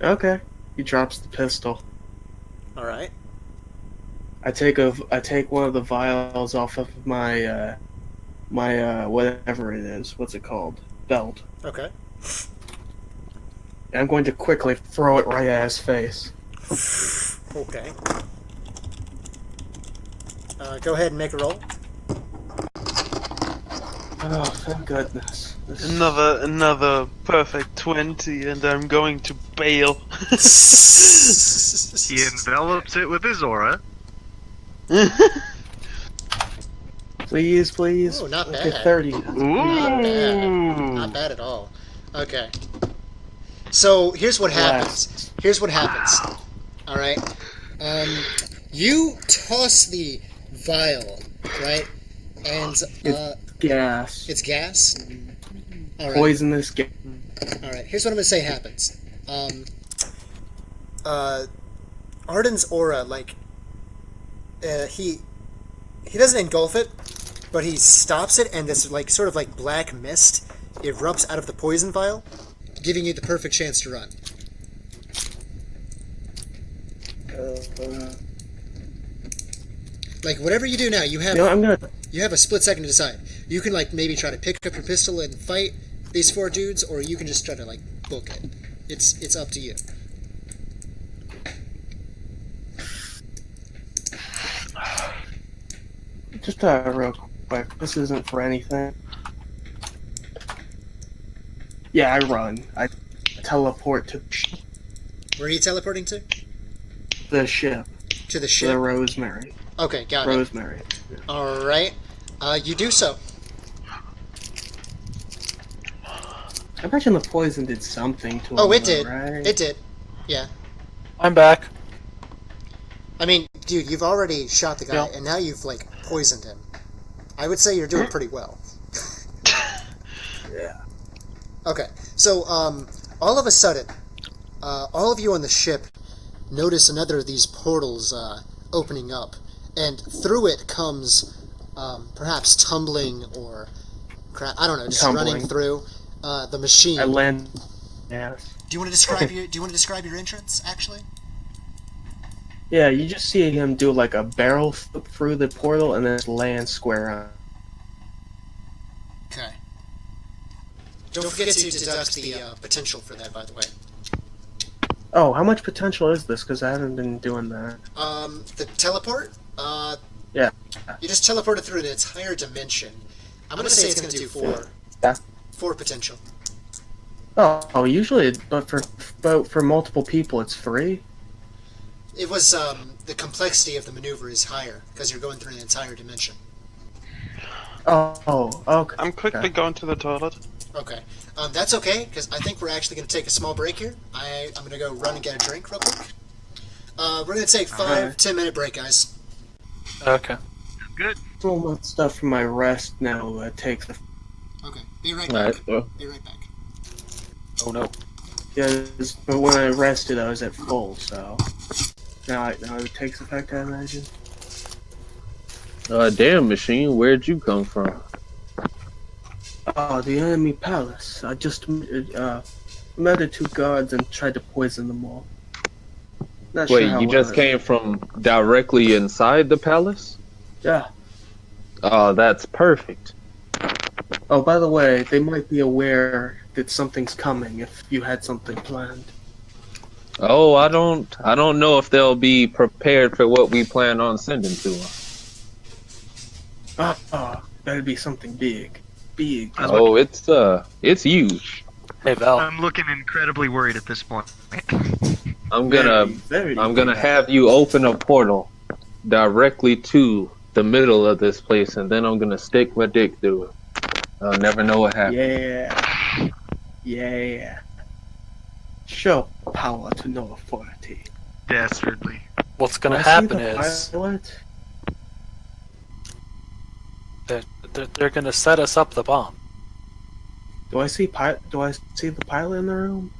[SPEAKER 6] Okay. He drops the pistol.
[SPEAKER 1] Alright.
[SPEAKER 6] I take one of the vials off of my whatever it is. What's it called? Belt.
[SPEAKER 1] Okay.
[SPEAKER 6] And I'm going to quickly throw it right at his face.
[SPEAKER 1] Okay. Go ahead and make a roll.
[SPEAKER 6] Oh, thank goodness.
[SPEAKER 5] Another perfect 20, and I'm going to bail.
[SPEAKER 3] He envelops it with his aura.
[SPEAKER 6] Please.
[SPEAKER 1] Ooh, not
[SPEAKER 6] Okay,
[SPEAKER 1] bad.
[SPEAKER 6] 30.
[SPEAKER 1] Not bad. Not bad at all. Okay. So here's what happens. Alright. You toss the vial, right? And
[SPEAKER 6] Gas.
[SPEAKER 1] it's gas? Alright.
[SPEAKER 6] Poisonous gas.
[SPEAKER 1] Alright, here's what I'm gonna say happens. Arden's aura, he doesn't engulf it, but he stops it, and this sort of black mist erupts out of the poison vial, giving you the perfect chance to run. Whatever you do now, you have you have a split second to decide. You can maybe try to pick up your pistol and fight these four dudes, or you can just try to book it. It's up to you.
[SPEAKER 6] Just real quick. This isn't for anything. Yeah, I run. I teleport to
[SPEAKER 1] Where are you teleporting to?
[SPEAKER 6] the ship.
[SPEAKER 1] To the
[SPEAKER 6] The
[SPEAKER 1] ship?
[SPEAKER 6] Rosemary.
[SPEAKER 1] Okay, got it.
[SPEAKER 6] Rosemary. Yeah.
[SPEAKER 1] Alright. You do so.
[SPEAKER 6] I imagine the poison did something to him.
[SPEAKER 1] Oh, it did.
[SPEAKER 6] Right?
[SPEAKER 1] It did. Yeah.
[SPEAKER 2] I'm back.
[SPEAKER 1] I mean, dude, you've already shot the guy,
[SPEAKER 2] Yeah.
[SPEAKER 1] and now you've, poisoned him. I would say you're doing pretty well.
[SPEAKER 6] Yeah.
[SPEAKER 1] Okay, so, all of a sudden, all of you on the ship notice another of these portals, opening up, and through it comes, perhaps tumbling or, I don't know, just
[SPEAKER 6] Tumbling.
[SPEAKER 1] running through, the machine.
[SPEAKER 6] I land. Yes.
[SPEAKER 1] Do you want to describe your entrance, actually?
[SPEAKER 6] Yeah, you just see him do a barrel flip through the portal and then land square on.
[SPEAKER 1] Okay. Don't forget to deduct the potential for that, by the way.
[SPEAKER 6] Oh, how much potential is this? Because I haven't been doing that.
[SPEAKER 1] The teleport?
[SPEAKER 6] Yeah.
[SPEAKER 1] You just teleported through an entire dimension. I'm gonna say it's gonna do 4.
[SPEAKER 6] Yeah.
[SPEAKER 1] 4 potential.
[SPEAKER 6] Oh, usually, but for multiple people, it's free.
[SPEAKER 1] It was, the complexity of the maneuver is higher, because you're going through an entire dimension.
[SPEAKER 6] Oh, okay.
[SPEAKER 5] I'm quickly going to the toilet.
[SPEAKER 1] Okay. That's okay, because I think we're actually going to take a small break here. I'm going to go run and get a drink real quick. We're going to take 5-10-minute break, guys.
[SPEAKER 2] Okay.
[SPEAKER 3] Good.
[SPEAKER 6] All that stuff from my rest now takes.
[SPEAKER 1] Okay. Be right
[SPEAKER 4] All
[SPEAKER 1] back.
[SPEAKER 4] right. Well,
[SPEAKER 1] Be right back.
[SPEAKER 2] Oh no.
[SPEAKER 6] Yes, but when I rested, I was at full, so now it takes effect, I imagine.
[SPEAKER 4] damn machine, where'd you come from?
[SPEAKER 6] Oh, the enemy palace. I just met the two guards and tried to poison them all. Not
[SPEAKER 4] Wait,
[SPEAKER 6] sure how
[SPEAKER 4] you just came from directly inside the palace?
[SPEAKER 6] Yeah.
[SPEAKER 4] Oh, that's perfect.
[SPEAKER 6] Oh, by the way, they might be aware that something's coming if you had something planned.
[SPEAKER 4] Oh, I don't know if they'll be prepared for what we plan on sending to them.
[SPEAKER 6] That'd be something big. Big.
[SPEAKER 4] Oh, it's huge.
[SPEAKER 2] Hey Val.
[SPEAKER 3] I'm looking incredibly worried at this point.
[SPEAKER 4] I'm gonna
[SPEAKER 6] Very
[SPEAKER 4] have you open a portal directly to the middle of this place, and then I'm gonna stick my dick through it. I'll never know what happens.
[SPEAKER 6] Yeah. Yeah. Show power to no authority.
[SPEAKER 3] Dastardly.
[SPEAKER 2] What's gonna
[SPEAKER 6] Do I see
[SPEAKER 2] happen
[SPEAKER 6] the
[SPEAKER 2] is
[SPEAKER 6] pilot?
[SPEAKER 2] that they're gonna set us up the bomb.
[SPEAKER 6] Do I see the pilot in the room?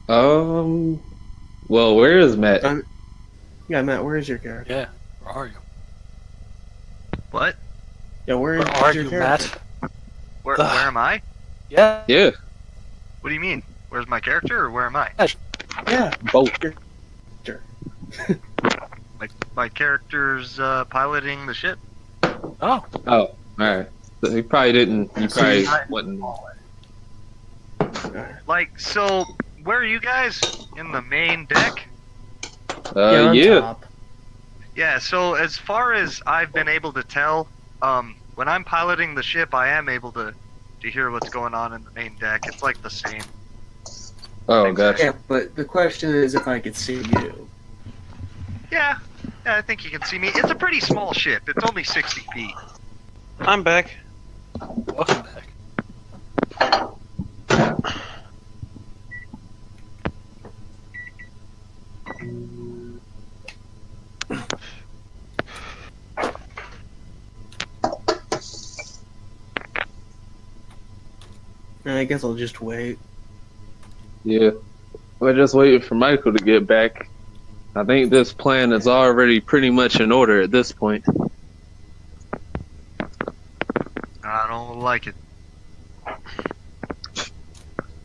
[SPEAKER 4] Well, where is Matt?
[SPEAKER 6] Yeah, Matt, where is your character?
[SPEAKER 2] Yeah. Where are you?
[SPEAKER 3] What?
[SPEAKER 6] Yeah, where
[SPEAKER 2] Where
[SPEAKER 6] is
[SPEAKER 2] are
[SPEAKER 6] your
[SPEAKER 2] you,
[SPEAKER 6] character?
[SPEAKER 2] Matt?
[SPEAKER 3] Where am I?
[SPEAKER 2] Yeah.
[SPEAKER 4] Yeah,
[SPEAKER 3] What do you mean? Where's my character or where am I?
[SPEAKER 6] Yeah.
[SPEAKER 4] both.
[SPEAKER 3] My character's piloting the ship.
[SPEAKER 2] Oh.
[SPEAKER 4] Oh, all right. So you probably didn't. You probably
[SPEAKER 3] I-
[SPEAKER 4] wasn't.
[SPEAKER 3] Like, so, where are you guys? In the main deck?
[SPEAKER 6] On
[SPEAKER 4] Yeah.
[SPEAKER 6] top.
[SPEAKER 3] Yeah, so as far as I've been able to tell, when I'm piloting the ship, I am able to hear what's going on in the main deck. It's like the same.
[SPEAKER 4] Oh, gotcha.
[SPEAKER 6] Yeah, but the question is if I could see you.
[SPEAKER 3] Yeah, I think you can see me. It's a pretty small ship. It's only 60 feet.
[SPEAKER 5] I'm back.
[SPEAKER 2] Welcome back.
[SPEAKER 6] And I guess I'll just wait.
[SPEAKER 4] Yeah. We're just waiting for Michael to get back. I think this plan is already pretty much in order at this point.
[SPEAKER 3] I don't like it.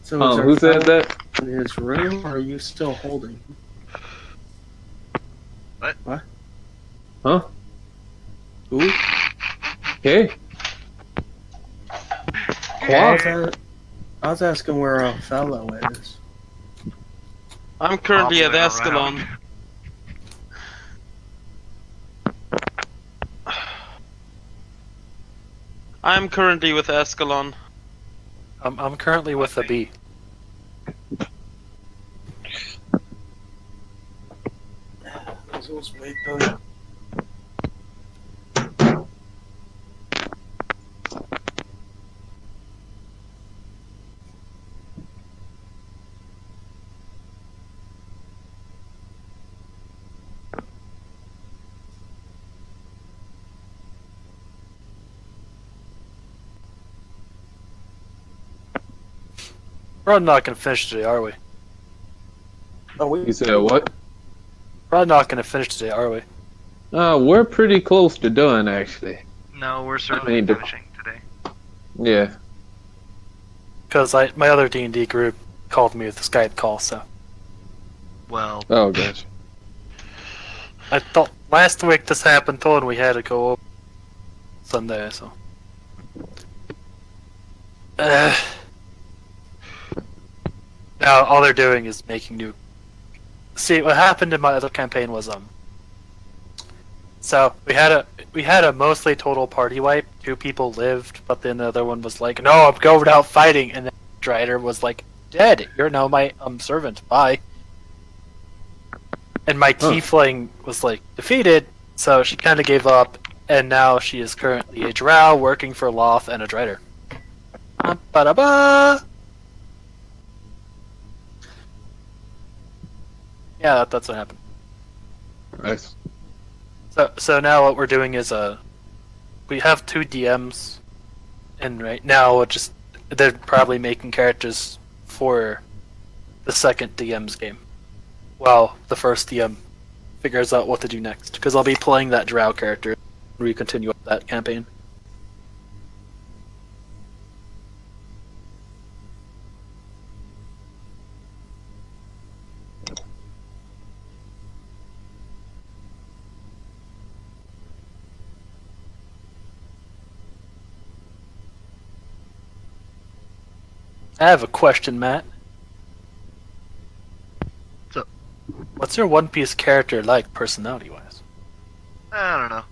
[SPEAKER 6] So is our
[SPEAKER 4] Who said
[SPEAKER 6] pilot
[SPEAKER 4] that?
[SPEAKER 6] in his room, or are you still holding him?
[SPEAKER 3] What?
[SPEAKER 4] Huh?
[SPEAKER 6] Who?
[SPEAKER 4] Okay.
[SPEAKER 6] I was asking where Othello is.
[SPEAKER 5] I'm currently at
[SPEAKER 3] Hobbling around.
[SPEAKER 5] Ascalon. I'm currently with Ascalon.
[SPEAKER 2] I'm currently with a B.
[SPEAKER 6] Let's wait though.
[SPEAKER 2] We're not gonna finish today, are we?
[SPEAKER 6] Oh,
[SPEAKER 4] You said what?
[SPEAKER 2] We're not gonna finish today, are we?
[SPEAKER 4] We're pretty close to done, actually.
[SPEAKER 3] No, we're certainly
[SPEAKER 4] I mean,
[SPEAKER 3] finishing today.
[SPEAKER 4] Yeah.
[SPEAKER 2] Because my other D&D group called me with a Skype call, so
[SPEAKER 3] Well,
[SPEAKER 4] Oh, gosh.
[SPEAKER 2] I thought last week this happened, told we had to go over Sunday, so. Now all they're doing is making new. See, what happened in my other campaign was so we had a mostly total party wipe. 2 people lived, but then the other one was like, "No, I'm going out fighting," and then Drider was like, "Dead. You're now my servant. Bye." And my tiefling was like defeated, so she kind of gave up. and now she is currently a drow working for Loth and a Drider. Ba-da-ba! Yeah, that's what happened.
[SPEAKER 4] Nice.
[SPEAKER 2] So now what we're doing is we have 2 DMs, and right now they're probably making characters for the second DM's game, while the first DM figures out what to do next. Because I'll be playing that drow character when we continue with that campaign. I have a question, Matt.
[SPEAKER 3] What's up?
[SPEAKER 2] What's your One Piece character like, personality-wise?
[SPEAKER 3] I don't know.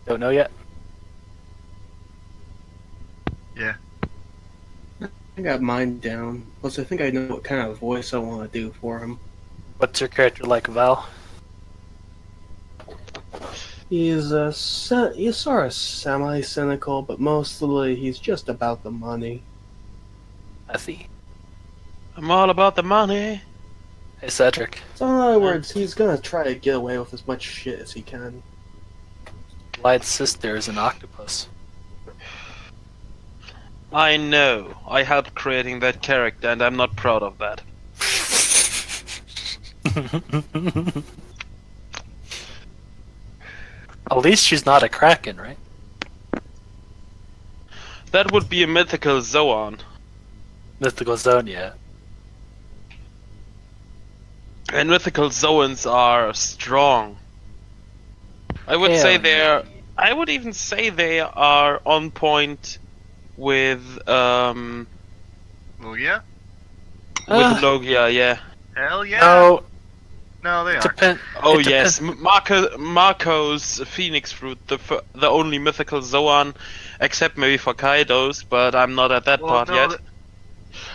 [SPEAKER 2] Don't know yet?
[SPEAKER 3] Yeah.
[SPEAKER 6] I got mine down. Plus, I think I know what kind of voice I want to do for him.
[SPEAKER 2] What's your character like, Val?
[SPEAKER 6] He's sort of semi-cynical, but mostly he's just about the money.
[SPEAKER 2] I see.
[SPEAKER 5] I'm all about the money.
[SPEAKER 2] Hey, Cedric.
[SPEAKER 6] So in other words, he's gonna try to get away with as much shit as he can.
[SPEAKER 2] Light sister is an octopus.
[SPEAKER 5] I know. I helped creating that character, and I'm not proud of that.
[SPEAKER 2] At least she's not a kraken, right?
[SPEAKER 5] That would be a mythical Zoan.
[SPEAKER 2] Mythical Zone, yeah.
[SPEAKER 5] And mythical Zoans are strong. I would say they're. I would even say they are on point with
[SPEAKER 3] Well, yeah.
[SPEAKER 5] Logia, yeah.
[SPEAKER 3] Hell yeah.
[SPEAKER 2] No,
[SPEAKER 3] No, they are.
[SPEAKER 2] depend.
[SPEAKER 5] Oh
[SPEAKER 2] it
[SPEAKER 5] yes,
[SPEAKER 2] depends-
[SPEAKER 5] Marco's Phoenix Fruit, the only mythical Zoan, except maybe for Kaido's, but I'm not at that
[SPEAKER 3] Well,
[SPEAKER 5] part
[SPEAKER 3] no,
[SPEAKER 5] yet.
[SPEAKER 3] th-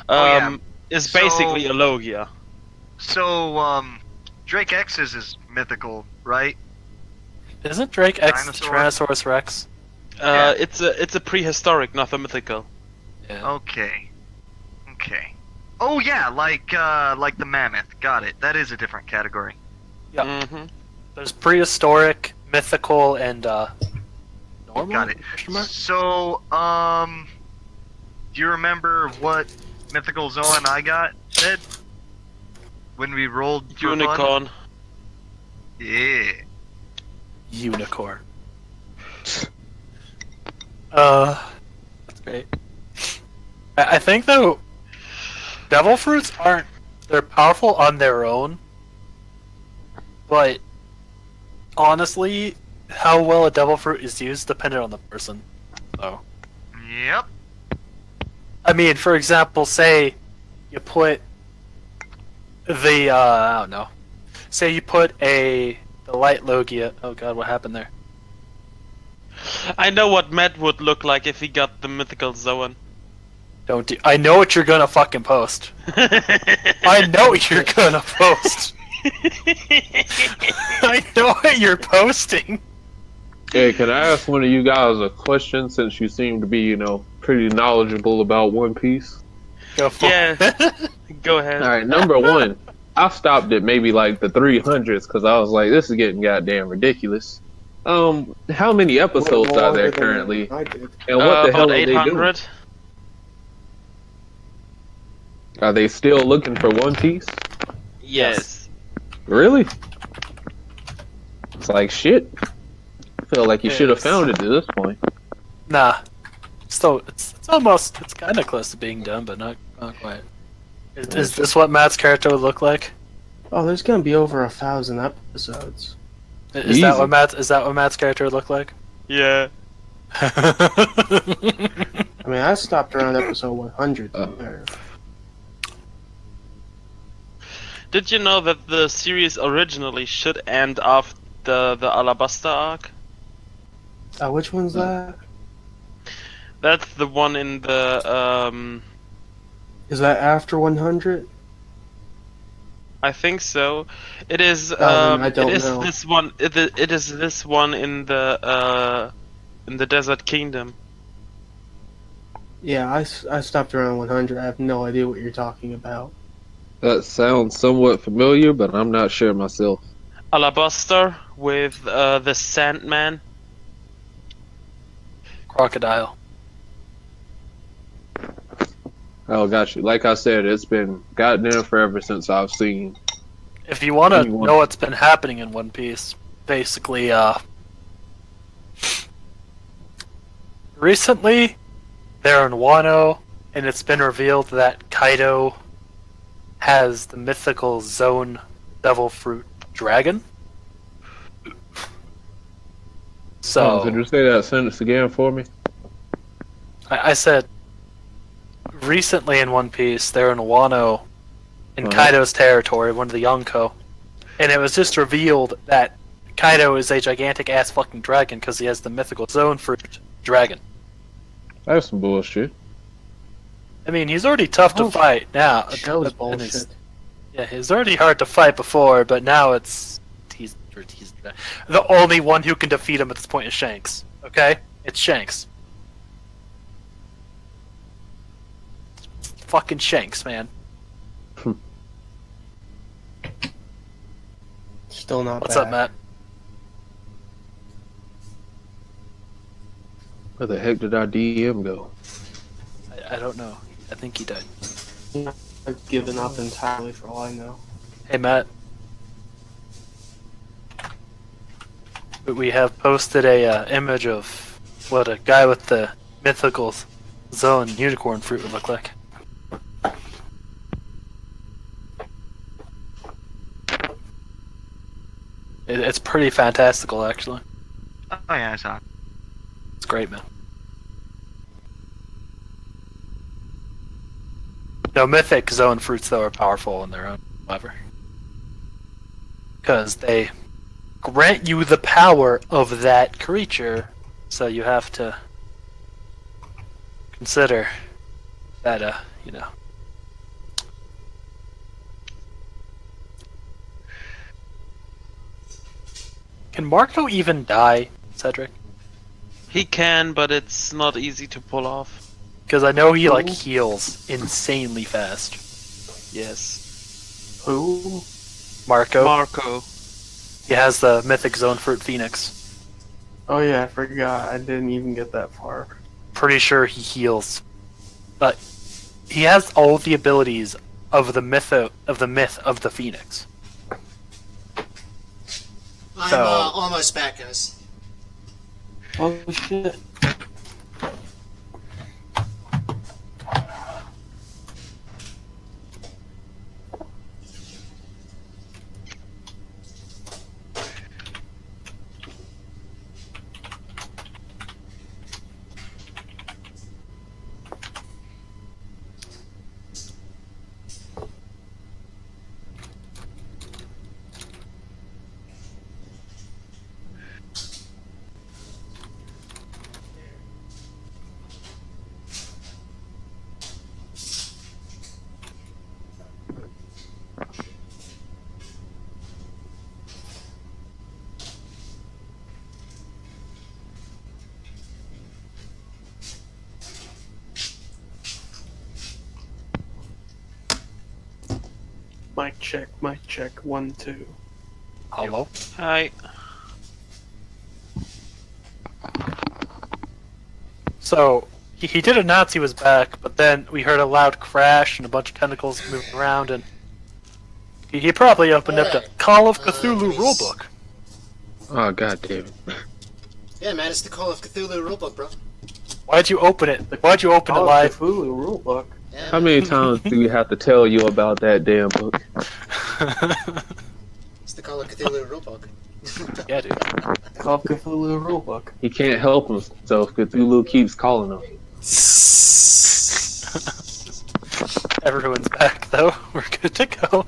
[SPEAKER 3] Oh, yeah.
[SPEAKER 5] Is
[SPEAKER 3] So-
[SPEAKER 5] basically a Logia.
[SPEAKER 3] So, Drake X's is mythical, right?
[SPEAKER 2] Isn't Drake X
[SPEAKER 3] Dinosaur?
[SPEAKER 2] Tyrannosaurus Rex?
[SPEAKER 3] Yeah.
[SPEAKER 5] It's a prehistoric, not a mythical.
[SPEAKER 2] Yeah.
[SPEAKER 3] Okay. Okay. Oh yeah, like the mammoth. Got it. That is a different category.
[SPEAKER 2] Yeah.
[SPEAKER 5] Mm-hmm.
[SPEAKER 2] There's prehistoric, mythical, and normal.
[SPEAKER 3] Got it.
[SPEAKER 2] Question mark?
[SPEAKER 3] So, do you remember what mythical Zoan I got, Ed? When we rolled for fun?
[SPEAKER 5] Unicorn.
[SPEAKER 3] Yeah.
[SPEAKER 2] Unicorn. That's great. I think though, devil fruits aren't. They're powerful on their own, but honestly, how well a devil fruit is used depended on the person. So,
[SPEAKER 3] Yep.
[SPEAKER 2] I mean, for example, say you put the I don't know. Say you put the light Logia. Oh god, what happened there?
[SPEAKER 5] I know what Matt would look like if he got the mythical Zoan.
[SPEAKER 2] Don't do. I know what you're gonna fucking post. I know what you're gonna post. I know what you're posting.
[SPEAKER 4] Hey, can I ask one of you guys a question since you seem to be, pretty knowledgeable about One Piece?
[SPEAKER 2] Go for
[SPEAKER 5] Yeah.
[SPEAKER 2] it.
[SPEAKER 5] Go ahead.
[SPEAKER 4] Alright, number one, I stopped at maybe like the 300s because I was like, this is getting goddamn ridiculous. How many episodes are there currently?
[SPEAKER 6] I did.
[SPEAKER 4] And what the hell
[SPEAKER 5] About
[SPEAKER 4] are they doing?
[SPEAKER 5] 800.
[SPEAKER 4] Are they still looking for One Piece?
[SPEAKER 5] Yes.
[SPEAKER 4] Really? It's like shit. I feel like you should have
[SPEAKER 2] Yes.
[SPEAKER 4] found it at this point.
[SPEAKER 2] Nah. Still, it's almost. It's kind of close to being done, but not quite. Is this what Matt's character would look like?
[SPEAKER 6] Oh, there's gonna be over 1,000 episodes.
[SPEAKER 2] Is that
[SPEAKER 4] Easy.
[SPEAKER 2] what Matt's character would look like?
[SPEAKER 5] Yeah.
[SPEAKER 6] I mean, I stopped around episode 100
[SPEAKER 4] Oh.
[SPEAKER 6] there.
[SPEAKER 5] Did you know that the series originally should end after the Alabasta arc?
[SPEAKER 6] Which one's that?
[SPEAKER 5] That's the one in the
[SPEAKER 6] Is that after 100?
[SPEAKER 5] I think so. It is.
[SPEAKER 6] I don't
[SPEAKER 5] it is
[SPEAKER 6] know.
[SPEAKER 5] this one. It is this one in the Desert Kingdom.
[SPEAKER 6] Yeah, I stopped around 100. I have no idea what you're talking about.
[SPEAKER 4] That sounds somewhat familiar, but I'm not sure myself.
[SPEAKER 5] Alabaster with the Sandman.
[SPEAKER 2] Crocodile.
[SPEAKER 4] Oh, got you. Like I said, it's been goddamn forever since I've seen.
[SPEAKER 2] If you want to
[SPEAKER 4] Anyone.
[SPEAKER 2] know what's been happening in One Piece, basically, recently they're in Wano, and it's been revealed that Kaido has the mythical Zone Devil Fruit Dragon. So,
[SPEAKER 4] Could you say that sentence again for me?
[SPEAKER 2] I said, recently in One Piece, they're in Wano, in Kaido's territory, one of the Yonko, and it was just revealed that Kaido is a gigantic ass fucking dragon because he has the mythical Zone Fruit Dragon.
[SPEAKER 4] That's some bullshit.
[SPEAKER 2] I mean, he's already tough to fight now.
[SPEAKER 6] Show's
[SPEAKER 2] and
[SPEAKER 6] bullshit.
[SPEAKER 2] Yeah, he's already hard to fight before, but now he's the only one who can defeat him at this point is Shanks. Okay, it's Shanks. Fucking Shanks, man.
[SPEAKER 6] Still not
[SPEAKER 2] What's
[SPEAKER 6] bad.
[SPEAKER 2] up, Matt?
[SPEAKER 4] Where the heck did our DM go?
[SPEAKER 2] I don't know. I think he died.
[SPEAKER 6] I've given up entirely for all I know.
[SPEAKER 2] Hey, Matt. We have posted a image of what a guy with the mythical Zone unicorn fruit would look like. It's pretty fantastical, actually.
[SPEAKER 3] Oh yeah, I saw it.
[SPEAKER 2] It's great, man. No, mythic zone fruits, though, are powerful in their own lever. Because they grant you the power of that creature, so you have to consider that, you know. Can Marco even die, Cedric?
[SPEAKER 5] He can, but it's not easy to pull off.
[SPEAKER 2] Because I know he, like, heals insanely fast.
[SPEAKER 5] Yes.
[SPEAKER 6] Who?
[SPEAKER 2] Marco.
[SPEAKER 5] Marco.
[SPEAKER 2] He has the mythic zone fruit Phoenix.
[SPEAKER 6] Oh yeah, I forgot. I didn't even get that far.
[SPEAKER 2] Pretty sure he heals. But he has all the abilities of the myth of the Phoenix.
[SPEAKER 1] I'm
[SPEAKER 2] So-
[SPEAKER 1] almost back, guys.
[SPEAKER 6] Oh shit. Mic check, 1, 2.
[SPEAKER 2] Hello?
[SPEAKER 5] Hi.
[SPEAKER 2] So, he did announce he was back, but then we heard a loud crash and a bunch of tentacles moving around, and he probably opened up the Call of Cthulhu rulebook.
[SPEAKER 4] Oh, god damn it.
[SPEAKER 1] Yeah, man, it's the Call of Cthulhu rulebook, bro.
[SPEAKER 2] Why'd you open it? Why'd you open it
[SPEAKER 6] Call of
[SPEAKER 2] live?
[SPEAKER 6] Cthulhu rulebook.
[SPEAKER 1] Yeah,
[SPEAKER 4] How many times do we have to tell you about that damn book?
[SPEAKER 1] it's the Call of Cthulhu rulebook.
[SPEAKER 2] Yeah, dude.
[SPEAKER 6] Call of Cthulhu rulebook.
[SPEAKER 4] He can't help himself. Cthulhu keeps calling him.
[SPEAKER 2] Everyone's back, though. We're good to go.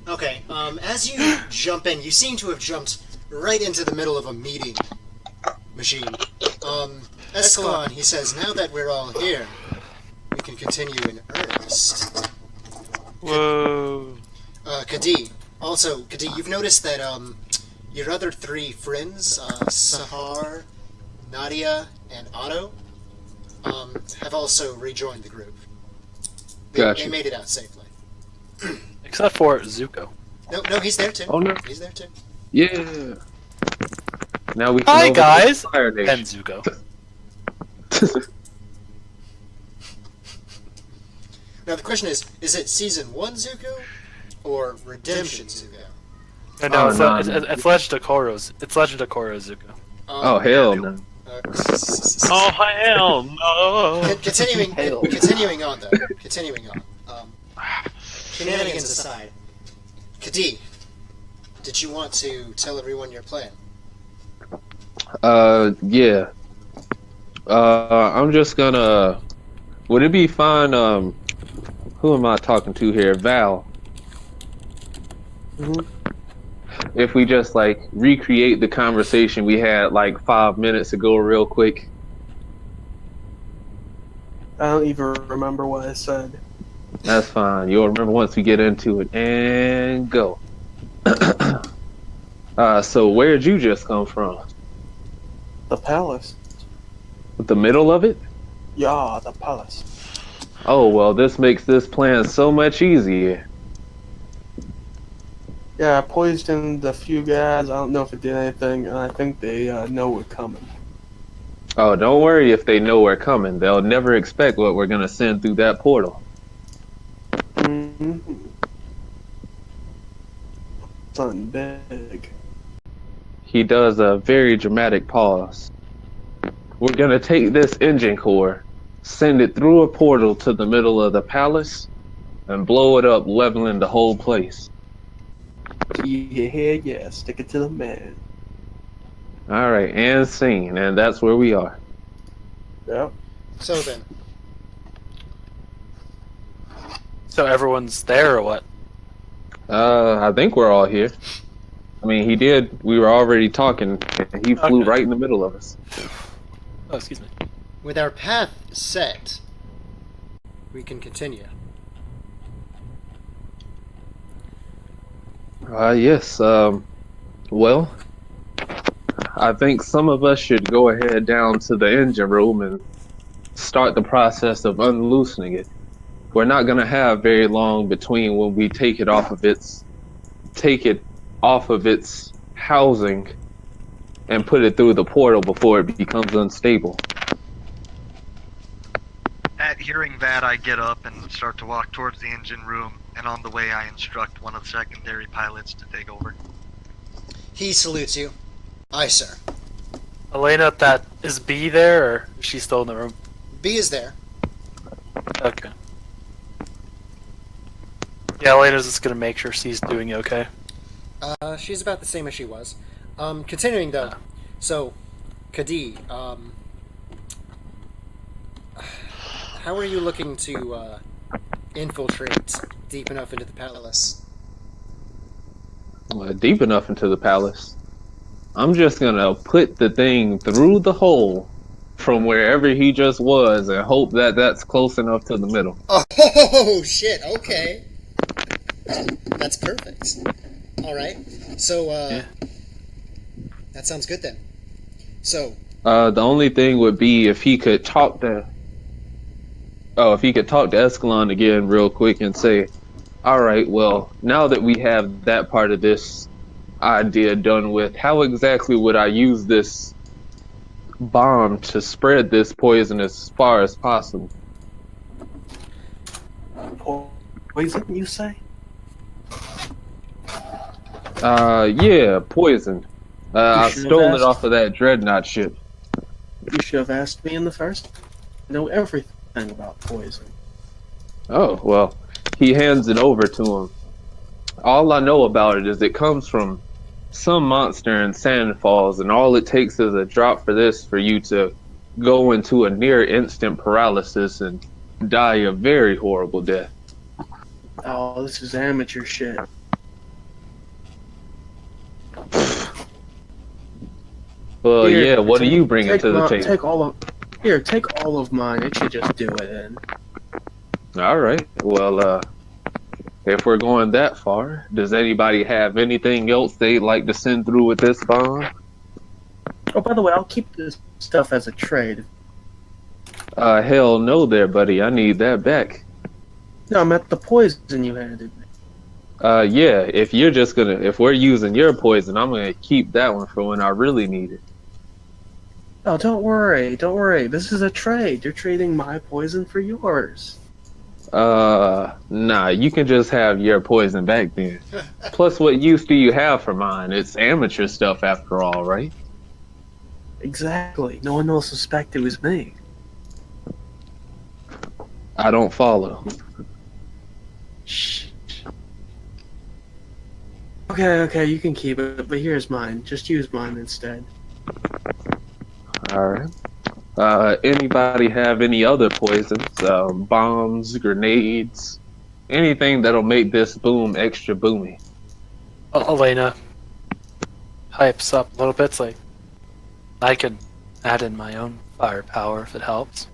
[SPEAKER 1] Okay, as you jump in, you seem to have jumped right into the middle of a meeting machine. Escalon, he says, now that we're all here, we can continue in earnest.
[SPEAKER 5] Whoa.
[SPEAKER 1] Kadi. Also, Kadi, you've noticed that your other three friends, Sahar, Nadia, and Otto, have also rejoined the group.
[SPEAKER 4] Gotcha.
[SPEAKER 1] They made it out safely.
[SPEAKER 2] Except for Zuko.
[SPEAKER 1] No, he's there too.
[SPEAKER 4] Oh, no.
[SPEAKER 1] He's there too.
[SPEAKER 4] Yeah. Now we can
[SPEAKER 2] Hi
[SPEAKER 4] overtake
[SPEAKER 2] guys!
[SPEAKER 4] the Fire Nation.
[SPEAKER 2] And Zuko.
[SPEAKER 1] Now the question is it Season 1 Zuko or Redemption Zuko?
[SPEAKER 2] No,
[SPEAKER 4] Oh,
[SPEAKER 2] it's Legend of Korra. It's Legend of Korra Zuko.
[SPEAKER 4] Oh, hell no.
[SPEAKER 5] Oh hell no!
[SPEAKER 1] Continuing on though. Continuing on. Shenanigans aside, Kadi, did you want to tell everyone your plan?
[SPEAKER 4] Yeah. I'm just gonna. Would it be fine? Who am I talking to here? Val. If we just like recreate the conversation we had like 5 minutes ago, real quick.
[SPEAKER 6] I don't even remember what I said.
[SPEAKER 4] That's fine. You'll remember once we get into it. And go. So where'd you just come from?
[SPEAKER 6] The palace.
[SPEAKER 4] The middle of it?
[SPEAKER 6] Yeah, the palace.
[SPEAKER 4] Oh, well, this makes this plan so much easier.
[SPEAKER 6] Yeah, I poisoned a few guys. I don't know if it did anything, and I think they know we're coming.
[SPEAKER 4] Oh, don't worry if they know we're coming. They'll never expect what we're gonna send through that portal.
[SPEAKER 6] Mm-hmm. Something big.
[SPEAKER 4] He does a very dramatic pause. We're gonna take this engine core, send it through a portal to the middle of the palace, and blow it up, leveling the whole place.
[SPEAKER 6] Yeah, stick it to the man.
[SPEAKER 4] Alright, and scene, and that's where we are.
[SPEAKER 6] Yep.
[SPEAKER 1] So then,
[SPEAKER 2] So everyone's there or what?
[SPEAKER 4] I think we're all here. I mean, we were already talking, and he flew
[SPEAKER 2] Okay.
[SPEAKER 4] right in the middle of us.
[SPEAKER 2] Oh, excuse me.
[SPEAKER 1] with our path set, we can continue.
[SPEAKER 4] Yes, well, I think some of us should go ahead down to the engine room and start the process of unloosening it. We're not gonna have very long between when we take it off of its housing and put it through the portal before it becomes unstable.
[SPEAKER 3] At hearing that, I get up and start to walk towards the engine room, and on the way I instruct one of the secondary pilots to take over.
[SPEAKER 1] He salutes you. Aye, sir.
[SPEAKER 2] Elena, that is B there, or is she still in the room?
[SPEAKER 1] B is there.
[SPEAKER 2] Okay. Yeah, Elena's just gonna make sure she's doing okay.
[SPEAKER 1] She's about the same as she was. Continuing though. So, Kadi, how are you looking to infiltrate deep enough into the palace?
[SPEAKER 4] Deep enough into the palace. I'm just gonna put the thing through the hole from wherever he just was and hope that that's close enough to the middle.
[SPEAKER 1] Oh shit! Okay, that's perfect. All right. So, that sounds good then. So,
[SPEAKER 4] The only thing would be if he could talk to Escalon again real quick and say, all right, well, now that we have that part of this idea done with, how exactly would I use this bomb to spread this poison as far as possible?
[SPEAKER 6] Poison, you say?
[SPEAKER 4] Yeah, poison. I
[SPEAKER 6] should have
[SPEAKER 4] stole it
[SPEAKER 6] asked.
[SPEAKER 4] off of that dreadnought ship.
[SPEAKER 6] You should have asked me in the first. I know everything about poison.
[SPEAKER 4] Oh, well, he hands it over to him. All I know about it is it comes from some monster in Sand Falls, and all it takes is a drop for this for you to go into a near instant paralysis and die a very horrible death.
[SPEAKER 6] Oh, this is amateur shit.
[SPEAKER 4] Well,
[SPEAKER 6] Here,
[SPEAKER 4] yeah, what are you bringing
[SPEAKER 6] take
[SPEAKER 4] to the
[SPEAKER 6] my-
[SPEAKER 4] table?
[SPEAKER 6] Take all of mine. It should just do it then.
[SPEAKER 4] All right, well, if we're going that far, does anybody have anything else they'd like to send through with this bomb?
[SPEAKER 6] Oh, by the way, I'll keep this stuff as a trade.
[SPEAKER 4] Hell no there, buddy. I need that back.
[SPEAKER 6] No, I'm at the poison you handed me.
[SPEAKER 4] Yeah, if we're using your poison, I'm gonna keep that one for when I really need it.
[SPEAKER 6] Oh, don't worry. This is a trade. You're trading my poison for yours.
[SPEAKER 4] Nah, you can just have your poison back then. Plus, what use do you have for mine? It's amateur stuff after all, right?
[SPEAKER 6] Exactly. No one will suspect it was me.
[SPEAKER 4] I don't follow.
[SPEAKER 6] Shh. Okay, you can keep it, but here's mine. Just use mine instead.
[SPEAKER 4] Alright. Anybody have any other poisons? Bombs, grenades, anything that'll make this boom extra boomy?
[SPEAKER 2] Elena hypes up a little bit. It's like, I could add in my own firepower if it helps.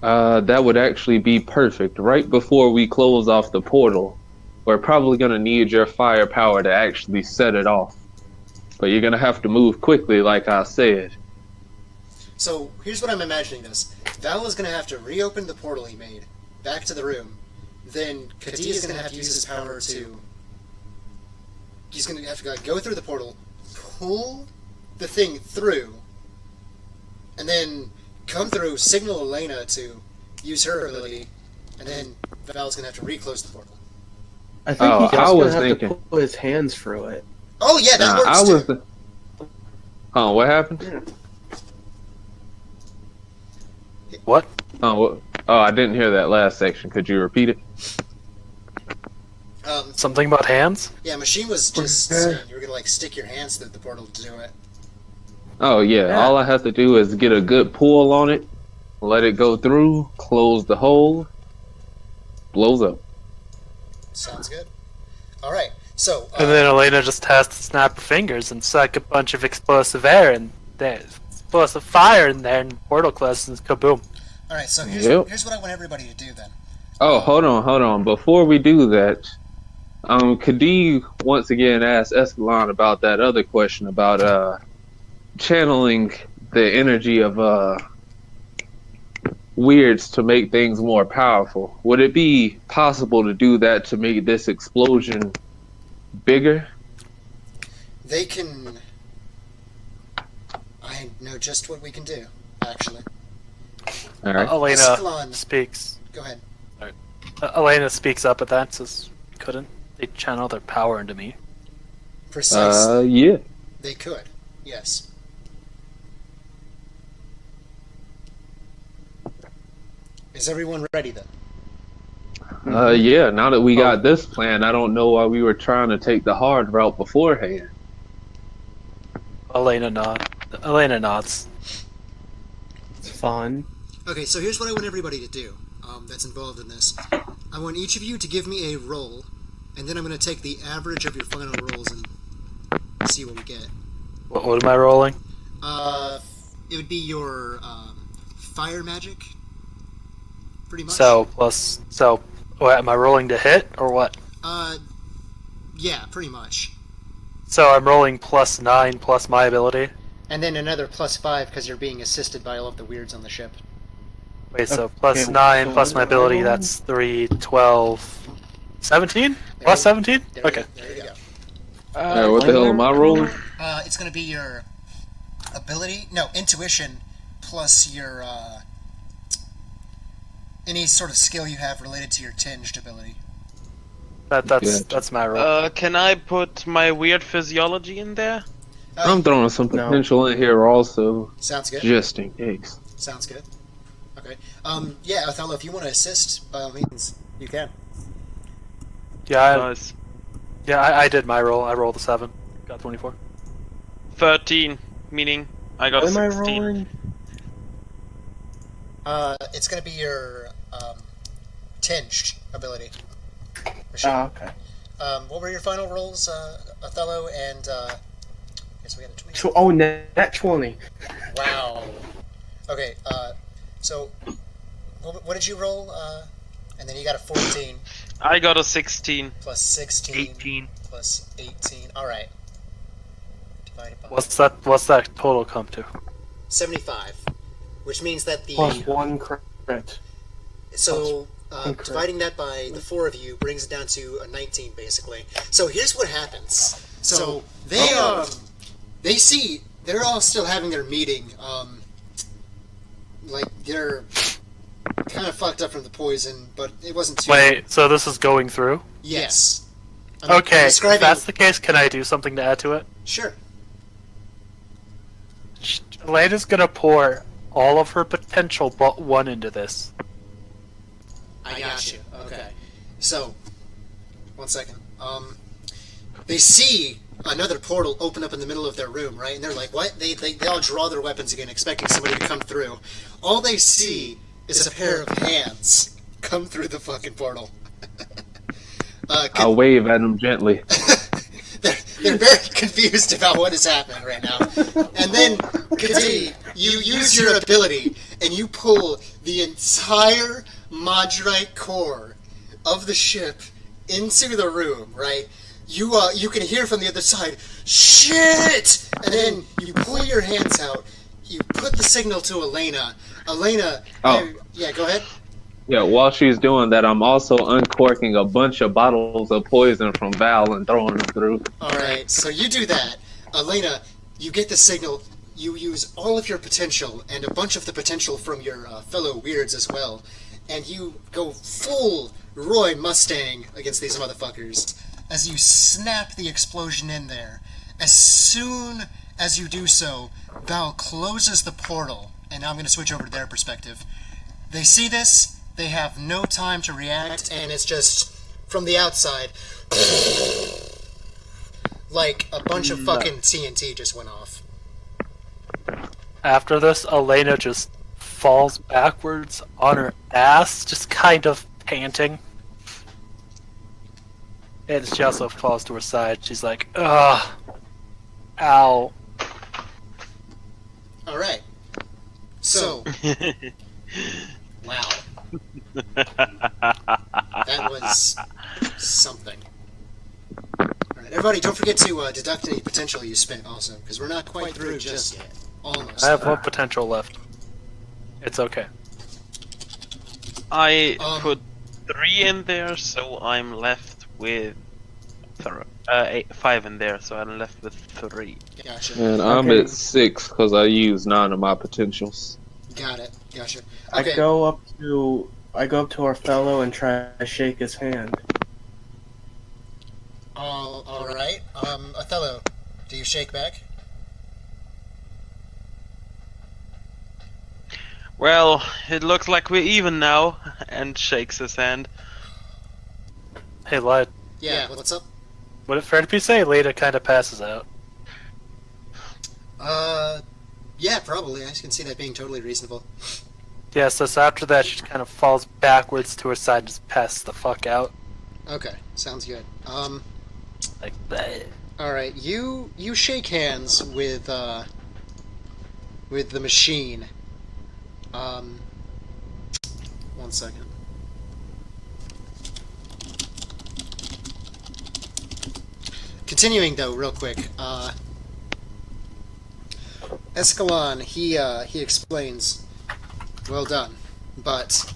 [SPEAKER 4] That would actually be perfect. Right before we close off the portal, we're probably gonna need your firepower to actually set it off. But you're gonna have to move quickly, like I said.
[SPEAKER 1] So here's what I'm imagining this. Val is going to have to reopen the portal he made, back to the room. Then Kadi is going to have to use his power to... He's going to have to go through the portal, pull the thing through, and then come through, signal Elena to use her ability, and then Val's going to have to reclose the portal.
[SPEAKER 6] I think he's
[SPEAKER 4] I
[SPEAKER 6] just
[SPEAKER 4] was
[SPEAKER 6] gonna have
[SPEAKER 4] thinking-
[SPEAKER 6] to put his hands through it.
[SPEAKER 1] Oh yeah, that works
[SPEAKER 4] I was.
[SPEAKER 1] too!
[SPEAKER 4] Oh, what happened?
[SPEAKER 2] What?
[SPEAKER 4] Oh, I didn't hear that last section. Could you repeat it?
[SPEAKER 2] Something about hands?
[SPEAKER 1] Yeah, Machine was just saying you were going to like stick your hands through the portal to do it.
[SPEAKER 4] Oh yeah. All I have to do is get a good pull on it, let it go through, close the hole, blows up.
[SPEAKER 1] Sounds good. Alright, so...
[SPEAKER 2] And then Elena just has to snap her fingers and suck a bunch of explosive air and there's explosive fire in there and the portal closes and kaboom.
[SPEAKER 1] Alright, so here's what I want everybody to do then.
[SPEAKER 4] Oh, hold on. Before we do that, Kadi once again asked Escalon about that other question about channeling the energy of weirds to make things more powerful. Would it be possible to do that to make this explosion bigger?
[SPEAKER 1] They can... I know just what we can do, actually.
[SPEAKER 4] All right.
[SPEAKER 2] Elena
[SPEAKER 1] Escalon.
[SPEAKER 2] speaks.
[SPEAKER 1] Go ahead.
[SPEAKER 2] Elena speaks up at that, says, couldn't they channel their power into me?
[SPEAKER 1] Precisely.
[SPEAKER 4] Yeah.
[SPEAKER 1] They could, yes. Is everyone ready then?
[SPEAKER 4] Yeah. Now that we got this plan, I don't know why we were trying to take the hard route beforehand.
[SPEAKER 2] Elena nods.
[SPEAKER 6] It's fun.
[SPEAKER 1] Okay, so here's what I want everybody to do that's involved in this. I want each of you to give me a roll, and then I'm going to take the average of your final rolls and see what we get.
[SPEAKER 2] What am I rolling?
[SPEAKER 1] It would be your fire magic, pretty much.
[SPEAKER 2] So, what, am I rolling to hit, or what?
[SPEAKER 1] Yeah, pretty much.
[SPEAKER 2] So I'm rolling +9 plus my ability?
[SPEAKER 1] And then another +5 because you're being assisted by all of the weirds on the ship.
[SPEAKER 2] Wait, so
[SPEAKER 6] Okay,
[SPEAKER 2] +9
[SPEAKER 6] so
[SPEAKER 2] plus my
[SPEAKER 6] what am I
[SPEAKER 2] ability,
[SPEAKER 6] rolling?
[SPEAKER 2] that's 3, 12, 17? Plus 17? Okay.
[SPEAKER 1] There you go.
[SPEAKER 4] What the hell am I rolling?
[SPEAKER 1] It's going to be your ability, no, intuition, plus your any sort of skill you have related to your tinged ability.
[SPEAKER 2] That's my roll.
[SPEAKER 5] Can I put my weird physiology in there?
[SPEAKER 4] I'm throwing some
[SPEAKER 6] No.
[SPEAKER 4] potential in here also,
[SPEAKER 1] Sounds good.
[SPEAKER 4] just in case.
[SPEAKER 1] Sounds good. Okay. Yeah, Othello, if you want to assist, by all means, you can.
[SPEAKER 5] Nice.
[SPEAKER 2] I did my roll. I rolled a 7. Got 24.
[SPEAKER 5] 13, meaning I got
[SPEAKER 6] What am I
[SPEAKER 5] 16.
[SPEAKER 6] rolling?
[SPEAKER 1] It's going to be your tinged ability. Machine.
[SPEAKER 6] Oh, okay.
[SPEAKER 1] What were your final rolls, Othello and? Guess we got a 20.
[SPEAKER 6] Oh, net 20.
[SPEAKER 1] Wow. Okay. So, what did you roll? And then you got a 14.
[SPEAKER 5] I got a 16.
[SPEAKER 1] plus 16
[SPEAKER 3] 18.
[SPEAKER 1] plus 18. All right. Divided by
[SPEAKER 2] What's that total come to?
[SPEAKER 1] 75, which means that the
[SPEAKER 6] Plus 1 crit.
[SPEAKER 1] so
[SPEAKER 6] Incorrect.
[SPEAKER 1] dividing that by the 4 of you brings it down to a 19, basically. So here's what happens. So they see they're all still having their meeting. Like they're kind of fucked up from the poison, but it wasn't too.
[SPEAKER 2] Wait, so this is going through?
[SPEAKER 1] Yes. I'm
[SPEAKER 2] Okay,
[SPEAKER 1] describing-
[SPEAKER 2] if that's the case, can I do something to add to it?
[SPEAKER 1] Sure.
[SPEAKER 2] Elena's gonna pour all of her potential but 1 into this.
[SPEAKER 1] I got you. Okay. So, one second. They see another portal open up in the middle of their room, right? And they're like, what? They all draw their weapons again, expecting somebody to come through. All they see is a pair of hands come through the fucking portal.
[SPEAKER 4] I'll wave at him gently.
[SPEAKER 1] They're very confused about what is happening right now. And then, Kadi, you use your ability and you pull the entire Modrite core of the ship into the room, right? You can hear from the other side, shit! And then you pull your hands out, you put the signal to Elena. Elena, yeah, go ahead.
[SPEAKER 4] Yeah, while she's doing that, I'm also uncorking a bunch of bottles of poison from Val and throwing them through.
[SPEAKER 1] Alright, so you do that. Elena, you get the signal, you use all of your potential, and a bunch of the potential from your fellow weirds as well, and you go full Roy Mustang against these motherfuckers as you snap the explosion in there. As soon as you do so, Val closes the portal, and now I'm going to switch over to their perspective. They see this, they have no time to react, and it's just, from the outside, like a bunch of fucking TNT just went off.
[SPEAKER 2] After this, Elena just falls backwards on her ass, just kind of panting. And she also falls to her side. She's like, ugh, ow.
[SPEAKER 1] Alright. So, wow. That was something. Alright, everybody, don't forget to deduct any potential you spent also, because we're not quite through just yet. Almost.
[SPEAKER 2] I have 1 potential left. It's okay.
[SPEAKER 5] I put 3 in there, so I'm left with 5 in there, so I'm left with 3.
[SPEAKER 1] Gotcha.
[SPEAKER 4] And I'm at 6 because I used 9 of my potentials.
[SPEAKER 1] Got it. Gotcha. Okay.
[SPEAKER 6] I go up to our fellow and try to shake his hand.
[SPEAKER 1] Alright. Othello, do you shake back?
[SPEAKER 5] Well, it looks like we're even now, and shakes his hand.
[SPEAKER 2] Hey, Lyd,
[SPEAKER 1] Yeah, what's up?
[SPEAKER 2] would it fair to be say Leda kind of passes out?
[SPEAKER 1] Yeah, probably. I can see that being totally reasonable.
[SPEAKER 2] Yeah, so after that, she kind of falls backwards to her side and just passes the fuck out.
[SPEAKER 1] Okay, sounds good.
[SPEAKER 2] Like, bleh.
[SPEAKER 1] Alright, you shake hands with the machine. 1 second. Continuing though, real quick, Escalon, he explains, well done, but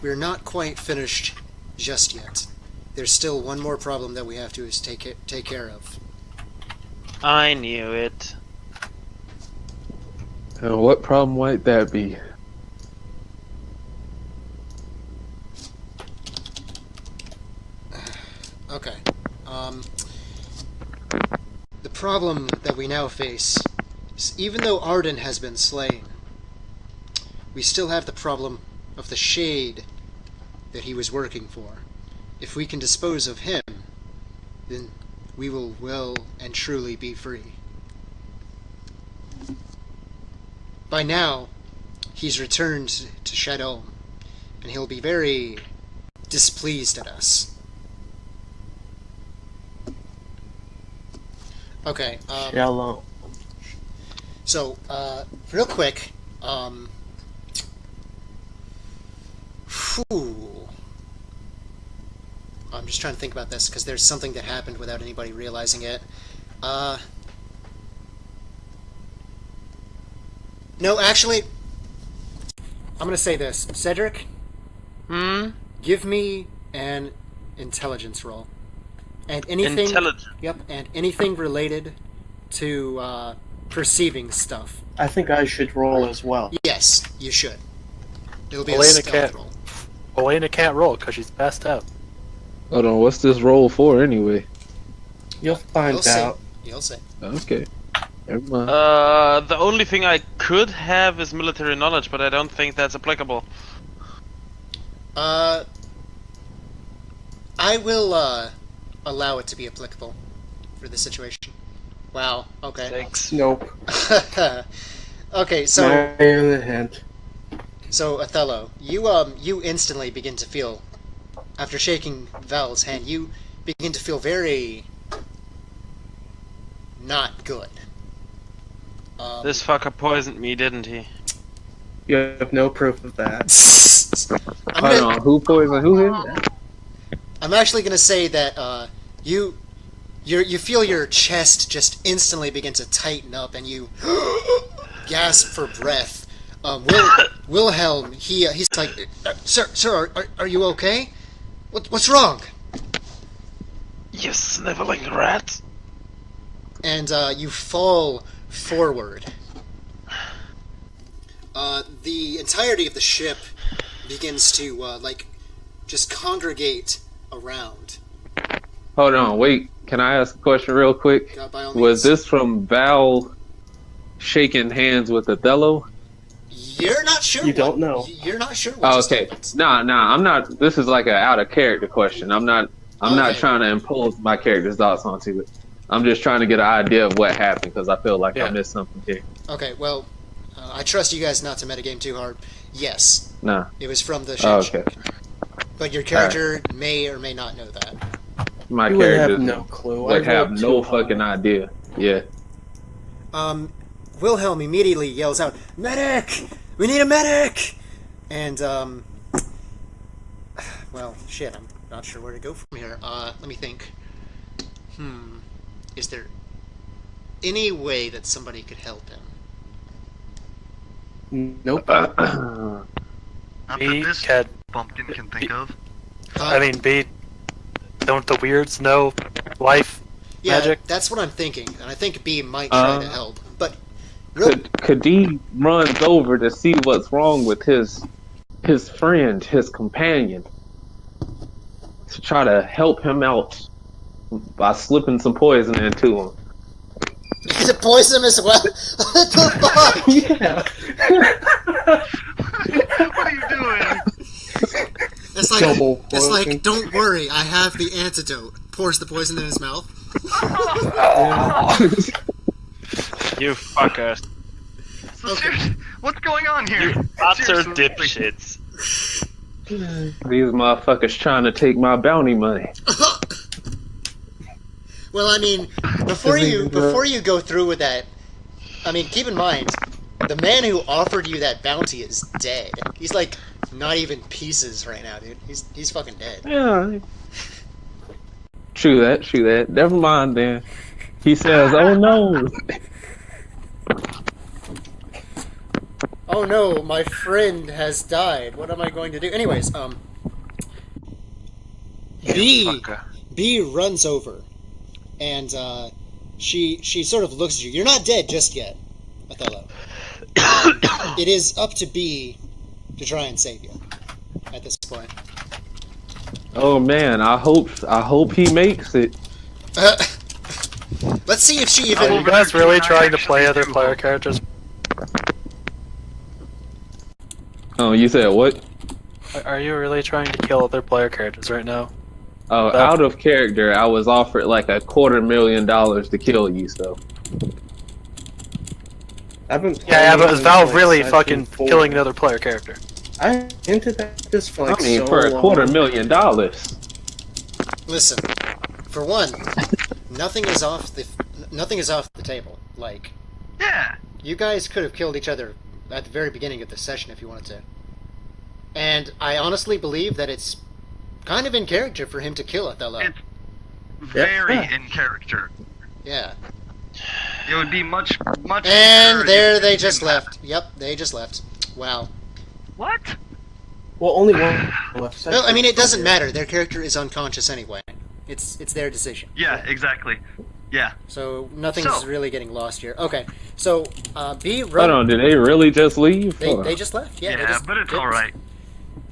[SPEAKER 1] we're not quite finished just yet. There's still one more problem that we have to take care of.
[SPEAKER 5] I knew it.
[SPEAKER 4] And what problem might that be?
[SPEAKER 1] Okay. The problem that we now face is, even though Arden has been slain, we still have the problem of the shade that he was working for. If we can dispose of him, then we will well and truly be free. By now, he's returned to Shadow, and he'll be very displeased at us. Okay,
[SPEAKER 6] Shalom.
[SPEAKER 1] so, real quick, whew. I'm just trying to think about this, because there's something that happened without anybody realizing it. No, actually, I'm gonna say this. Cedric, give me an intelligence roll. And anything...
[SPEAKER 5] Intelligence.
[SPEAKER 1] Yep, and anything related to, perceiving stuff.
[SPEAKER 6] I think I should roll as well.
[SPEAKER 1] Yes, you should. It'll be a
[SPEAKER 2] Elena
[SPEAKER 1] stealth
[SPEAKER 2] can't.
[SPEAKER 1] roll.
[SPEAKER 2] Elena can't roll because she's passed out.
[SPEAKER 4] Hold on, what's this roll for anyway?
[SPEAKER 6] You'll find
[SPEAKER 1] You'll
[SPEAKER 6] out.
[SPEAKER 1] see. You'll see.
[SPEAKER 4] Okay. Never mind.
[SPEAKER 5] The only thing I could have is military knowledge, but I don't think that's applicable.
[SPEAKER 1] I will, allow it to be applicable for this situation. Wow, okay.
[SPEAKER 5] Thanks.
[SPEAKER 6] Nope.
[SPEAKER 1] Okay, so...
[SPEAKER 6] My other hand.
[SPEAKER 1] So, Othello, you instantly begin to feel, after shaking Val's hand, you begin to feel very... not good.
[SPEAKER 5] This fucker poisoned me, didn't he?
[SPEAKER 6] You have no proof of that.
[SPEAKER 4] Hold on, who poisoned who here?
[SPEAKER 1] I'm actually gonna say that, you feel your chest just instantly begin to tighten up, and you gasp for breath. Wilhelm, he's like, sir, are you okay? What's wrong?
[SPEAKER 5] You sniveling rat!
[SPEAKER 1] And you fall forward. The entirety of the ship begins to just congregate around.
[SPEAKER 4] Hold on, wait. Can I ask a question real quick?
[SPEAKER 1] By all
[SPEAKER 4] Was
[SPEAKER 1] means.
[SPEAKER 4] this from Val shaking hands with Othello?
[SPEAKER 1] You're not sure.
[SPEAKER 6] You don't know.
[SPEAKER 1] You're not sure.
[SPEAKER 4] Oh,
[SPEAKER 1] What
[SPEAKER 4] okay. Nah, I'm not. This is like an out of character question. I'm not
[SPEAKER 1] Okay.
[SPEAKER 4] trying to impose my character's thoughts onto it. I'm just trying to get an idea of what happened because I feel like I missed something here.
[SPEAKER 1] Okay, well, I trust you guys not to metagame too hard. Yes,
[SPEAKER 4] Nah.
[SPEAKER 1] it was from the ship.
[SPEAKER 4] Oh, okay.
[SPEAKER 1] But your character may or may not know that.
[SPEAKER 4] My
[SPEAKER 6] You would
[SPEAKER 4] character
[SPEAKER 6] have no clue.
[SPEAKER 4] would
[SPEAKER 6] I
[SPEAKER 4] have
[SPEAKER 6] rolled
[SPEAKER 4] no
[SPEAKER 6] too high.
[SPEAKER 4] fucking idea. Yeah.
[SPEAKER 1] Wilhelm immediately yells out, "Medic! We need a medic!" And, well, shit, I'm not sure where to go from here. Let me think. Is there any way that somebody could help him?
[SPEAKER 6] Nope.
[SPEAKER 3] Not that
[SPEAKER 2] B,
[SPEAKER 3] this
[SPEAKER 2] can,
[SPEAKER 3] bumpkin can think of.
[SPEAKER 2] I mean, B, don't the weirds know life
[SPEAKER 1] Yeah,
[SPEAKER 2] magic?
[SPEAKER 1] that's what I'm thinking, and I think B might try to help. But
[SPEAKER 4] Khadi runs over to see what's wrong with his friend, his companion, to try to help him out by slipping some poison into him.
[SPEAKER 1] to poison him as well. What the fuck?
[SPEAKER 6] Yeah.
[SPEAKER 3] What are you doing?
[SPEAKER 1] It's like
[SPEAKER 6] Double
[SPEAKER 1] it's like,
[SPEAKER 6] poison.
[SPEAKER 1] don't worry, I have the antidote. Pours the poison in his mouth.
[SPEAKER 5] You fuckers.
[SPEAKER 3] So
[SPEAKER 1] Okay.
[SPEAKER 3] seriously, what's going on here?
[SPEAKER 5] You utter
[SPEAKER 3] Seriously,
[SPEAKER 5] dipshits.
[SPEAKER 4] These motherfuckers trying to take my bounty money.
[SPEAKER 1] Well, I mean, before you go through with that, I mean, keep in mind, the man who offered you that bounty is dead. He's like not even pieces right now, dude. He's fucking dead.
[SPEAKER 4] Yeah. True that. Never mind then. He says, "Oh no."
[SPEAKER 1] Oh no, my friend has died. What am I going to do? Anyways, B runs over, and she sort of looks at you. You're not dead just yet, Othello. It is up to B to try and save you at this point.
[SPEAKER 4] Oh man, I hope he makes it.
[SPEAKER 1] Let's see if she
[SPEAKER 2] Are
[SPEAKER 1] even.
[SPEAKER 2] you guys really
[SPEAKER 3] I
[SPEAKER 2] trying to play
[SPEAKER 3] actually
[SPEAKER 2] other
[SPEAKER 3] do
[SPEAKER 2] player
[SPEAKER 3] hope.
[SPEAKER 2] characters?
[SPEAKER 4] Oh, you said what?
[SPEAKER 2] Are you really trying to kill other player characters right now?
[SPEAKER 4] Oh, out of character, I was offered like $250,000 to kill you, so.
[SPEAKER 6] I've been
[SPEAKER 2] Yeah, but is
[SPEAKER 6] playing
[SPEAKER 2] Valve
[SPEAKER 6] like
[SPEAKER 2] really
[SPEAKER 6] Session
[SPEAKER 2] fucking
[SPEAKER 6] 4.
[SPEAKER 2] killing another player character?
[SPEAKER 6] I hinted at this for like
[SPEAKER 4] I mean,
[SPEAKER 6] so
[SPEAKER 4] for
[SPEAKER 6] long.
[SPEAKER 4] $250,000.
[SPEAKER 1] Listen, for one, nothing is off the table. Like,
[SPEAKER 3] Yeah.
[SPEAKER 1] you guys could have killed each other at the very beginning of the session if you wanted to. And I honestly believe that it's kind of in character for him to kill Othello.
[SPEAKER 3] It's very
[SPEAKER 4] Yeah.
[SPEAKER 3] in character.
[SPEAKER 1] Yeah.
[SPEAKER 3] It would be much
[SPEAKER 1] And
[SPEAKER 3] easier
[SPEAKER 1] there
[SPEAKER 3] if
[SPEAKER 1] they
[SPEAKER 3] it
[SPEAKER 1] just
[SPEAKER 3] didn't
[SPEAKER 1] left. Yep, they just left. Wow.
[SPEAKER 3] What?
[SPEAKER 6] Well, only one left.
[SPEAKER 1] Well, I mean, it doesn't matter. Their character is unconscious anyway. It's their decision.
[SPEAKER 3] Yeah, exactly. Yeah.
[SPEAKER 1] So nothing's
[SPEAKER 3] So-
[SPEAKER 1] really getting lost here. Okay, so B.
[SPEAKER 4] Hold on, did they really just leave? Hold on.
[SPEAKER 1] They just left. Yeah, they
[SPEAKER 3] Yeah,
[SPEAKER 1] just
[SPEAKER 3] but it's
[SPEAKER 1] didn't.
[SPEAKER 3] alright.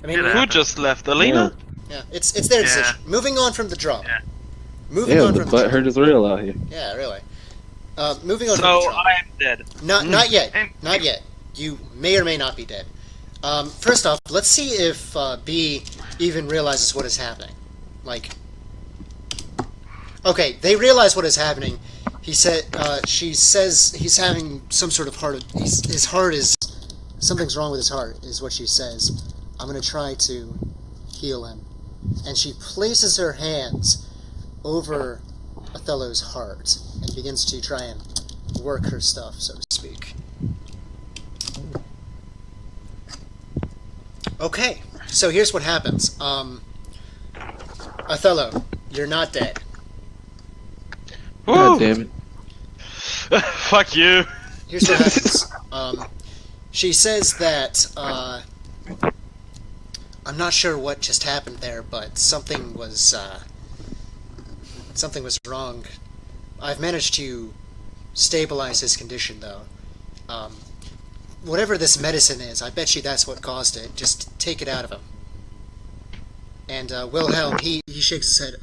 [SPEAKER 1] I mean,
[SPEAKER 3] It
[SPEAKER 1] we-
[SPEAKER 5] Who
[SPEAKER 3] happens.
[SPEAKER 5] just left? Alina?
[SPEAKER 1] yeah, it's their
[SPEAKER 3] Yeah.
[SPEAKER 1] decision. Moving on from the drama.
[SPEAKER 3] Yeah.
[SPEAKER 1] Moving
[SPEAKER 4] Yeah,
[SPEAKER 1] on
[SPEAKER 4] the
[SPEAKER 1] from the
[SPEAKER 4] butt hurt is real out here.
[SPEAKER 1] Yeah, really. Moving on from
[SPEAKER 5] So
[SPEAKER 1] the drama.
[SPEAKER 5] I am dead.
[SPEAKER 1] Not yet.
[SPEAKER 3] And-
[SPEAKER 1] Not yet. You may or may not be dead. First off, let's see if B even realizes what is happening. Like, okay, they realize what is happening. She says he's having some sort of his heart is, something's wrong with his heart, is what she says. I'm gonna try to heal him. And she places her hands over Othello's heart and begins to try and work her stuff, so to speak. Okay, so here's what happens. Othello, you're not dead.
[SPEAKER 4] God
[SPEAKER 5] Woo!
[SPEAKER 4] damn it.
[SPEAKER 5] Fuck you.
[SPEAKER 1] Here's what happens. She says that, I'm not sure what just happened there, but something was wrong. I've managed to stabilize his condition, though. Whatever this medicine is, I bet you that's what caused it. Just take it out of him. And Wilhelm, he shakes his head,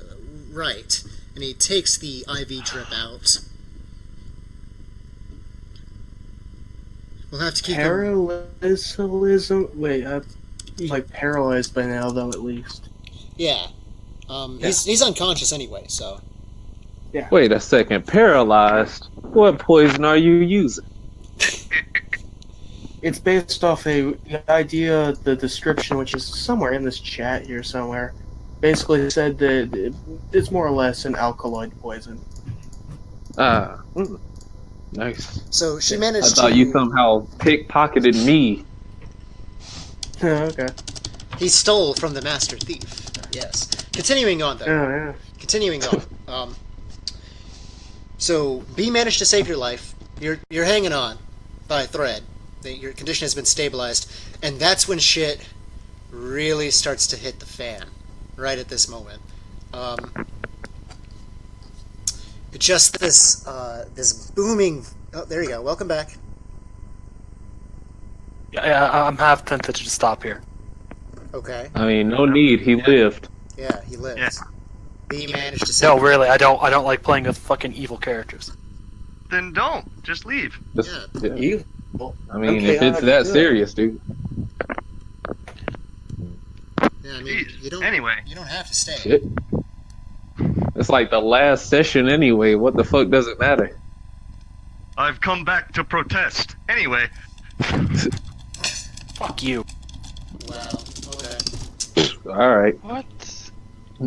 [SPEAKER 1] right, and he takes the IV drip out. We'll have to keep him...
[SPEAKER 6] Paralysalism? Wait, he's like paralyzed by now, though, at least.
[SPEAKER 1] Yeah. He's unconscious anyway, so...
[SPEAKER 4] Wait a second, paralyzed? What poison are you using?
[SPEAKER 6] It's based off the idea, the description, which is somewhere in this chat here somewhere, basically said that it's more or less an alkaloid poison.
[SPEAKER 4] Nice.
[SPEAKER 1] So she
[SPEAKER 4] I
[SPEAKER 1] managed
[SPEAKER 4] thought
[SPEAKER 1] to...
[SPEAKER 4] you somehow pickpocketed me.
[SPEAKER 6] Okay.
[SPEAKER 1] He stole from the master thief. Yes. Continuing on, though.
[SPEAKER 6] Oh, yeah.
[SPEAKER 1] Continuing on. So B managed to save your life. You're hanging on by a thread. Your condition has been stabilized, and that's when shit really starts to hit the fan. Right at this moment. Just this booming. Oh, there you go. Welcome back.
[SPEAKER 2] Yeah, I'm half tempted to just stop here.
[SPEAKER 1] Okay.
[SPEAKER 4] I mean, no need, he lived.
[SPEAKER 1] Yeah, he lives.
[SPEAKER 3] Yeah.
[SPEAKER 1] B managed to save.
[SPEAKER 2] No, really, I don't like playing with fucking evil characters.
[SPEAKER 3] Then don't. Just leave.
[SPEAKER 4] Just-
[SPEAKER 1] Yeah.
[SPEAKER 4] yeah.
[SPEAKER 6] Evil.
[SPEAKER 4] I mean,
[SPEAKER 6] Okay,
[SPEAKER 4] if it's that
[SPEAKER 6] good.
[SPEAKER 4] serious, dude.
[SPEAKER 1] Yeah, I mean,
[SPEAKER 3] Jeez.
[SPEAKER 1] you don't.
[SPEAKER 3] Anyway.
[SPEAKER 1] You don't have to stay.
[SPEAKER 4] Shit. It's like the last session anyway. What the fuck does it matter?
[SPEAKER 3] I've come back to protest. Anyway.
[SPEAKER 2] Fuck you.
[SPEAKER 1] Wow. Okay.
[SPEAKER 4] Alright.
[SPEAKER 5] What?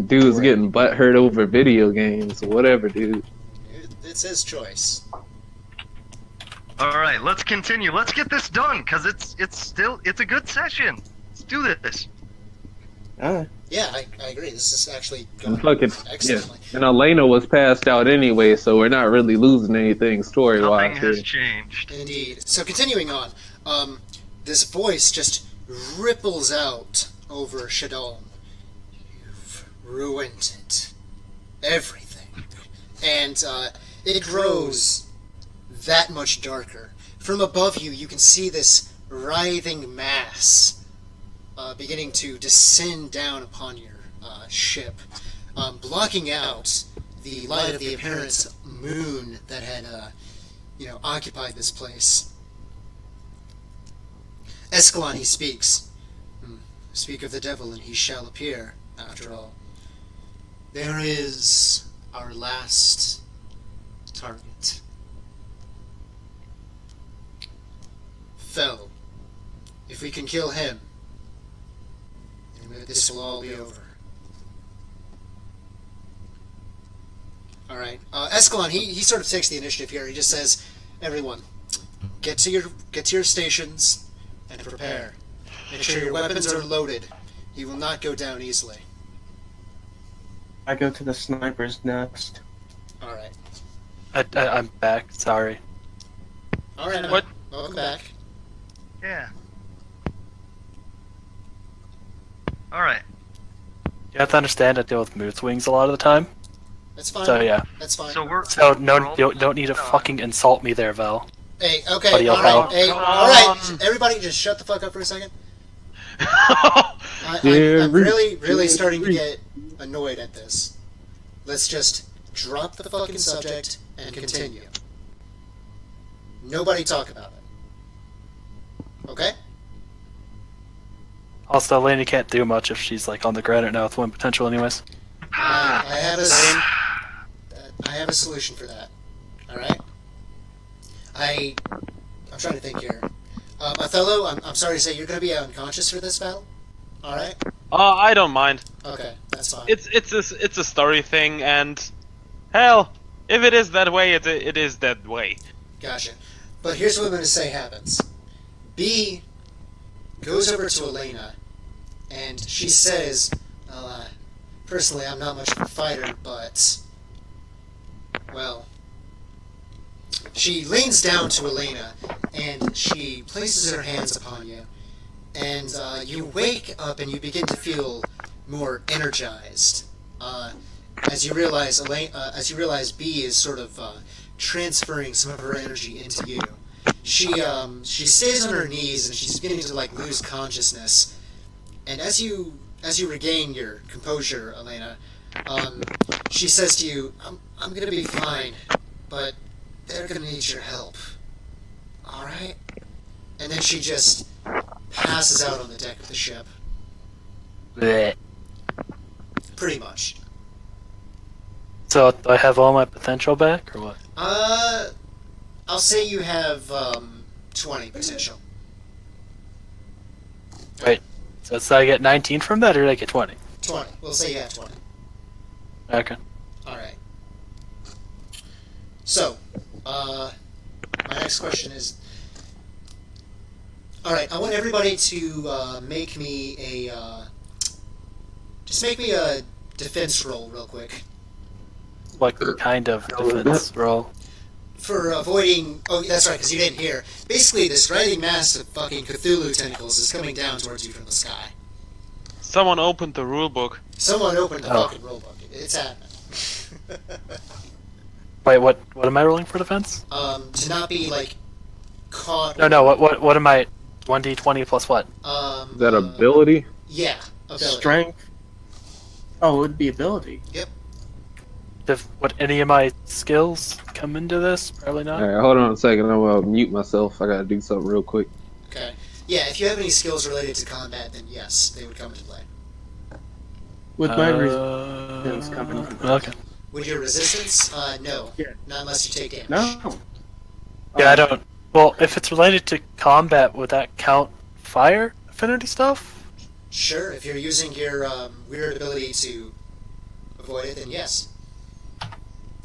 [SPEAKER 4] Dude's getting butthurt over video games. Whatever, dude.
[SPEAKER 1] It's his choice.
[SPEAKER 3] All right, let's continue. Let's get this done, cause it's a good session. Let's do this.
[SPEAKER 6] Alright.
[SPEAKER 1] Yeah, I agree. This is actually
[SPEAKER 4] And
[SPEAKER 1] going
[SPEAKER 4] fucking, yeah.
[SPEAKER 1] excellently.
[SPEAKER 4] And Elena was passed out anyway, so we're not really losing anything
[SPEAKER 3] Nothing
[SPEAKER 4] story-wise
[SPEAKER 3] has
[SPEAKER 4] here.
[SPEAKER 3] changed.
[SPEAKER 1] Indeed. So continuing on, this voice just ripples out over Shadolm. You've ruined it. Everything. And it grows that much darker. From above you, you can see this writhing mass beginning to descend down upon your ship, blocking out the light of the apparent moon that had, occupied this place. Escalon, he speaks. Speak of the devil, and he shall appear, after all. There is our last target. Fell. If we can kill him, then this will all be over. Alright. Escalon, he sort of takes the initiative here. He just says, everyone, get to your stations and prepare. Make sure your weapons are loaded. He will not go down easily.
[SPEAKER 6] I go to the sniper's nest.
[SPEAKER 1] All right.
[SPEAKER 2] I'm back. Sorry.
[SPEAKER 1] All right.
[SPEAKER 5] What?
[SPEAKER 1] Welcome back.
[SPEAKER 3] Yeah. All right.
[SPEAKER 2] You have to understand I deal with mood swings a lot of the time.
[SPEAKER 1] That's fine.
[SPEAKER 2] So yeah.
[SPEAKER 1] That's fine.
[SPEAKER 3] So we're.
[SPEAKER 2] So no,
[SPEAKER 3] we're all-
[SPEAKER 2] you don't need to fucking insult me there, Val.
[SPEAKER 1] Hey, okay,
[SPEAKER 2] Buddy,
[SPEAKER 1] all
[SPEAKER 2] I'll
[SPEAKER 1] right, hey,
[SPEAKER 5] help.
[SPEAKER 1] all right. Everybody, just shut the fuck up for a second. I'm
[SPEAKER 4] Jerry,
[SPEAKER 1] really starting to get annoyed at this. Let's just drop the fucking subject and continue. Nobody talk about it. Okay?
[SPEAKER 2] Also, Lainey can't do much if she's like on the ground right now with one potential, anyways.
[SPEAKER 1] I have a solution for that. All right. I'm trying to think here. Othello, I'm sorry to say you're going to be unconscious for this battle. All right.
[SPEAKER 5] I don't mind.
[SPEAKER 1] Okay, that's fine.
[SPEAKER 5] It's a story thing, and hell, if it is that way, it is that way.
[SPEAKER 1] Gotcha. But here's what I'm going to say happens. B goes over to Elena, and she says, well, personally, I'm not much of a fighter, but, well, she leans down to Elena, and she places her hands upon you, and you wake up and you begin to feel more energized, as you realize B is sort of transferring some of her energy into you. She stays on her knees and she's beginning to like lose consciousness. And as you regain your composure, Elena, she says to you, "I'm gonna be fine, but they're gonna need your help. All right?" And then she just passes out on the deck of the ship.
[SPEAKER 2] Blech.
[SPEAKER 1] Pretty much.
[SPEAKER 2] So do I have all my potential back, or what?
[SPEAKER 1] I'll say you have 20 potential.
[SPEAKER 2] Wait. So I get 19 from that, or did I get 20?
[SPEAKER 1] 20. We'll say you have 20.
[SPEAKER 2] Okay.
[SPEAKER 1] Alright. So, my next question is... Alright, I want everybody to make me a... just make me a defense roll real quick.
[SPEAKER 2] What kind of defense roll?
[SPEAKER 1] For avoiding... Oh, that's right, because you didn't hear. Basically, this writhing mass of fucking Cthulhu tentacles is coming down towards you from the sky.
[SPEAKER 5] Someone opened the rulebook.
[SPEAKER 1] Someone opened the
[SPEAKER 2] Oh.
[SPEAKER 1] fucking rulebook. It's happening.
[SPEAKER 2] Wait, what am I rolling for defense?
[SPEAKER 1] To not be, like, caught...
[SPEAKER 2] No, what am I... 1d20 plus what?
[SPEAKER 4] Is that ability?
[SPEAKER 1] Yeah, ability.
[SPEAKER 6] Strength. Oh, it would be ability.
[SPEAKER 2] Would any of my skills come into this? Probably not.
[SPEAKER 4] Alright, hold on a second. I'm gonna mute myself. I gotta do something real quick.
[SPEAKER 1] Okay. Yeah, if you have any skills related to combat, then yes, they would come into play.
[SPEAKER 6] With my resistance coming into play.
[SPEAKER 2] Okay.
[SPEAKER 1] With your resistance, no.
[SPEAKER 6] Yeah.
[SPEAKER 1] Not unless you take damage.
[SPEAKER 6] No.
[SPEAKER 2] Yeah, I don't... Well, if it's related to combat, would that count fire affinity stuff?
[SPEAKER 1] Sure, if you're using your weird ability to avoid it, then yes.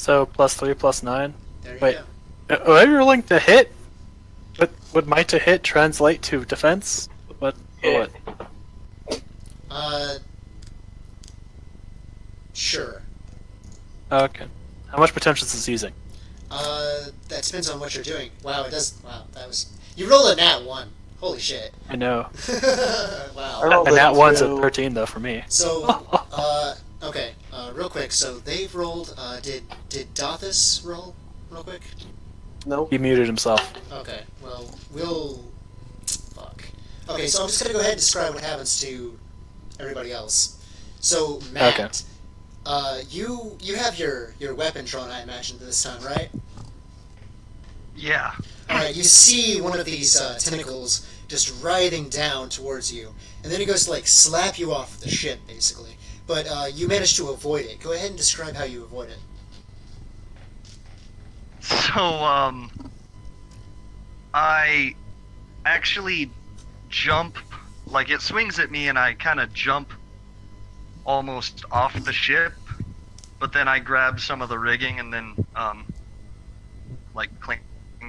[SPEAKER 2] So, +3, +9?
[SPEAKER 1] There you
[SPEAKER 2] Wait.
[SPEAKER 1] go.
[SPEAKER 2] Am I rolling to hit? Would my to hit translate to defense? What? What?
[SPEAKER 1] Sure.
[SPEAKER 2] Okay. How much potential is this using?
[SPEAKER 1] That depends on what you're doing. Wow, it does... Wow, that was... You rolled a nat 1. Holy shit.
[SPEAKER 2] I know.
[SPEAKER 1] Wow.
[SPEAKER 6] rolled
[SPEAKER 2] And that one's a
[SPEAKER 6] two.
[SPEAKER 2] 13 though for me.
[SPEAKER 1] So, okay, real quick. So they've rolled. Did Dothis roll real quick?
[SPEAKER 6] Nope.
[SPEAKER 2] He muted himself.
[SPEAKER 1] Okay. Well, we'll. Fuck. Okay, so I'm just gonna go ahead and describe what happens to everybody else. So Matt,
[SPEAKER 2] Okay.
[SPEAKER 1] you have your weapon drawn, I imagine, this time, right?
[SPEAKER 3] Yeah.
[SPEAKER 1] All right. You see one of these tentacles just writhing down towards you, and then it goes to like slap you off the ship, basically. But you manage to avoid it. Go ahead and describe how you avoid it.
[SPEAKER 3] So, I actually jump, like it swings at me and I kind of jump almost off the ship, but then I grab some of the rigging and then, like cling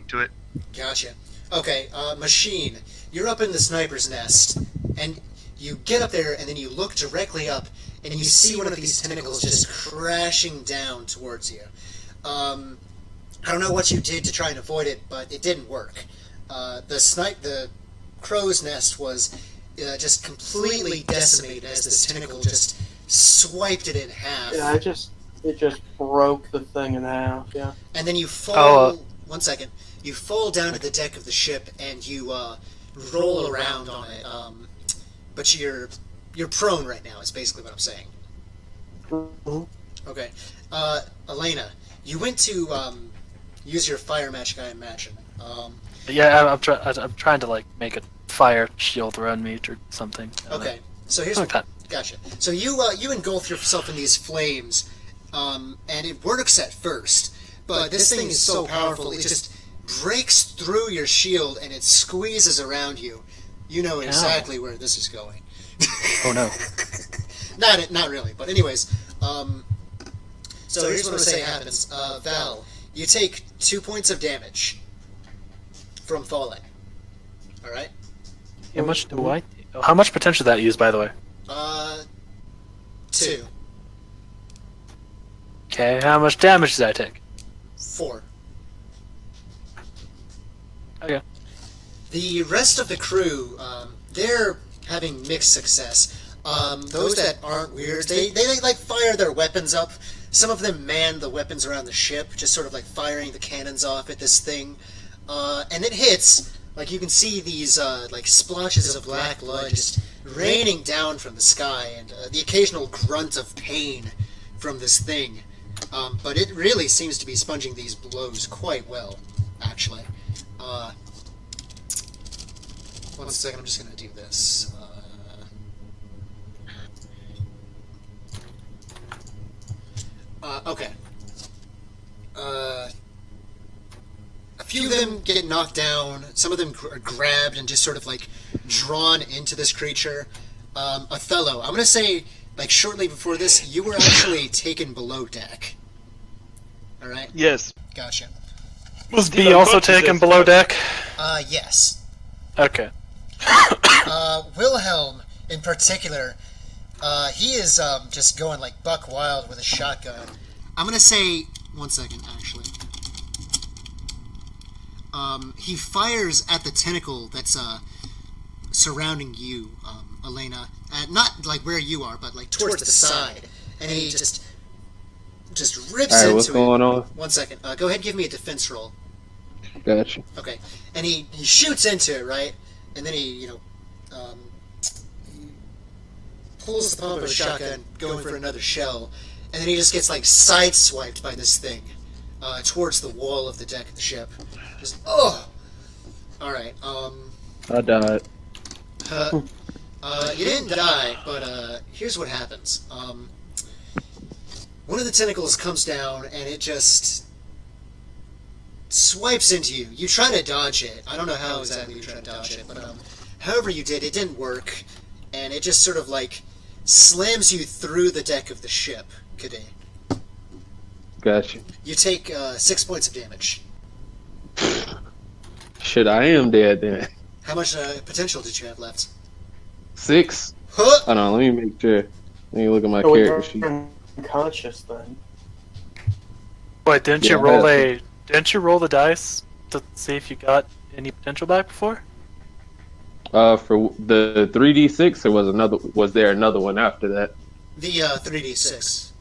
[SPEAKER 3] to it.
[SPEAKER 1] Gotcha. Okay, Machine, you're up in the sniper's nest, and you get up there, and then you look directly up, and you see one of these tentacles just crashing down towards you. I don't know what you did to try and avoid it, but it didn't work. The crow's nest was just completely decimated as this tentacle just swiped it in half.
[SPEAKER 6] Yeah, it just broke the thing in half. Yeah.
[SPEAKER 1] And then you fall. 1 second. You fall down to the deck of the ship and you roll around on it. But you're prone right now. Is basically what I'm saying.
[SPEAKER 6] Mhm.
[SPEAKER 1] Okay. Elena, you went to use your fire magic, I imagine.
[SPEAKER 2] Yeah, I'm trying to like make a fire shield around me or something.
[SPEAKER 1] Okay. So here's
[SPEAKER 2] Okay.
[SPEAKER 1] Gotcha. So you engulf yourself in these flames, and it works at first, but this thing is so powerful it just breaks through your shield and it squeezes around you. You know exactly where this is going.
[SPEAKER 2] Oh no.
[SPEAKER 1] Not really, but anyways. So here's what I'm saying happens. Val, you take 2 points of damage from falling. All right.
[SPEAKER 2] How much do I? How much potential did that use, by the way?
[SPEAKER 1] 2.
[SPEAKER 2] Okay, how much damage did I take?
[SPEAKER 1] 4.
[SPEAKER 2] Okay.
[SPEAKER 1] The rest of the crew, they're having mixed success. Those that aren't weird, they like fire their weapons up. Some of them man the weapons around the ship, just sort of like firing the cannons off at this thing. And it hits. Like you can see these like splotches of black blood just raining down from the sky, and the occasional grunt of pain from this thing. But it really seems to be sponging these blows quite well, actually. 1 second, I'm just going to do this. Okay. A few of them get knocked down. Some of them are grabbed and just sort of like drawn into this creature. Othello, I'm going to say, like shortly before this, you were actually taken below deck. Alright?
[SPEAKER 5] Yes.
[SPEAKER 1] Gotcha.
[SPEAKER 2] Was B also taken below deck?
[SPEAKER 1] Yes.
[SPEAKER 2] Okay.
[SPEAKER 1] Wilhelm, in particular, he is just going like buck wild with a shotgun. I'm gonna say 1 second, actually. He fires at the tentacle that's surrounding you, Elena. Not like where you are, but like towards the side. And he just rips
[SPEAKER 4] Alright,
[SPEAKER 1] into
[SPEAKER 4] what's
[SPEAKER 1] it.
[SPEAKER 4] going on?
[SPEAKER 1] 1 second. Go ahead and give me a defense roll.
[SPEAKER 4] Gotcha.
[SPEAKER 1] Okay. And he shoots into it, right? And then he pulls the pump of a shotgun, going for another shell, and then he just gets like sideswiped by this thing towards the wall of the deck of the ship. Just all right.
[SPEAKER 4] I died.
[SPEAKER 1] You didn't die, but here's what happens. One of the tentacles comes down and it just swipes into you. You try to dodge it. I don't know how exactly you try to dodge it, but however you did, it didn't work, and it just sort of like slams you through the deck of the ship, Kade.
[SPEAKER 4] Gotcha.
[SPEAKER 1] You take 6 points of damage.
[SPEAKER 4] Shit, I am dead then.
[SPEAKER 1] How much potential did you have left?
[SPEAKER 4] 6?
[SPEAKER 1] Huh?
[SPEAKER 4] Hold on, let me make sure. Let me look at my
[SPEAKER 6] Oh,
[SPEAKER 4] character sheet.
[SPEAKER 6] Unconscious then.
[SPEAKER 2] Wait, didn't
[SPEAKER 4] Yeah,
[SPEAKER 2] you roll
[SPEAKER 4] I-
[SPEAKER 2] Didn't you roll the dice to see if you got any potential back before?
[SPEAKER 4] For the 3d6, was there another one after that?
[SPEAKER 1] The 3d6.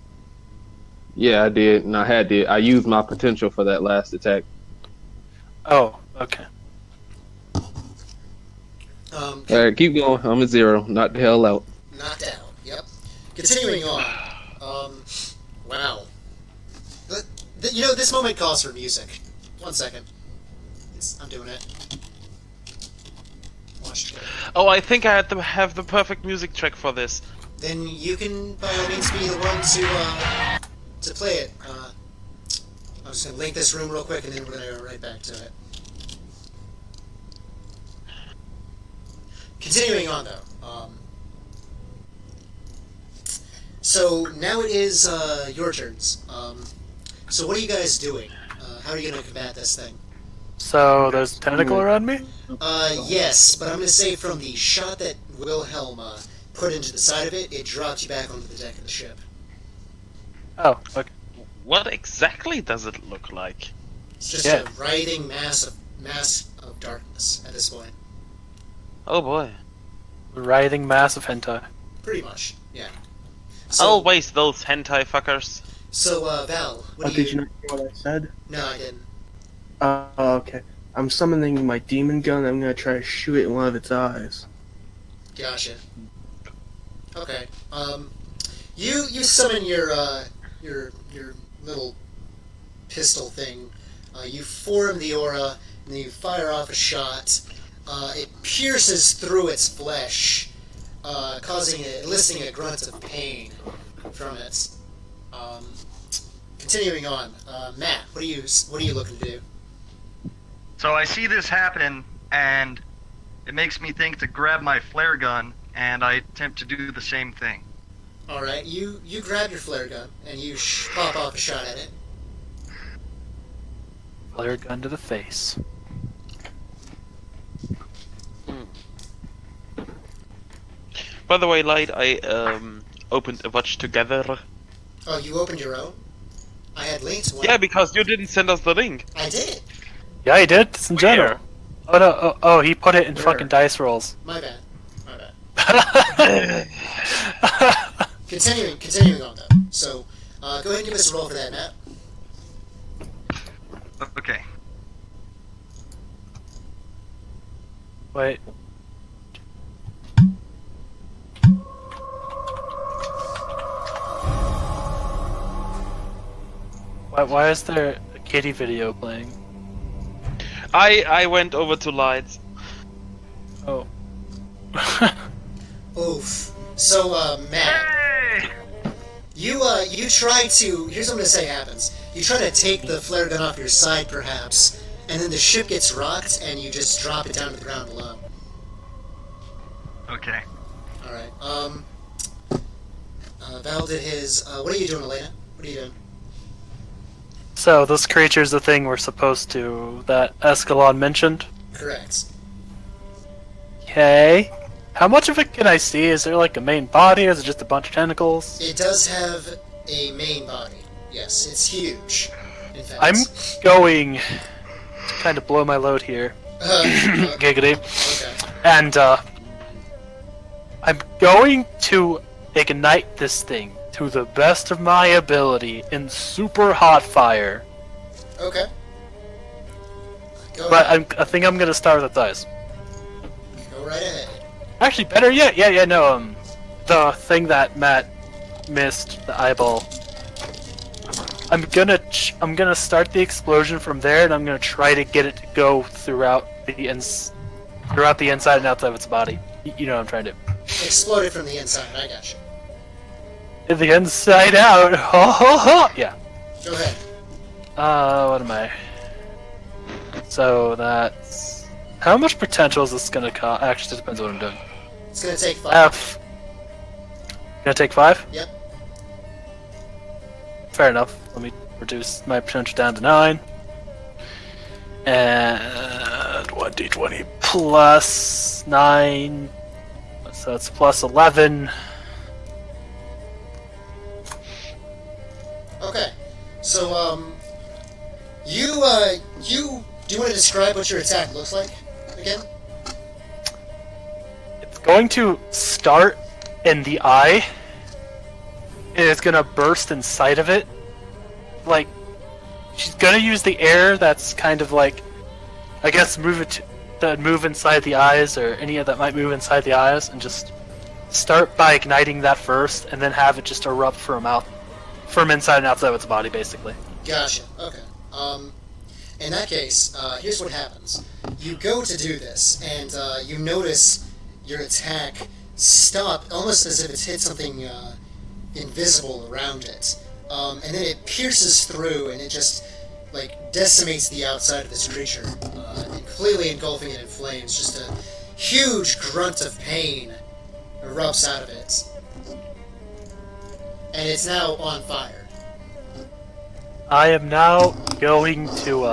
[SPEAKER 4] Yeah, I did, and I used my potential for that last attack.
[SPEAKER 2] Oh, okay.
[SPEAKER 4] Alright, keep going. I'm at 0. Knock the hell out.
[SPEAKER 1] Knocked out. Yep. Continuing on. Wow. This moment calls for music. 1 second. I'm doing it. Watch it.
[SPEAKER 5] Oh, I think I had to have the perfect music track for this.
[SPEAKER 1] Then you can, by all means, be the one to play it. I'm just gonna link this room real quick, and then we're gonna go right back to it. Continuing on, though. So now it is your turns. So what are you guys doing? How are you gonna combat this thing?
[SPEAKER 2] So there's a tentacle around me?
[SPEAKER 1] Yes, but I'm gonna say from the shot that Wilhelm put into the side of it, it drops you back onto the deck of the ship.
[SPEAKER 2] Oh, okay.
[SPEAKER 5] What exactly does it look like?
[SPEAKER 1] It's just
[SPEAKER 2] Yeah.
[SPEAKER 1] a writhing mass of darkness at this point.
[SPEAKER 5] Oh boy.
[SPEAKER 2] Writhing mass of hentai.
[SPEAKER 1] Pretty much, yeah. So,
[SPEAKER 5] Always those hentai fuckers.
[SPEAKER 1] So, Val, what do
[SPEAKER 6] Did
[SPEAKER 1] you...
[SPEAKER 6] you not hear what I said?
[SPEAKER 1] No, I didn't.
[SPEAKER 6] Okay. I'm summoning my demon gun. I'm gonna try to shoot it in one of its eyes.
[SPEAKER 1] Gotcha. Okay. You summon your little pistol thing. You form the aura, and then you fire off a shot. It pierces through its flesh, eliciting a grunt of pain from it. Continuing on, Matt, what are you looking to do?
[SPEAKER 3] So I see this happen, and it makes me think to grab my flare gun, and I attempt to do the same thing.
[SPEAKER 1] All right, you grab your flare gun and you pop off a shot at it.
[SPEAKER 2] Flare gun to the face.
[SPEAKER 5] By the way, Light, I opened a watch together.
[SPEAKER 1] Oh, you opened your own? I had linked one.
[SPEAKER 5] Yeah, because you didn't send us the link.
[SPEAKER 1] I did.
[SPEAKER 2] Yeah, he did. It's in general. Oh no! Oh, he put it in
[SPEAKER 6] Where?
[SPEAKER 2] fucking dice rolls.
[SPEAKER 1] My bad. Continuing on though. So, go ahead and give us a roll for that, Matt.
[SPEAKER 3] Okay.
[SPEAKER 2] Wait. Why is there a kitty video playing?
[SPEAKER 5] I went over to Light.
[SPEAKER 2] Oh.
[SPEAKER 1] Oof. So, Matt,
[SPEAKER 3] Hey!
[SPEAKER 1] you try to. Here's what I'm gonna say happens. You try to take the flare gun off your side, perhaps, and then the ship gets rocked, and you just drop it down to the ground below.
[SPEAKER 3] Okay.
[SPEAKER 1] All right. Val did his. What are you doing, Elena? What are you doing?
[SPEAKER 2] So this creature's the thing we're supposed to that Escalon mentioned.
[SPEAKER 1] Correct.
[SPEAKER 2] Okay. How much of it can I see? Is there like a main body, or is it just a bunch of tentacles?
[SPEAKER 1] It does have a main body. Yes, it's huge. In fact.
[SPEAKER 2] I'm going to kind of blow my load here. Giggity.
[SPEAKER 1] Okay.
[SPEAKER 2] And I'm going to ignite this thing to the best of my ability in super hot fire.
[SPEAKER 1] Okay. Go
[SPEAKER 2] But
[SPEAKER 1] ahead.
[SPEAKER 2] I think I'm gonna start with the dice.
[SPEAKER 1] Go right ahead.
[SPEAKER 2] Actually, better yet, no, the thing that Matt missed, the eyeball. I'm gonna start the explosion from there, and I'm gonna try to get it to go throughout the inside and outside of its body. You know what I'm trying to do.
[SPEAKER 1] Exploded from the inside. I got you.
[SPEAKER 2] The inside out. Ho ho ho. Yeah.
[SPEAKER 1] Go ahead.
[SPEAKER 2] What am I? So that's how much potential is this gonna cost? Actually, it depends on what I'm doing.
[SPEAKER 1] It's gonna take 5.
[SPEAKER 2] F. Gonna take 5?
[SPEAKER 1] Yep.
[SPEAKER 2] Fair enough. Let me reduce my potential down to 9. And 1d20 plus 9. So it's plus 11.
[SPEAKER 1] Okay. So, you do you want to describe what your attack looks like again?
[SPEAKER 2] It's going to start in the eye, and it's gonna burst inside of it. Like, she's gonna use the air that's kind of like, I guess, move inside the eyes, or any of that might move inside the eyes, and just start by igniting that first, and then have it just erupt from inside and outside of its body, basically.
[SPEAKER 1] Gotcha. Okay. In that case, here's what happens. You go to do this, and you notice your attack stop, almost as if it's hit something invisible around it. And then it pierces through, and it just, like, decimates the outside of this creature, completely engulfing it in flames. Just a huge grunt of pain erupts out of it. And it's now on fire.
[SPEAKER 2] I am now going to,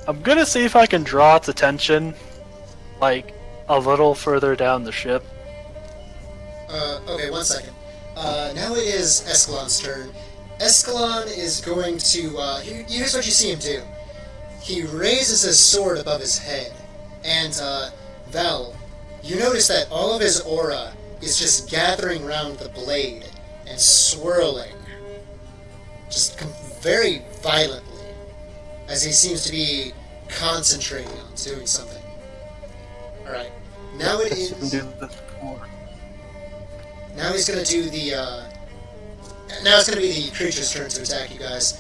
[SPEAKER 2] I'm gonna see if I can draw its attention, like, a little further down the ship.
[SPEAKER 1] Okay, 1 second. Now it is Escalon's turn. Escalon is going to, here's what you see him do. He raises his sword above his head, and, Val, you notice that all of his aura is just gathering around the blade and swirling, just very violently, as he seems to be concentrating on doing something. Alright, now it is... Now he's gonna do the, now it's gonna be the creature's turn to attack you guys.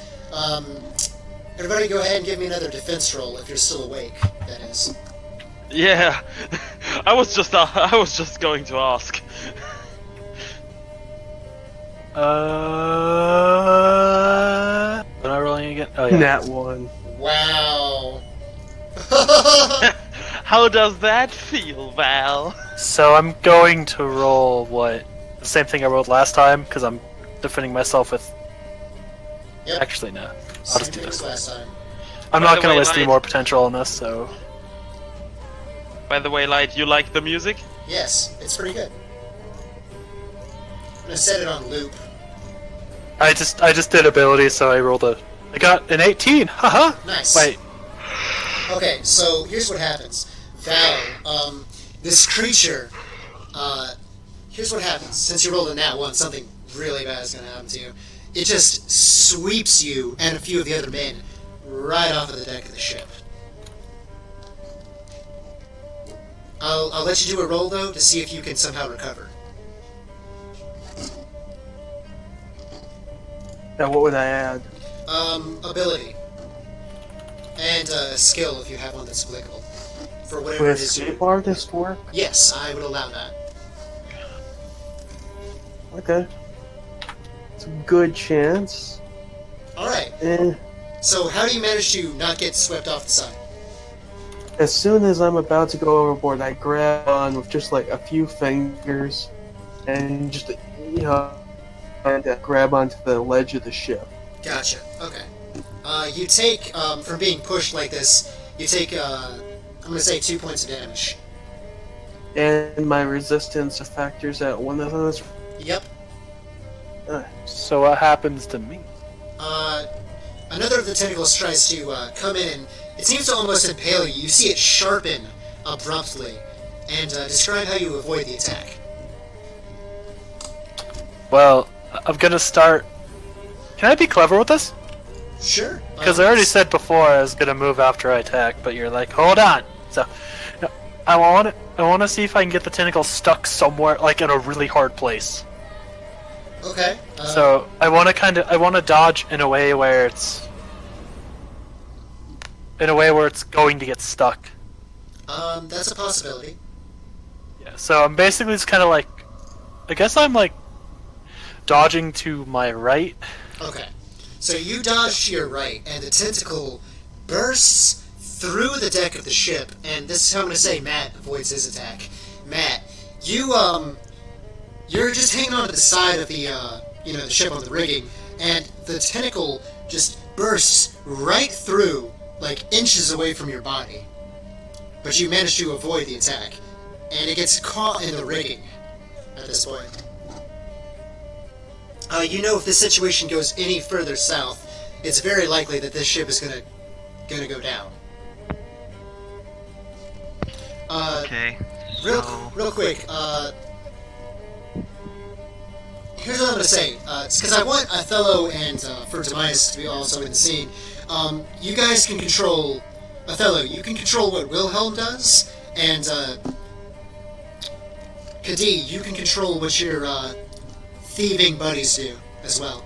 [SPEAKER 1] Everybody go ahead and give me another defense roll if you're still awake, that is.
[SPEAKER 5] Yeah, I was just going to ask.
[SPEAKER 2] Am I rolling again? Oh yeah.
[SPEAKER 6] Nat 1.
[SPEAKER 1] Wow.
[SPEAKER 5] How does that feel, Val?
[SPEAKER 2] So I'm going to roll the same thing I rolled last time because I'm defending myself with.
[SPEAKER 1] Yep.
[SPEAKER 2] Actually, no. I'll
[SPEAKER 1] Same
[SPEAKER 2] just do
[SPEAKER 1] thing as
[SPEAKER 2] this.
[SPEAKER 1] last time.
[SPEAKER 2] I'm
[SPEAKER 5] By
[SPEAKER 2] not
[SPEAKER 5] the
[SPEAKER 2] going
[SPEAKER 5] way,
[SPEAKER 2] to list any
[SPEAKER 5] Light-
[SPEAKER 2] more potential on this, so.
[SPEAKER 5] By the way, Light, you like the music?
[SPEAKER 1] Yes, it's pretty good. I'm gonna set it on loop.
[SPEAKER 2] I just did ability, so I got an 18. Haha.
[SPEAKER 1] Nice.
[SPEAKER 2] Wait.
[SPEAKER 1] Okay, so here's what happens. Val, this creature, here's what happens. Since you rolled a nat 1, something really bad is gonna happen to you. It just sweeps you and a few of the other men right off of the deck of the ship. I'll let you do a roll, though, to see if you can somehow recover.
[SPEAKER 6] Now, what would I add?
[SPEAKER 1] Ability. And skill, if you have one that's applicable. For whatever
[SPEAKER 6] Would
[SPEAKER 1] it is
[SPEAKER 6] escape artist work?
[SPEAKER 1] Yes, I would allow that.
[SPEAKER 6] Okay. It's a good chance.
[SPEAKER 1] Alright,
[SPEAKER 6] Eh.
[SPEAKER 1] so how do you manage to not get swept off the side?
[SPEAKER 6] As soon as I'm about to go overboard, I grab on with just like a few fingers and just, and grab onto the ledge of the ship.
[SPEAKER 1] Gotcha, okay. You take, from being pushed like this, you take, I'm gonna say 2 points of damage.
[SPEAKER 6] And my resistance factors at one of those.
[SPEAKER 1] Yep.
[SPEAKER 2] So what happens to me?
[SPEAKER 1] Another of the tentacles tries to, come in, and it seems to almost impale you. You see it sharpen abruptly, and, describe how you avoid the attack.
[SPEAKER 2] Well, I'm gonna start. Can I be clever with this?
[SPEAKER 1] Sure.
[SPEAKER 2] Because I already said before I was gonna move after I attack, but you're like, hold on. So, no, I want to see if I can get the tentacle stuck somewhere, like in a really hard place.
[SPEAKER 1] Okay.
[SPEAKER 2] So I want to dodge in a way where it's going to get stuck.
[SPEAKER 1] That's a possibility.
[SPEAKER 2] Yeah. So I'm basically just kind of like, I guess I'm like dodging to my right.
[SPEAKER 1] Okay. So you dodge to your right, and the tentacle bursts through the deck of the ship, and this is how I'm going to say Matt avoids his attack. Matt, you're just hanging on to the side of the, the ship on the rigging, and the tentacle just bursts right through, like inches away from your body. But you manage to avoid the attack, and it gets caught in the rigging at this point. If this situation goes any further south, it's very likely that this ship is gonna go down.
[SPEAKER 3] Okay.
[SPEAKER 1] Real quick, here's what I'm gonna say. Because I want Othello and for Demise to be also in the scene. You guys can control Othello. You can control what Wilhelm does, and Kadi, you can control what your thieving buddies do as well.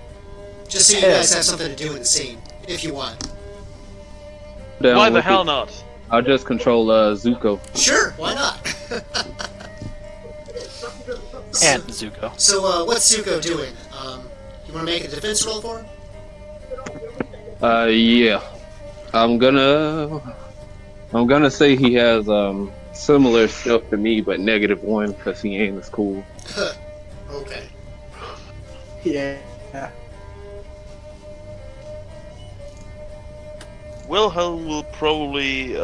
[SPEAKER 1] Just so you guys have something to do in the scene, if you want.
[SPEAKER 4] Down
[SPEAKER 5] Why the
[SPEAKER 4] with
[SPEAKER 5] hell
[SPEAKER 4] it.
[SPEAKER 5] not?
[SPEAKER 4] I'll just control Zuko.
[SPEAKER 1] Sure, why not?
[SPEAKER 2] And Zuko.
[SPEAKER 1] So, what's Zuko doing? You want to make a defense roll for him?
[SPEAKER 4] Yeah. I'm gonna say he has similar stuff to me, but -1 because he ain't as cool.
[SPEAKER 1] Okay.
[SPEAKER 6] Yeah.
[SPEAKER 5] Wilhelm will probably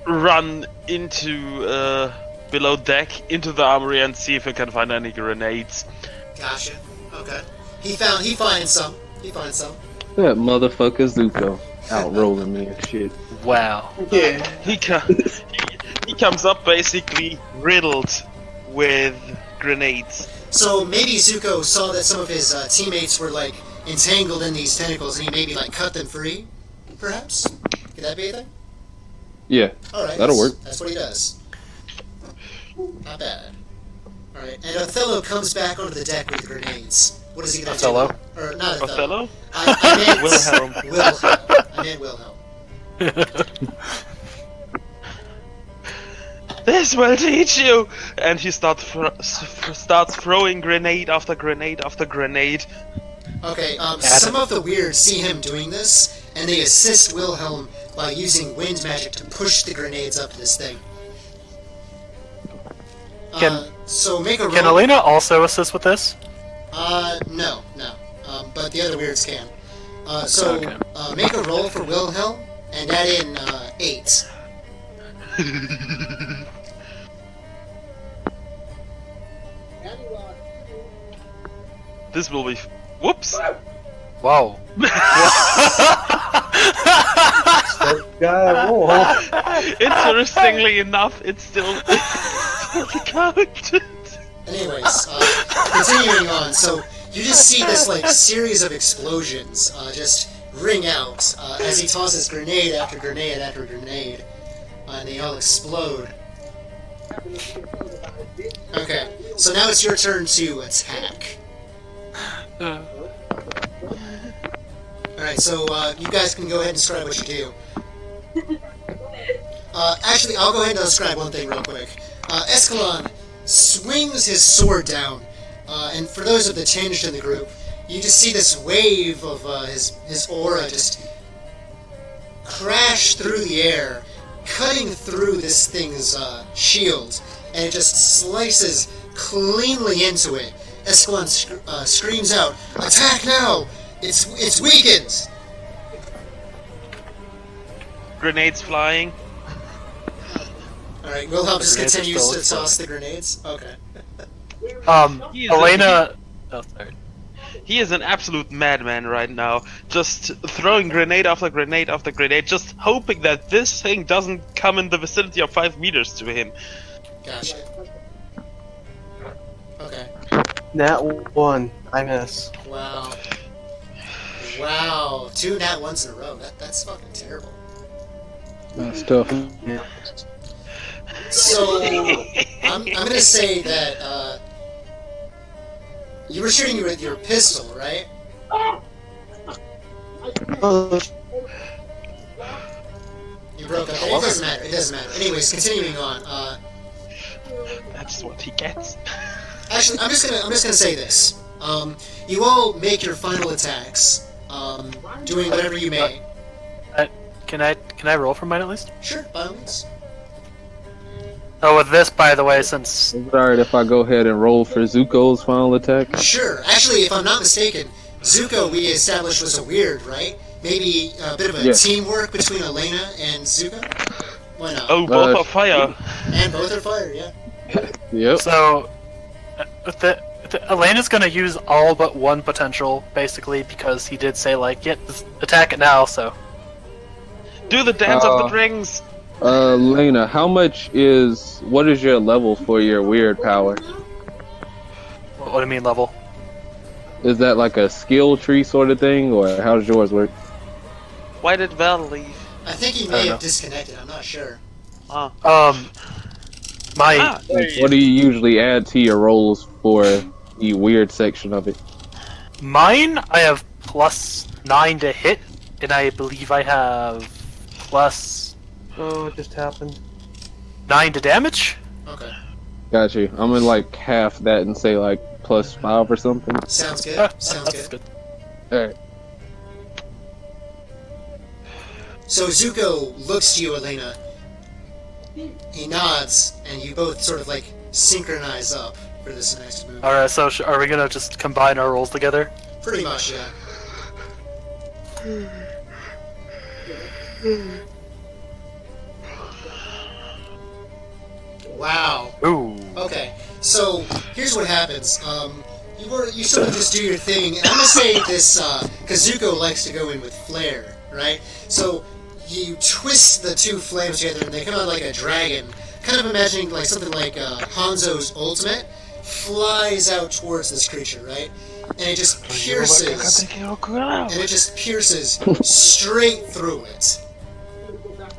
[SPEAKER 5] run into below deck into the armory and see if I can find any grenades.
[SPEAKER 1] Gotcha. Okay. He finds some.
[SPEAKER 4] That motherfucker Zuko outrolling me and shit.
[SPEAKER 2] Wow.
[SPEAKER 6] Yeah.
[SPEAKER 5] He comes up basically riddled with grenades.
[SPEAKER 1] So maybe Zuko saw that some of his teammates were like entangled in these tentacles, and he maybe like cut them free. Perhaps. Could that be a thing?
[SPEAKER 4] Yeah,
[SPEAKER 1] All right.
[SPEAKER 4] that'll work.
[SPEAKER 1] That's what he does. Not bad. All right. And Othello comes back onto the deck with the grenades. What is he gonna
[SPEAKER 2] Othello?
[SPEAKER 1] do? Or not Othello.
[SPEAKER 5] Othello?
[SPEAKER 1] I meant
[SPEAKER 5] Wilhelm.
[SPEAKER 1] I meant Wilhelm.
[SPEAKER 5] This will teach you! And he starts throwing grenade after grenade after grenade.
[SPEAKER 1] Okay, some of the weirds see him doing this, and they assist Wilhelm by using wind magic to push the grenades up to this thing. So make a roll.
[SPEAKER 2] Can Elena also assist with this?
[SPEAKER 1] No. But the other weirds can. So
[SPEAKER 2] Okay.
[SPEAKER 1] Make a roll for Wilhelm, and add in 8.
[SPEAKER 5] This will be. Whoops!
[SPEAKER 2] Wow.
[SPEAKER 5] Interestingly enough, it's still counted.
[SPEAKER 1] Anyways, continuing on, so you just see this like series of explosions just ring out as he tosses grenade after grenade after grenade, and they all explode. Okay, so now it's your turn to attack. Alright, so you guys can go ahead and describe what you do. Actually, I'll go ahead and describe one thing real quick. Escalon swings his sword down, and for those of the tinged in the group, you just see this wave of his aura just crash through the air, cutting through this thing's shield, and it just slices cleanly into it. Escalon screams out, "Attack now! It's weakened!"
[SPEAKER 5] Grenades flying.
[SPEAKER 1] Alright, Wilhelm just
[SPEAKER 2] Grenades are
[SPEAKER 1] continues
[SPEAKER 2] still
[SPEAKER 1] to toss the grenades. Okay.
[SPEAKER 5] He is
[SPEAKER 2] Elena. Oh, sorry.
[SPEAKER 5] He is an absolute madman right now, just throwing grenade after grenade after grenade, just hoping that this thing doesn't come in the vicinity of 5 meters to him.
[SPEAKER 1] Gotcha. Okay.
[SPEAKER 6] Nat 1. I miss.
[SPEAKER 1] Wow. Wow. 2 nat ones in a row. That's fucking terrible.
[SPEAKER 4] That's tough.
[SPEAKER 1] So, I'm gonna say that, you were shooting with your pistol, right? You broke up. It doesn't matter. Anyways, continuing on,
[SPEAKER 5] That's what he gets.
[SPEAKER 1] actually, I'm just gonna say this. You all make your final attacks, doing whatever you may.
[SPEAKER 2] Can I roll for mine at least?
[SPEAKER 1] Sure, by all means.
[SPEAKER 2] Oh, with this, by the way, since
[SPEAKER 4] Is it alright if I go ahead and roll for Zuko's final attack?
[SPEAKER 1] Sure. Actually, if I'm not mistaken, Zuko we established was a weird, right? Maybe a bit of a teamwork between Elena and Zuko? Why not?
[SPEAKER 5] Oh, both are fire.
[SPEAKER 1] And both are fire, yeah.
[SPEAKER 4] Yep.
[SPEAKER 2] so Elena's gonna use all but one potential, basically, because he did say like, "Yeah, just attack it now." So
[SPEAKER 5] Do the dance of the rings.
[SPEAKER 4] Lena, what is your level for your weird power?
[SPEAKER 2] what do you mean level?
[SPEAKER 4] Is that like a skill tree sort of thing, or how does yours work?
[SPEAKER 5] Why did Val leave?
[SPEAKER 1] I think he may have disconnected, I'm not sure.
[SPEAKER 2] My
[SPEAKER 4] What do you usually add to your rolls for the weird section of it?
[SPEAKER 2] mine, I have +9 to hit, and I believe I have
[SPEAKER 6] Oh, it just happened.
[SPEAKER 2] +9 to damage.
[SPEAKER 1] Okay.
[SPEAKER 4] Got you. I'm gonna like half that and say like +5 or something.
[SPEAKER 1] Sounds good. Sounds
[SPEAKER 2] That's
[SPEAKER 1] good.
[SPEAKER 4] Alright.
[SPEAKER 1] So Zuko looks to you, Elena. He nods, and you both sort of like synchronize up for this next move.
[SPEAKER 2] All right, so are we gonna just combine our rolls together?
[SPEAKER 1] Pretty much, yeah. Wow.
[SPEAKER 2] Ooh.
[SPEAKER 1] Okay, so here's what happens. You sort of just do your thing, and I'm gonna say this. Kazuko likes to go in with flair, right? So you twist the two flames together, and they come out like a dragon. Kind of imagining like something like Hanzo's ultimate flies out towards this creature, right? And it just pierces. And it just pierces straight through it.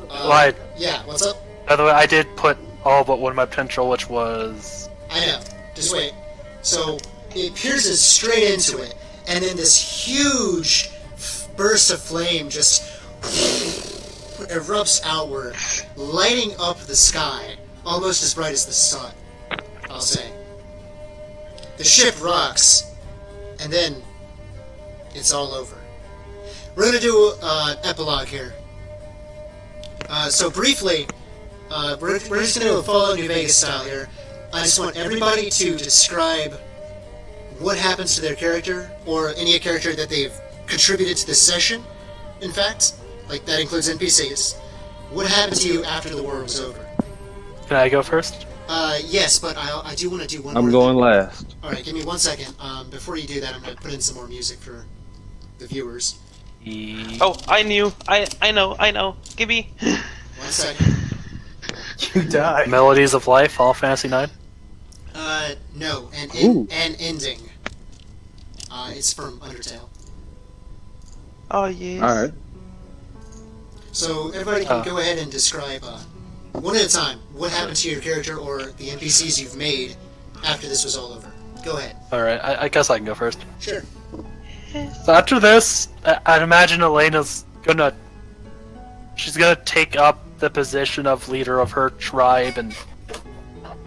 [SPEAKER 2] Right.
[SPEAKER 1] Yeah. What's up?
[SPEAKER 2] By the way, I did put all but one of my potential, which was...
[SPEAKER 1] I know. Just wait. So it pierces straight into it, and then this huge burst of flame just erupts outward, lighting up the sky, almost as bright as the sun, I'll say. The ship rocks, and then it's all over. We're gonna do an epilogue here. So briefly, we're just gonna do a Fallout New Vegas style here. I just want everybody to describe what happens to their character, or any character that they've contributed to this session, in fact. Like, that includes NPCs. What happened to you after the war was over?
[SPEAKER 2] Can I go first?
[SPEAKER 1] Yes, but I do want to do one
[SPEAKER 4] I'm
[SPEAKER 1] more
[SPEAKER 4] going
[SPEAKER 1] thing.
[SPEAKER 4] last.
[SPEAKER 1] Alright, give me 1 second. Before you do that, I'm going to put in some more music for the viewers.
[SPEAKER 5] Oh, I knew. I know. Give me.
[SPEAKER 1] 1 second.
[SPEAKER 6] You die.
[SPEAKER 2] Melodies of Life, Final Fantasy 9.
[SPEAKER 1] No, and
[SPEAKER 4] Ooh.
[SPEAKER 1] ending. It's from Undertale.
[SPEAKER 5] Oh yes.
[SPEAKER 4] Alright.
[SPEAKER 1] So everybody can go ahead and describe, one at a time, what happened to your character or the NPCs you've made after this was all over. Go ahead.
[SPEAKER 2] Alright, I guess I can go first.
[SPEAKER 1] Sure.
[SPEAKER 2] So after this, I'd imagine Elena's she's gonna take up the position of leader of her tribe, and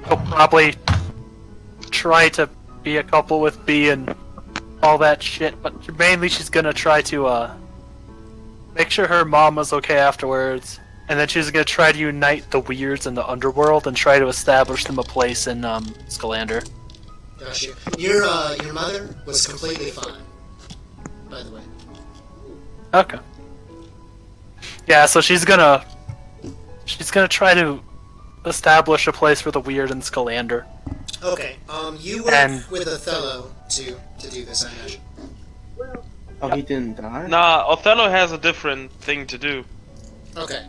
[SPEAKER 2] she'll probably try to be a couple with B and all that shit, but mainly she's gonna try to make sure her mom was okay afterwards, and then she's gonna try to unite the Weirds in the underworld and try to establish them a place in Scalander.
[SPEAKER 1] Gotcha. Your mother was completely fine, by the way.
[SPEAKER 2] Okay. Yeah, so she's gonna try to establish a place for the Weird in Scalander.
[SPEAKER 1] Okay, you work with Othello to do this, I imagine.
[SPEAKER 6] Oh, he didn't die?
[SPEAKER 5] Nah, Othello has a different thing to do.
[SPEAKER 1] Okay,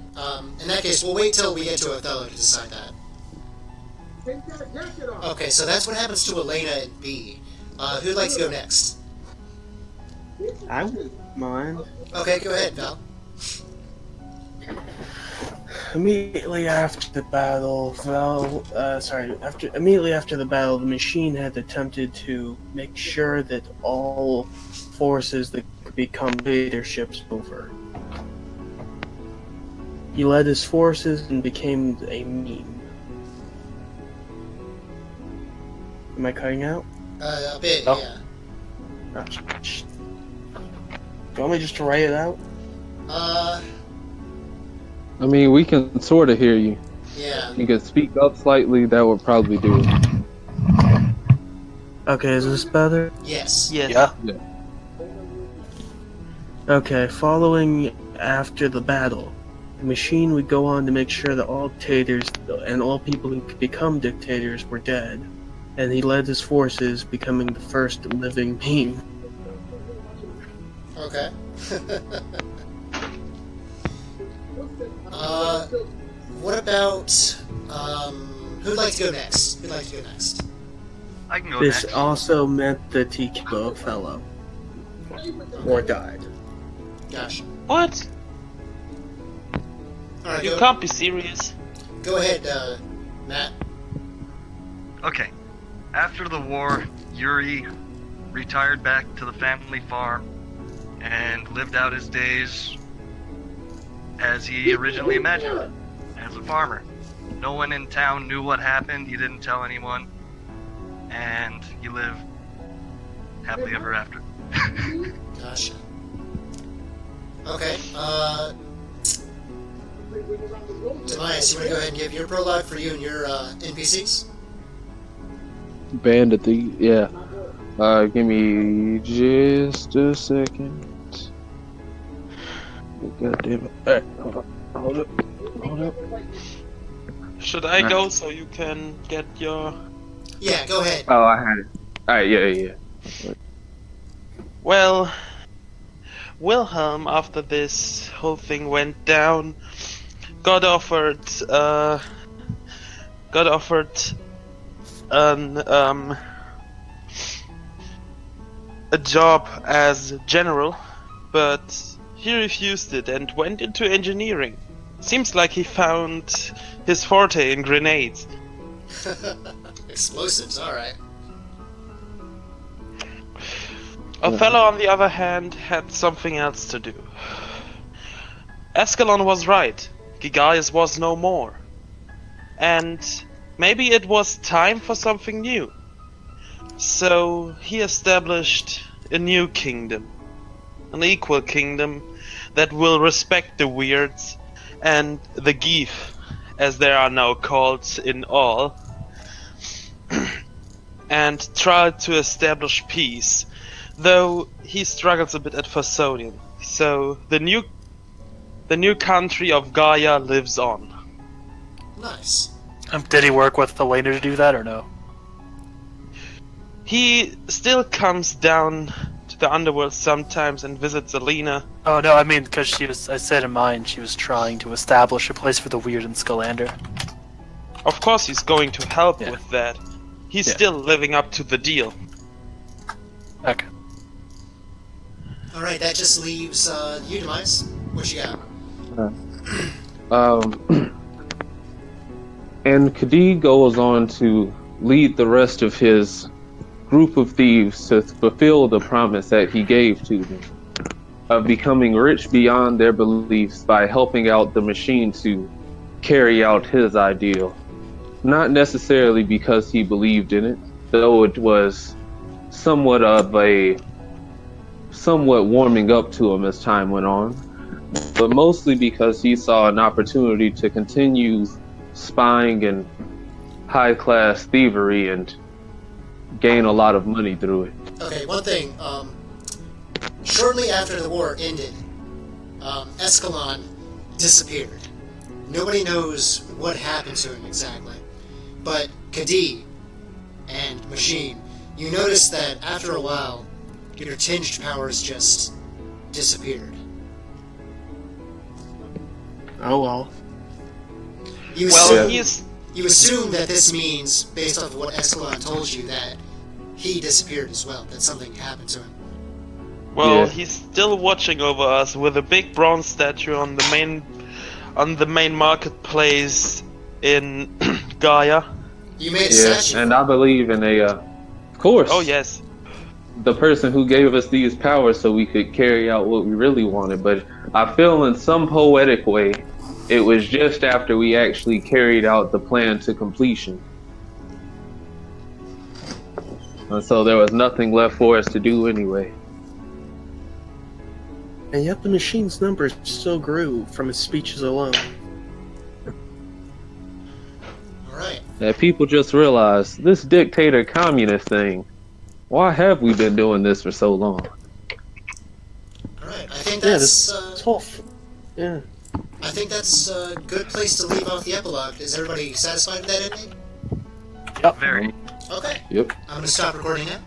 [SPEAKER 1] in that case, we'll wait till we get to Othello to decide that. Okay, so that's what happens to Elena and B. Who'd like to go next?
[SPEAKER 6] I wouldn't mind.
[SPEAKER 1] Okay, go ahead, Val.
[SPEAKER 6] Immediately after the battle, immediately after the battle, the machine had attempted to make sure that all forces that could become dictatorships over. He led his forces and became a meme. Am I cutting out?
[SPEAKER 1] A bit,
[SPEAKER 2] No.
[SPEAKER 1] yeah.
[SPEAKER 6] Oh, sh- Do you want me just to write it out?
[SPEAKER 4] I mean, we can sort of hear you.
[SPEAKER 1] Yeah.
[SPEAKER 4] You could speak up slightly, that would probably do it.
[SPEAKER 6] Okay, is this better?
[SPEAKER 1] Yes.
[SPEAKER 5] Yes.
[SPEAKER 2] Yeah.
[SPEAKER 6] Okay, following after the battle, the machine would go on to make sure that all dictators and all people who could become dictators were dead, and he led his forces, becoming the first living meme.
[SPEAKER 1] Okay. What about, who'd like to go next? Who'd like to go next?
[SPEAKER 3] I can go
[SPEAKER 6] This
[SPEAKER 3] next.
[SPEAKER 6] also meant that he killed Othello. Or died.
[SPEAKER 1] Gosh.
[SPEAKER 5] What?
[SPEAKER 1] Alright,
[SPEAKER 5] You
[SPEAKER 1] go,
[SPEAKER 5] can't be serious.
[SPEAKER 1] go ahead, Matt.
[SPEAKER 3] Okay. After the war, Yuri retired back to the family farm and lived out his days as he originally imagined it, as a farmer. No one in town knew what happened, he didn't tell anyone, and he lived happily ever after.
[SPEAKER 1] Gotcha. Okay, Tobias, you want to go ahead and give your prologue for you and your, NPCs?
[SPEAKER 4] Bandit the yeah. Give me just a second. God damn it. Alright, hold up. Hold up.
[SPEAKER 5] Should I go so you can get your...
[SPEAKER 1] Yeah, go ahead.
[SPEAKER 4] Oh, I had it. Alright, yeah.
[SPEAKER 5] Well, Wilhelm, after this whole thing went down, got offered an a job as general, but he refused it and went into engineering. Seems like he found his forte in grenades.
[SPEAKER 1] Explosives, alright.
[SPEAKER 5] Othello, on the other hand, had something else to do. Ascalon was right. Gigaius was no more. And maybe it was time for something new. So he established a new kingdom. An equal kingdom that will respect the Weirds and the Geef, as they are now called in all, and tried to establish peace, though he struggles a bit at Phasonian. So the new country of Gaia lives on.
[SPEAKER 1] Nice.
[SPEAKER 2] Did he work with Elena to do that or no?
[SPEAKER 5] He still comes down to the underworld sometimes and visits Alina.
[SPEAKER 2] Oh no, I mean because I said in mine she was trying to establish a place for the Weird in Scalander.
[SPEAKER 5] Of course he's going to help
[SPEAKER 2] Yeah.
[SPEAKER 5] with that. He's
[SPEAKER 2] Yeah.
[SPEAKER 5] still living up to the deal.
[SPEAKER 2] Okay.
[SPEAKER 1] Alright, that just leaves you, Demise. What you got?
[SPEAKER 4] And Khadi goes on to lead the rest of his group of thieves to fulfill the promise that he gave to them of becoming rich beyond their beliefs by helping out the machine to carry out his ideal. Not necessarily because he believed in it, though it was somewhat warming up to him as time went on, but mostly because he saw an opportunity to continue spying and high-class thievery and gain a lot of money through it.
[SPEAKER 1] Okay, one thing. Shortly after the war ended, Escalon disappeared. Nobody knows what happened to him exactly. But Khadi and Machine, you notice that after a while, your tinged powers just disappeared.
[SPEAKER 6] Oh well.
[SPEAKER 1] You
[SPEAKER 5] Well,
[SPEAKER 1] assume,
[SPEAKER 5] he's
[SPEAKER 1] you assume that this means, based off of what Escalon told you, that he disappeared as well, that something happened to him.
[SPEAKER 5] Well,
[SPEAKER 4] Yeah.
[SPEAKER 5] he's still watching over us with a big bronze statue on the main marketplace in Gaia.
[SPEAKER 1] You made a
[SPEAKER 4] Yeah,
[SPEAKER 1] statue.
[SPEAKER 4] and I believe in of course,
[SPEAKER 5] Oh yes.
[SPEAKER 4] the person who gave us these powers so we could carry out what we really wanted, but I feel in some poetic way, it was just after we actually carried out the plan to completion. And so there was nothing left for us to do anyway.
[SPEAKER 6] And yet the machine's numbers still grew from his speeches alone.
[SPEAKER 1] Alright.
[SPEAKER 4] That people just realized, this dictator communist thing, why have we been doing this for so long?
[SPEAKER 1] Alright, I think
[SPEAKER 6] Yeah,
[SPEAKER 1] that's
[SPEAKER 6] this whole yeah.
[SPEAKER 1] I think that's a good place to leave off the epilogue. Is everybody satisfied with that ending?
[SPEAKER 3] Very.
[SPEAKER 1] Okay.
[SPEAKER 4] Yep.
[SPEAKER 1] I'm gonna stop recording now.